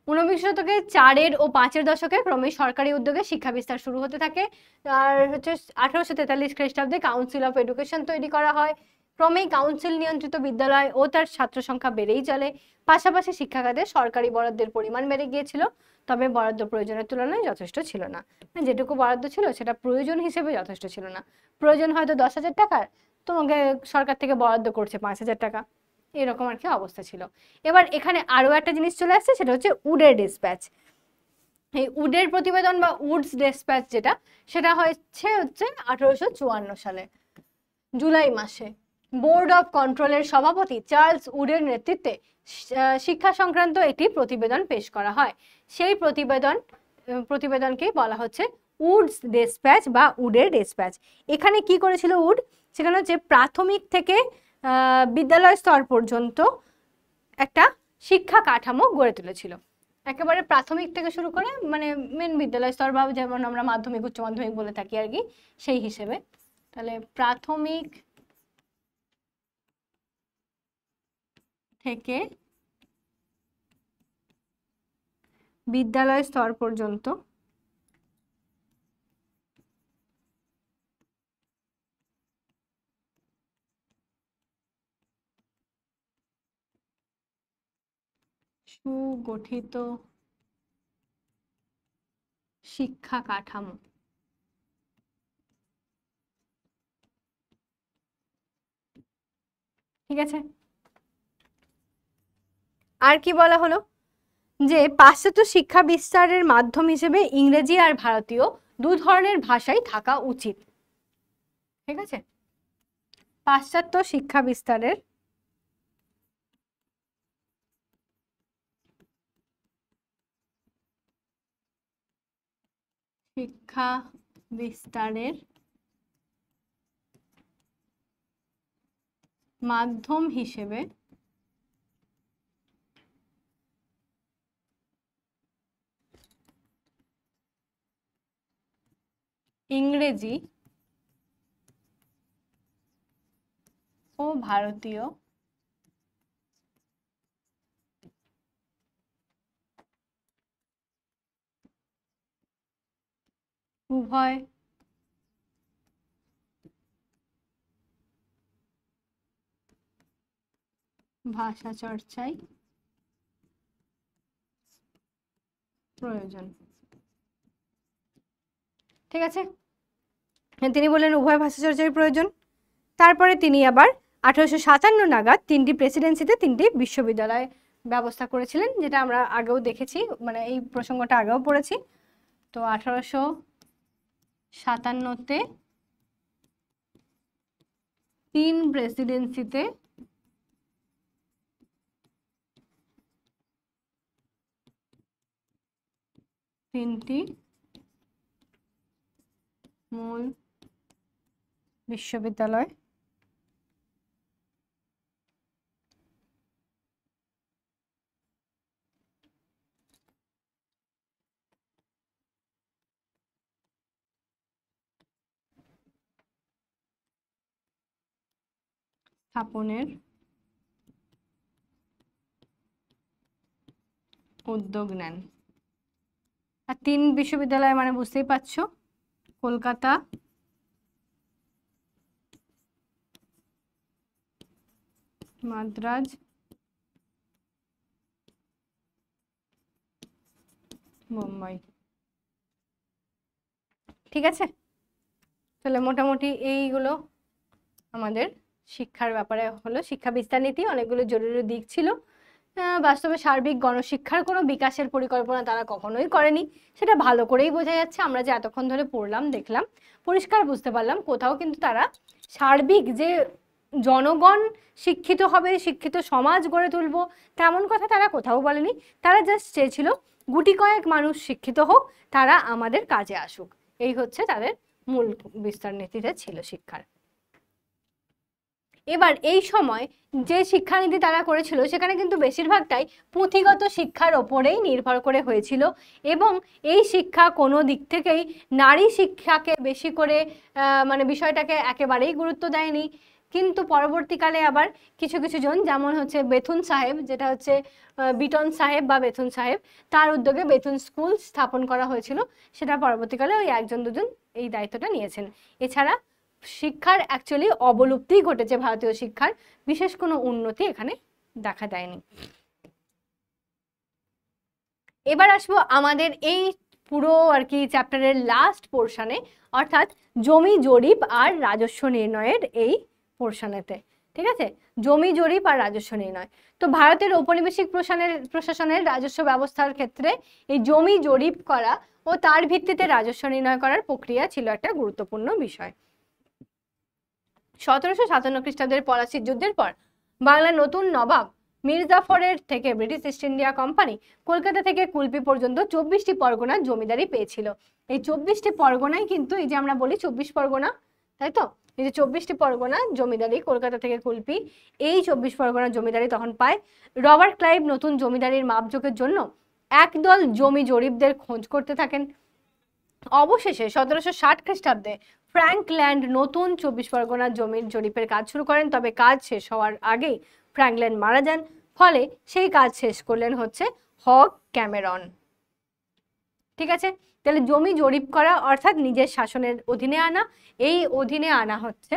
A: ঊনবিংশ শতকে 4 ও 5 দশকে ক্রমে সরকারি উদ্যোগে শিক্ষা বিস্তার শুরু হতে থাকে। আর হচ্ছে 1843 খ্রিস্টাব্দে কাউন্সিল অফ এডুকেশন তৈরি করা হয়। ক্রমেই কাউন্সিল নিয়ন্ত্রিত বিদ্যালয় ও তার ছাত্র সংখ্যা বেড়েই চলে। পাশাপাশি শিক্ষা খাতে সরকারি বরাদ্দের পরিমাণ বেড়ে গিয়েছিল, তবে বরাদ্দ প্রয়োজনের তুলনায় যথেষ্ট ছিল না। যেটুকু বরাদ্দ ছিল সেটা প্রয়োজন হিসেবে যথেষ্ট ছিল না। প্রয়োজন হয়তো 10,000 টাকার, তোমাকে সরকার থেকে বরাদ্দ করছে 5,000 টাকা, এরকম আর কি অবস্থা ছিল। এবার এখানে আরো একটা জিনিস চলে আসছে, সেটা হচ্ছে উডের ডিসপ্যাচ। এই উডের প্রতিবেদন বা উডস ডিসপ্যাচ যেটা, সেটা হচ্ছে 1854 সালে জুলাই মাসে বোর্ড অফ কন্ট্রোলের সভাপতি চার্লস উডের নেতৃত্বে শিক্ষা সংক্রান্ত একটি প্রতিবেদন পেশ করা হয়। সেই প্রতিবেদনকেই বলা হচ্ছে উডস ডিসপ্যাচ বা উডের ডিসপ্যাচ। এখানে কি করেছিল উড, সেখানে হচ্ছে প্রাথমিক থেকে বিদ্যালয় স্তর পর্যন্ত একটা শিক্ষা কাঠামো গড়ে তুলেছিল। একেবারে প্রাথমিক থেকে শুরু করে মানে মেন বিদ্যালয় স্তর বা যেমন আমরা মাধ্যমিক উচ্চ মাধ্যমিক বলে থাকি আর কি, সেই হিসেবে। তাহলে প্রাথমিক থেকে বিদ্যালয় স্তর পর্যন্ত সুগঠিত শিক্ষা কাঠামো। ঠিক আছে, আর কি বলা হলো, যে পাশ্চাত্য শিক্ষা বিস্তারের মাধ্যম হিসেবে ইংরেজি আর ভারতীয় দু ধরনের ভাষাই থাকা উচিত। ঠিক আছে, পাশ্চাত্য শিক্ষা বিস্তারের মাধ্যম হিসেবে ইংরেজি ও ভারতীয় উভয় ভাষা চর্চাই প্রয়োজন। ঠিক আছে, তিনি বললেন উভয় ভাষা চর্চার প্রয়োজন। তারপরে তিনি আবার 1857 নাগাদ 3টি প্রেসিডেন্সিতে 3টি বিশ্ববিদ্যালয় ব্যবস্থা করেছিলেন, যেটা আমরা আগেও দেখেছি, মানে এই প্রসঙ্গটা আগেও পড়েছি। তো 1857-তে 3 প্রেসিডেন্সিতে 3টি মূল বিশ্ববিদ্যালয় স্থাপনের উদ্যোগ নেন। আর 3 বিশ্ববিদ্যালয় মানে বুঝতেই পারছো, কলকাতা, মাদ্রাজ, মুম্বাই। ঠিক আছে, তাহলে মোটামুটি এইগুলো আমাদের শিক্ষার ব্যাপারে হলো। শিক্ষা বিস্তার নীতি অনেকগুলো জরুরি দিক ছিল। বাস্তবে সার্বিক গণশিক্ষার কোনো বিকাশের পরিকল্পনা তারা কখনোই করেনি, সেটা ভালো করেই বোঝা যাচ্ছে। আমরা যে এতক্ষণ ধরে পড়লাম দেখলাম, পরিষ্কার বুঝতে পারলাম কোথাও কিন্তু তারা সার্বিক যে জনগণ শিক্ষিত হবে, শিক্ষিত সমাজ গড়ে তুলবো, তেমন কথা তারা কোথাও বলেনি। তারা জাস্ট চেয়েছিল গুটি কয়েক মানুষ শিক্ষিত হোক, তারা আমাদের কাজে আসুক। এই হচ্ছে তাদের মূল বিস্তার নীতিতে ছিল শিক্ষার। এবার এই সময় যে শিক্ষানীতি তারা করেছিল সেখানে কিন্তু বেশিরভাগটাই পুঁথিগত শিক্ষার ওপরেই নির্ভর করে হয়েছিল, এবং এই শিক্ষা কোনো দিক থেকেই নারী শিক্ষাকে বেশি করে মানে বিষয়টাকে একেবারেই গুরুত্ব দেয়নি। কিন্তু পরবর্তীকালে আবার কিছু কিছু জন, যেমন হচ্ছে বেথুন সাহেব, যেটা হচ্ছে বিটন সাহেব বা বেথুন সাহেব, তার উদ্যোগে বেথুন স্কুল স্থাপন করা হয়েছিল, সেটা পরবর্তীকালে ওই একজন দুজন এই দায়িত্বটা নিয়েছেন। এছাড়া শিক্ষার অ্যাকচুয়ালি অবলুপ্তি ঘটেছে, ভারতীয় শিক্ষার বিশেষ কোনো উন্নতি এখানে দেখা দেয়নি। এবার আসবো আমাদের এই পুরো আর কি চ্যাপ্টারের লাস্ট পোর্শনে, অর্থাৎ জমি জরিপ আর রাজস্ব নির্ণয়ের এই পোর্শনেতে। ঠিক আছে, জমি জরিপ আর রাজস্ব নির্ণয়। তো ভারতের ঔপনিবেশিক প্রশাসনের রাজস্ব ব্যবস্থার ক্ষেত্রে এই জমি জরিপ করা ও তার ভিত্তিতে রাজস্ব নির্ণয় করার প্রক্রিয়া ছিল একটা গুরুত্বপূর্ণ বিষয়। 1757 খ্রিস্টাব্দের পলাশির যুদ্ধের পর বাংলার নতুন নবাব মির্জাফরের থেকে British east India company Kolkata থেকে কুলপি পর্যন্ত 24টি পরগনার জমিদারি পেয়েছিল। এই 24টি পরগনাই কিন্তু এই যে আমরা বলি 24 পরগনা, তাই তো, এই যে 24টি পরগনা জমিদারি কলকাতা থেকে কুলপি, এই 24 পরগনার জমিদারি তখন পায়। রবার্ট ক্লাইভ নতুন জমিদারির মাপজোকের জন্য একদল জমি জরিপদের খোঁজ করতে থাকেন। অবশেষে 1760 খ্রিস্টাব্দে ফ্র্যাঙ্কল্যান্ড নতুন 24 পরগনার জমির জরিপের কাজ শুরু করেন, তবে কাজ শেষ হওয়ার আগেই ফ্র্যাঙ্কল্যান্ড মারা যান, ফলে সেই কাজ শেষ করলেন হচ্ছে হগ ক্যামেরন। ঠিক আছে, তাহলে জমি জরিপ করা অর্থাৎ নিজের শাসনের অধীনে আনা, এই অধীনে আনা হচ্ছে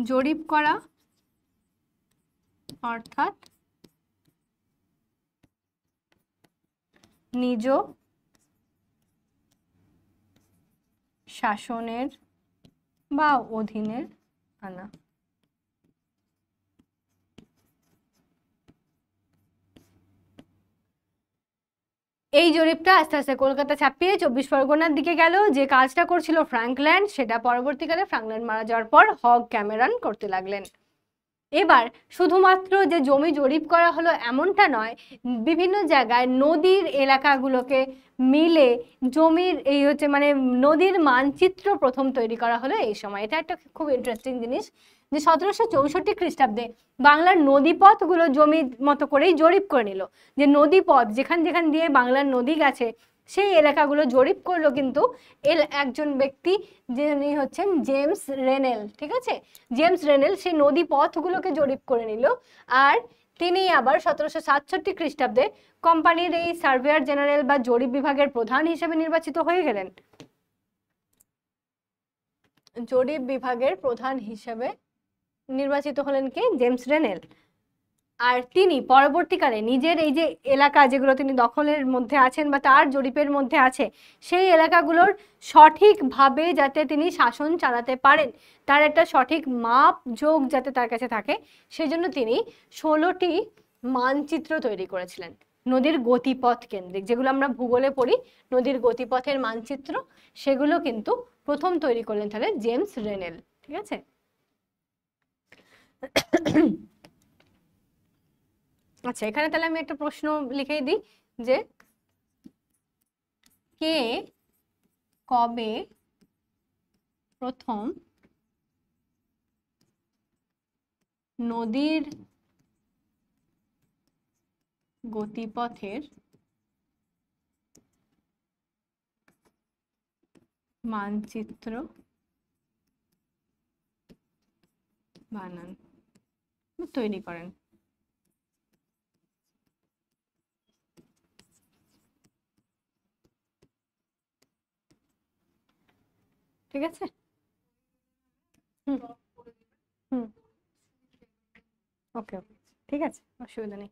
A: জরিপ করা অর্থাৎ নিজ শাসনের বা অধীনের আনা। এই জরিপটা আস্তে আস্তে কলকাতা ছাপিয়ে 24 পরগনার দিকে গেল। যে কাজটা করছিল ফ্র্যাঙ্কল্যান্ড, সেটা পরবর্তীকালে ফ্র্যাঙ্কল্যান্ড মারা যাওয়ার পর হগ ক্যামেরন করতে লাগলেন। এবার শুধুমাত্র যে জমি জরিপ করা হলো এমনটা নয়, বিভিন্ন জায়গায় নদীর এলাকাগুলোকে মিলে জমির এই হচ্ছে মানে নদীর মানচিত্র প্রথম তৈরি করা হলো এই সময়। এটা একটা খুব ইন্টারেস্টিং জিনিস যে 1764 খ্রিস্টাব্দে বাংলার নদীপথগুলো জমি মতো করেই জরিপ করে নিল, যে নদীপথ যেখান যেখান দিয়ে বাংলার নদী গেছে সেই এলাকাগুলো জরিপ করলো কিন্তু একজন ব্যক্তি, যিনি হচ্ছেন জেমস রেনেল। ঠিক আছে, জেমস রেনেল সেই নদী পথগুলোকে জরিপ করে নিল, আর তিনি আবার 1767 খ্রিস্টাব্দে কোম্পানির এই সার্ভেয়ার জেনারেল বা জরিপ বিভাগের প্রধান হিসেবে নির্বাচিত হয়ে গেলেন। জরিপ বিভাগের প্রধান হিসেবে নির্বাচিত হলেন কে? জেমস রেনেল। আর তিনি পরবর্তীকালে নিজের এই যে এলাকা যেগুলো তিনি দখলের মধ্যে আছেন বা তার জরিপের মধ্যে আছে, সেই এলাকাগুলোর সঠিকভাবে যাতে তিনি শাসন চালাতে পারেন, তার একটা সঠিক মাপ যোগ যাতে তার কাছে থাকে, সেজন্য তিনি 16টি মানচিত্র তৈরি করেছিলেন নদীর গতিপথ কেন্দ্রিক, যেগুলো আমরা ভূগোলে পড়ি নদীর গতিপথের মানচিত্র, সেগুলো কিন্তু প্রথম তৈরি করলেন তাহলে জেমস রেনেল। ঠিক আছে, আচ্ছা এখানে তাহলে আমি একটা প্রশ্ন লিখেই দিই যে কে কবে প্রথম নদীর গতিপথের মানচিত্র বানান তৈরি করেন? ঠিক আছে, ওকে ওকে, ঠিক আছে, অসুবিধা নেই।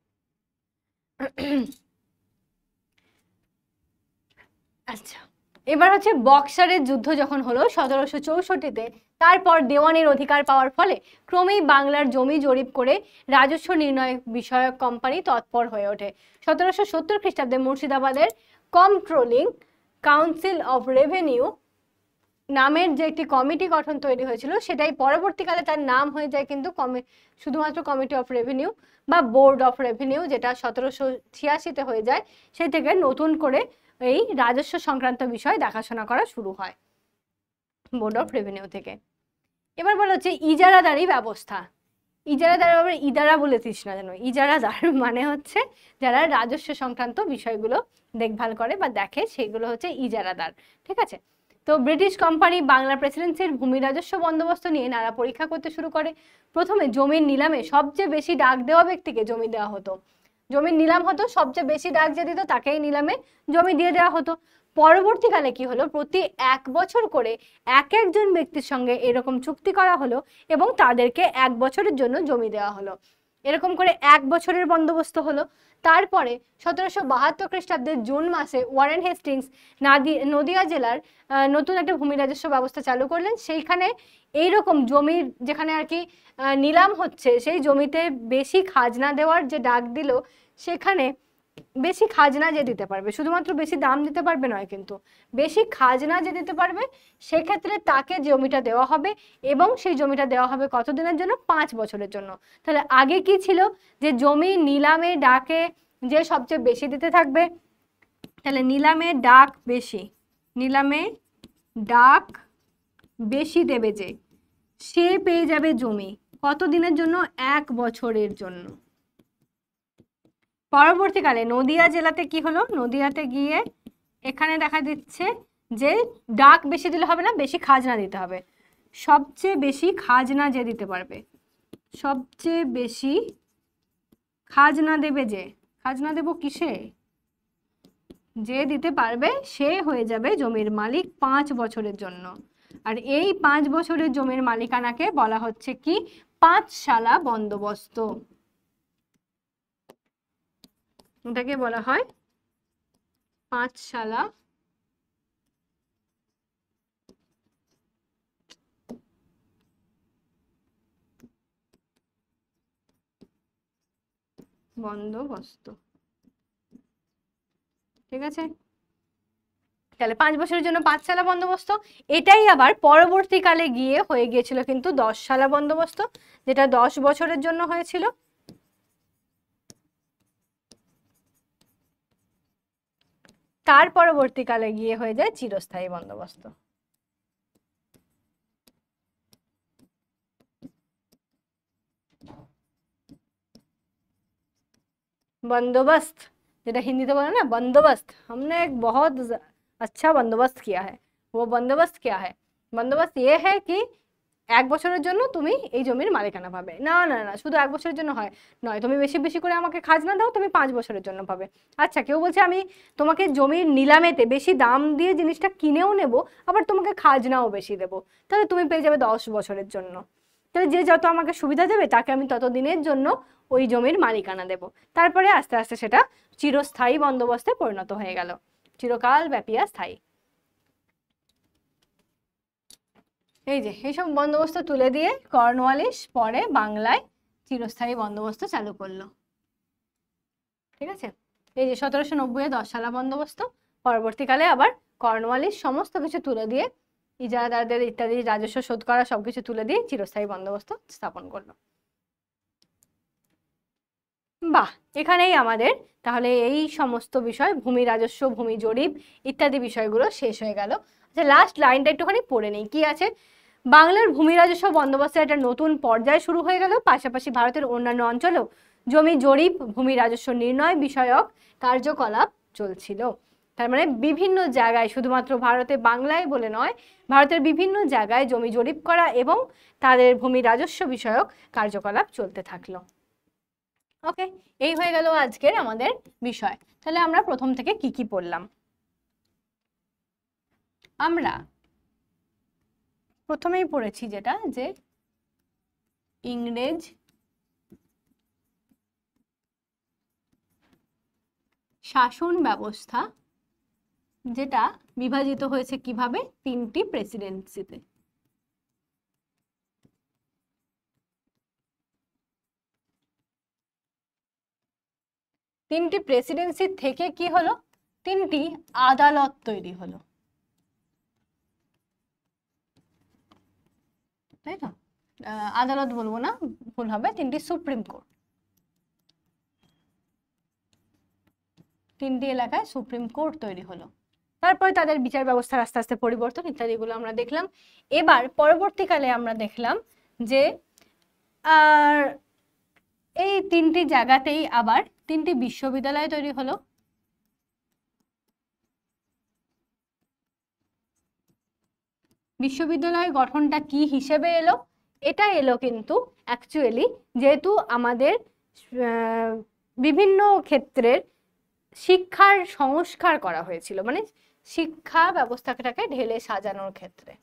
A: আচ্ছা, এবার হচ্ছে বক্সারের যুদ্ধ যখন হলো 1764-তে, তারপর দেওয়ানির অধিকার পাওয়ার ফলে ক্রমেই বাংলার জমি জরিপ করে রাজস্ব নির্ণয় বিষয়ক কোম্পানি তৎপর হয়ে ওঠে। 1770 খ্রিস্টাব্দে মুর্শিদাবাদের কন্ট্রোলিং কাউন্সিল অফ রেভিনিউ নামের যে একটি কমিটি গঠন তৈরি হয়েছিল, সেটাই পরবর্তীকালে তার নাম হয়ে যায় কিন্তু শুধুমাত্র কমিটি অফ রেভিনিউ বা বোর্ড অফ রেভিনিউ, যেটা 1786-তে হয়ে যায়। সেই থেকে নতুন করে এই রাজস্ব সংক্রান্ত বিষয় দেখাশোনা করা শুরু হয়। বোর্ড অফ রেভিনিউ থেকে। এবার বলা হচ্ছে ইজারাদারি ব্যবস্থা। ইজারাদার আবার ইদারা বলেছিস না যেন, ইজারাদার মানে হচ্ছে যারা রাজস্ব সংক্রান্ত বিষয়গুলো দেখভাল করে বা দেখে, সেগুলো হচ্ছে ইজারাদার। ঠিক আছে। তো ব্রিটিশ কোম্পানি বাংলা প্রেসিডেন্সির ভূমি রাজস্ব বন্দোবস্ত নিয়ে নানা পরীক্ষা করতে শুরু করে। প্রথমে জমির নিলামে সবচেয়ে বেশি ডাক দেওয়া ব্যক্তিকে জমি দেওয়া হতো। জমির নিলাম হতো, সবচেয়ে বেশি ডাক যে দিত তাকেই নিলামে জমি দিয়ে দেওয়া হতো। পরবর্তীকালে কি হলো, প্রতি 1 বছর করে এক একজন ব্যক্তির সঙ্গে এরকম চুক্তি করা হলো এবং তাদেরকে 1 বছরের জন্য জমি দেওয়া হলো। এরকম করে 1 বছরের বন্দোবস্ত হলো। তারপরে 1772 খ্রিস্টাব্দের জুন মাসে ওয়ারেন হেস্টিংস নদিয়া জেলার নতুন একটা ভূমি রাজস্ব ব্যবস্থা চালু করলেন। সেইখানে এইরকম জমির যেখানে আর কি নিলাম হচ্ছে, সেই জমিতে বেশি খাজনা দেওয়ার যে ডাক দিল, সেখানে বেশি খাজনা যে দিতে পারবে, শুধুমাত্র বেশি দাম দিতে পারবে নয়, কিন্তু বেশি খাজনা যে দিতে পারবে, সেক্ষেত্রে তাকে জমিটা দেওয়া হবে। এবং সেই জমিটা দেওয়া হবে কতদিনের জন্য? 5 বছরের জন্য। তাহলে আগে কি ছিল, যে জমি নিলামে ডাকে যে সবচেয়ে বেশি দিতে থাকবে, তাহলে নিলামে ডাক বেশি, নিলামে ডাক বেশি দেবে যে, সে পেয়ে যাবে জমি কতদিনের জন্য? 1 বছরের জন্য। পরবর্তীকালে নদিয়া জেলাতে কি হলো, নদিয়াতে গিয়ে এখানে দেখা দিচ্ছে যে ডাক বেশি দিলে হবে না, বেশি খাজনা দিতে হবে। সবচেয়ে বেশি খাজনা যে দিতে পারবে, সবচেয়ে বেশি খাজনা দেবে যে, খাজনা দেব কিসে? যে দিতে পারবে সে হয়ে যাবে জমির মালিক 5 বছরের জন্য। আর এই 5 বছরের জমির মালিকানাকে বলা হচ্ছে কি? পাঁচশালা বন্দোবস্ত। এটাকে বলা হয় পাঁচশালা বন্দোবস্ত। ঠিক আছে, তাহলে 5 বছরের জন্য পাঁচশালা বন্দোবস্ত। এটাই আবার পরবর্তীকালে গিয়ে হয়ে গিয়েছিল কিন্তু 10 শালা বন্দোবস্ত, যেটা 10 বছরের জন্য হয়েছিল। তার পরবর্তীকালে গিয়ে হয়ে যায় চিরস্থায়ী বন্দোবস্ত। बंदोबस्त, যেটা হিন্দিতে বলে না बंदोबस्त, हमने एक बहुत अच्छा बंदोबस्त किया है। वो बंदोबस्त क्या है? बंदोबस्त ये है कि 1 বছরের জন্য তুমি এই জমির মালিকানা পাবে। না না না, শুধু 1 বছরের জন্য হয় নয়, তুমি বেশি বেশি করে আমাকে খাজনা দাও, তুমি 5 বছরের জন্য পাবে। আচ্ছা, কেউ বলছে আমি তোমাকে জমির নিলামেতে বেশি দাম দিয়ে জিনিসটা কিনেও নেব, আবার তোমাকে খাজনাও বেশি দেবো, তাহলে তুমি পেয়ে যাবে 10 বছরের জন্য। তাহলে যে যত আমাকে সুবিধা দেবে, তাকে আমি তত দিনের জন্য ওই জমির মালিকানা দেব। তারপরে আস্তে আস্তে সেটা চিরস্থায়ী বন্দোবস্তে পরিণত হয়ে গেল, চিরকাল ব্যাপিয়া স্থায়ী। এই যে এইসব বন্দোবস্ত তুলে দিয়ে কর্নওয়ালিস পরে বাংলায় চিরস্থায়ী বন্দোবস্ত চালু করলো। ঠিক আছে, এই যে 1790 10 শালা বন্দোবস্ত, পরবর্তীকালে আবার কর্নওয়ালিস সমস্ত কিছু তুলে দিয়ে, ইজারাদারদের ইত্যাদি রাজস্ব শোধ করা সবকিছু তুলে দিয়ে চিরস্থায়ী বন্দোবস্ত স্থাপন করলো। বাহ, এখানেই আমাদের তাহলে এই সমস্ত বিষয়, ভূমি রাজস্ব, ভূমি জরিপ ইত্যাদি বিষয়গুলো শেষ হয়ে গেল। আচ্ছা, লাস্ট লাইনটা একটুখানি পড়ে নেই, কি আছে? বাংলার ভূমি রাজস্ব বন্দোবস্তের একটা নতুন পর্যায় শুরু হয়ে গেল। পাশাপাশি ভারতের অন্যান্য অঞ্চলেও জমি জরিপ, ভূমি রাজস্ব নির্ণয় বিষয়ক কার্যকলাপ চলছিল। তার মানে বিভিন্ন জায়গায়, শুধুমাত্র ভারতে বাংলায় বলে নয়, ভারতের বিভিন্ন জায়গায় জমি জরিপ করা এবং তাদের ভূমি রাজস্ব বিষয়ক কার্যকলাপ চলতে থাকলো। ওকে, এই হয়ে গেল আজকের আমাদের বিষয়। তাহলে আমরা প্রথম থেকে কি কি পড়লাম? আমরা প্রথমেই পড়েছি যেটা, যে ইংরেজ শাসন ব্যবস্থা, যেটা বিভাজিত হয়েছে কিভাবে? 3টি প্রেসিডেন্সিতে। তিনটি প্রেসিডেন্সি থেকে কি হলো? 3টি আদালত তৈরি হলো, তাই তো? আদালত বলবো না, ভুল হবে, 3টি সুপ্রিম কোর্ট। 3টি এলাকায় সুপ্রিম কোর্ট তৈরি হলো। তারপরে তাদের বিচার ব্যবস্থার আস্তে আস্তে পরিবর্তন ইত্যাদিগুলো আমরা দেখলাম। এবার পরবর্তীকালে আমরা দেখলাম যে আর এই তিনটি জায়গাতেই আবার তিনটি বিশ্ববিদ্যালয় তৈরি হলো। বিশ্ববিদ্যালয় গঠনটা কি হিসেবে এলো? এটা এলো কিন্তু অ্যাকচুয়ালি যেহেতু আমাদের বিভিন্ন ক্ষেত্রের শিক্ষার সংস্কার করা হয়েছিল, মানে শিক্ষা ব্যবস্থাটাকে ঢেলে সাজানোর ক্ষেত্রে।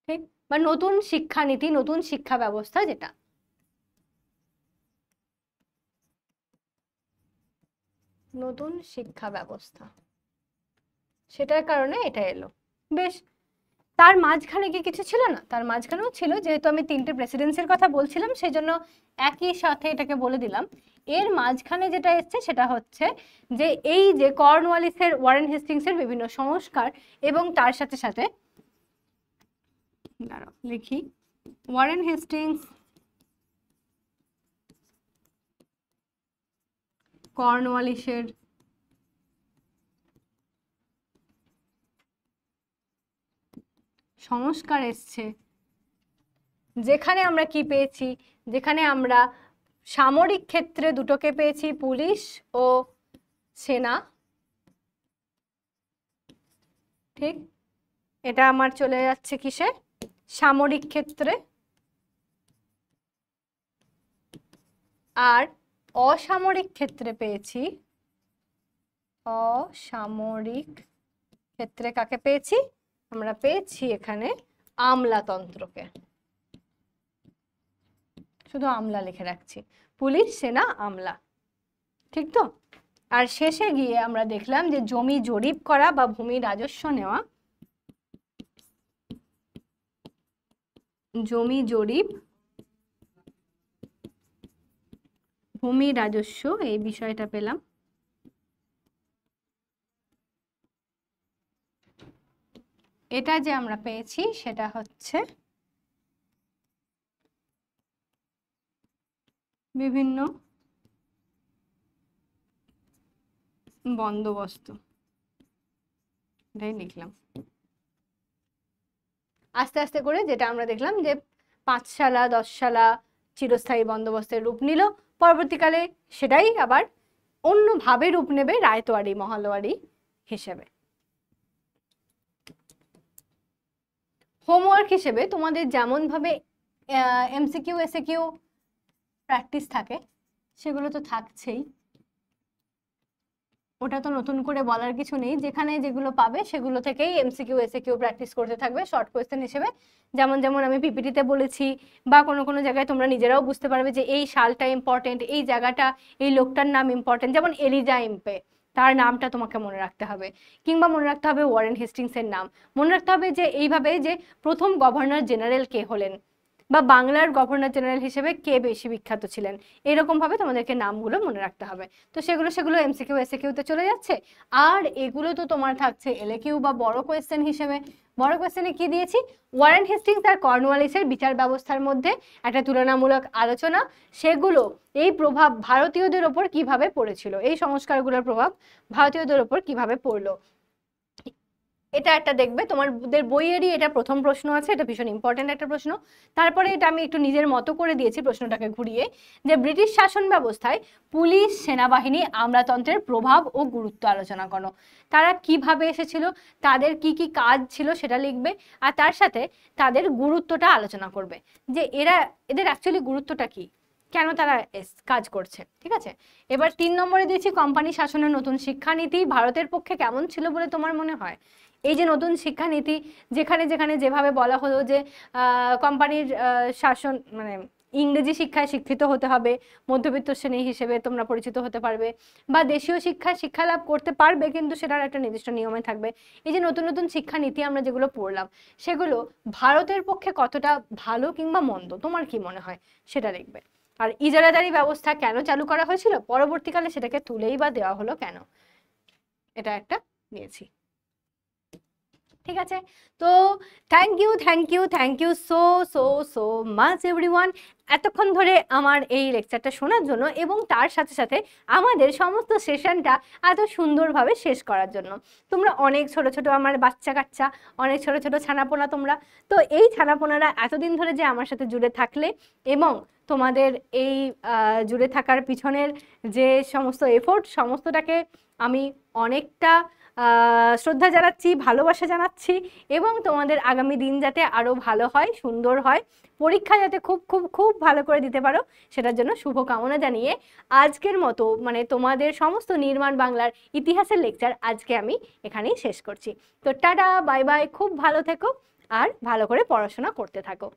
A: ঠিক, বা নতুন শিক্ষানীতি, নতুন শিক্ষা ব্যবস্থা, যেটা নতুন শিক্ষা ব্যবস্থা, সেটার কারণে এটা এলো। বেশ, তার মাঝখানে কি কিছু ছিল না? তার মাঝখানেও ছিল, যেহেতু আমি তিনটে প্রেসিডেন্সির কথা বলছিলাম সেই জন্য একই সাথে এটাকে বলে দিলাম। এর মাঝখানে যেটা এসছে সেটা হচ্ছে যে এই যে কর্নওয়ালিসের, ওয়ারেন হেস্টিংসের বিভিন্ন সংস্কার, এবং তার সাথে সাথে দাঁড়াও লিখি, ওয়ারেন হেস্টিংস, কর্নওয়ালিসের সংস্কার এসছে, যেখানে আমরা কি পেয়েছি, যেখানে আমরা সামরিক ক্ষেত্রে দুটোকে পেয়েছি, পুলিশ ও সেনা। ঠিক, এটা আমার চলে যাচ্ছে কিসে? সামরিক ক্ষেত্রে। আর অসামরিক ক্ষেত্রে পেয়েছি, অসামরিক ক্ষেত্রে কাকে পেয়েছি? আমরা পেয়েছি এখানে আমলাতন্ত্রকে। শুধু আমলা লিখে রাখছি, পুলিশ, সেনা, আমলা। ঠিক তো? আর শেষে গিয়ে আমরা দেখলাম যে জমি জরিপ করা বা ভূমি রাজস্ব নেওয়া, জমি জরিপ, ভূমি রাজস্ব, এই বিষয়টা পেলাম। এটা যে আমরা পেয়েছি সেটা হচ্ছে বিভিন্ন বন্দোবস্ত, এটাই লিখলাম। আস্তে আস্তে করে যেটা আমরা দেখলাম যে 5 শালা 10 শালা চিরস্থায়ী বন্দোবস্তের রূপ নিল, পরবর্তীকালে সেটাই আবার অন্যভাবে রূপ নেবে রায়তওয়ারি মহলওয়ারি হিসেবে। হোমওয়ার্ক হিসেবে তোমাদের যেমন ভাবে এমসিকিউ এসএকিউ প্র্যাকটিস থাকে সেগুলো তো থাকছেই, ওটা তো নতুন করে বলার কিছু নেই। যেখানে যেগুলো পাবে সেগুলো থেকেই এমসিকিউ এসএকিউ প্র্যাকটিস করতে থাকবে শর্ট কোয়েশ্চেন হিসেবে। যেমন যেমন আমি পিপিটিতে বলেছি, বা কোনো কোনো জায়গায় তোমরা নিজেরাও বুঝতে পারবে যে এই সালটা ইম্পর্টেন্ট, এই জায়গাটা, এই লোকটার নাম ইম্পর্টেন্ট। যেমন এলিজা ইম্পে, তার নামটা তোমাকে মনে রাখতে হবে, কিংবা মনে রাখতে হবে ওয়ারেন হেস্টিংসের নাম, মনে রাখতে হবে যে এইভাবে যে প্রথম গভর্নর জেনারেল কে হলেন, বা বাংলার গভর্নর জেনারেল হিসেবে কে বেশি বিখ্যাত ছিলেন, এরকম ভাবে তোমাদেরকে নামগুলো মনে রাখতে হবে। তো সেগুলো এমসিকিউ এসএকিউতে চলে যাচ্ছে। আর এগুলো তো তোমার থাকছে এলএকিউ বা বড় কোয়েশ্চেন হিসেবে। বড় কোয়েশ্চেনে কি দিয়েছি? ওয়ারেন হেস্টিংস আর কর্নওয়ালিসের বিচার ব্যবস্থার মধ্যে একটা তুলনামূলক আলোচনা, সেগুলো এই প্রভাব ভারতীয়দের ওপর কিভাবে পড়েছিল, এই সংস্কারগুলোর প্রভাব ভারতীয়দের ওপর কিভাবে পড়লো, এটা একটা দেখবে। তোমাদের বইয়েরই এটা প্রথম প্রশ্ন আছে, এটা ভীষণ ইম্পর্টেন্ট একটা প্রশ্ন। তারপরে এটা আমি একটু নিজের মতো করে দিয়েছি প্রশ্নটাকে ঘুরিয়ে, যে ব্রিটিশ শাসন ব্যবস্থায় পুলিশ, সেনাবাহিনী, আমলাতন্ত্রের প্রভাব ও গুরুত্ব আলোচনা করো। তারা কিভাবে এসেছিল, তাদের কি কি কাজ ছিল সেটা লিখবে, আর তার সাথে তাদের গুরুত্বটা আলোচনা করবে, যে এদের অ্যাকচুয়ালি গুরুত্বটা কি, কেন তারা কাজ করছে। ঠিক আছে, এবার 3 নম্বরে দিয়েছি কোম্পানি শাসনের নতুন শিক্ষানীতি ভারতের পক্ষে কেমন ছিল বলে তোমার মনে হয়? এই যে নতুন শিক্ষানীতি, যেখানে যেখানে যেভাবে বলা হলো যে কোম্পানির শাসন, মানে ইংরেজি শিক্ষায় শিক্ষিত হতে হবে, মধ্যবিত্ত শ্রেণী হিসেবে তোমরা পরিচিত হতে পারবে, বা দেশীয় শিক্ষায় শিক্ষা লাভ করতে পারবে কিন্তু সেটার একটা নির্দিষ্ট নিয়মে থাকবে। এই যে নতুন নতুন শিক্ষানীতি আমরা যেগুলো পড়লাম, সেগুলো ভারতের পক্ষে কতটা ভালো কিংবা মন্দ তোমার কি মনে হয় সেটা লিখবে। আর ইজারাদারি ব্যবস্থা কেন চালু করা হয়েছিল, পরবর্তীকালে সেটাকে তুলেই বা দেওয়া হলো কেন, এটা একটা নিয়েছি। ঠিক আছে? তো thank you so so so much everyone, এতক্ষণ ধরে আমার এই লেকচারটা শোনার জন্য এবং তার সাথে সাথে আমাদের সমস্ত সেশনটা এত সুন্দরভাবে শেষ করার জন্য। তোমরা অনেক ছোট ছোট আমার বাচ্চা কাচ্চা, অনেক ছোট ছোট ছানাপোনা তোমরা, তো এই ছানাপোনারা এতদিন ধরে যে আমার সাথে জুড়ে থাকলে এবং তোমাদের এই জুড়ে থাকার পিছনের যে সমস্ত এফোর্ট, সমস্তটাকে আমি অনেকটা শ্রদ্ধা জানাচ্ছি, ভালোবাসা জানাচ্ছি, এবং তোমাদের আগামী দিন যাতে আরও ভালো হয়, সুন্দর হয়, পরীক্ষা যাতে খুব খুব খুব ভালো করে দিতে পারো সেটার জন্য শুভকামনা জানিয়ে আজকের মতো মানে তোমাদের সমস্ত নির্মাণ বাংলার ইতিহাসের লেকচার আজকে আমি এখানেই শেষ করছি। তো টাটা, বাই বাই, খুব ভালো থেকো আর ভালো করে পড়াশোনা করতে থাকো।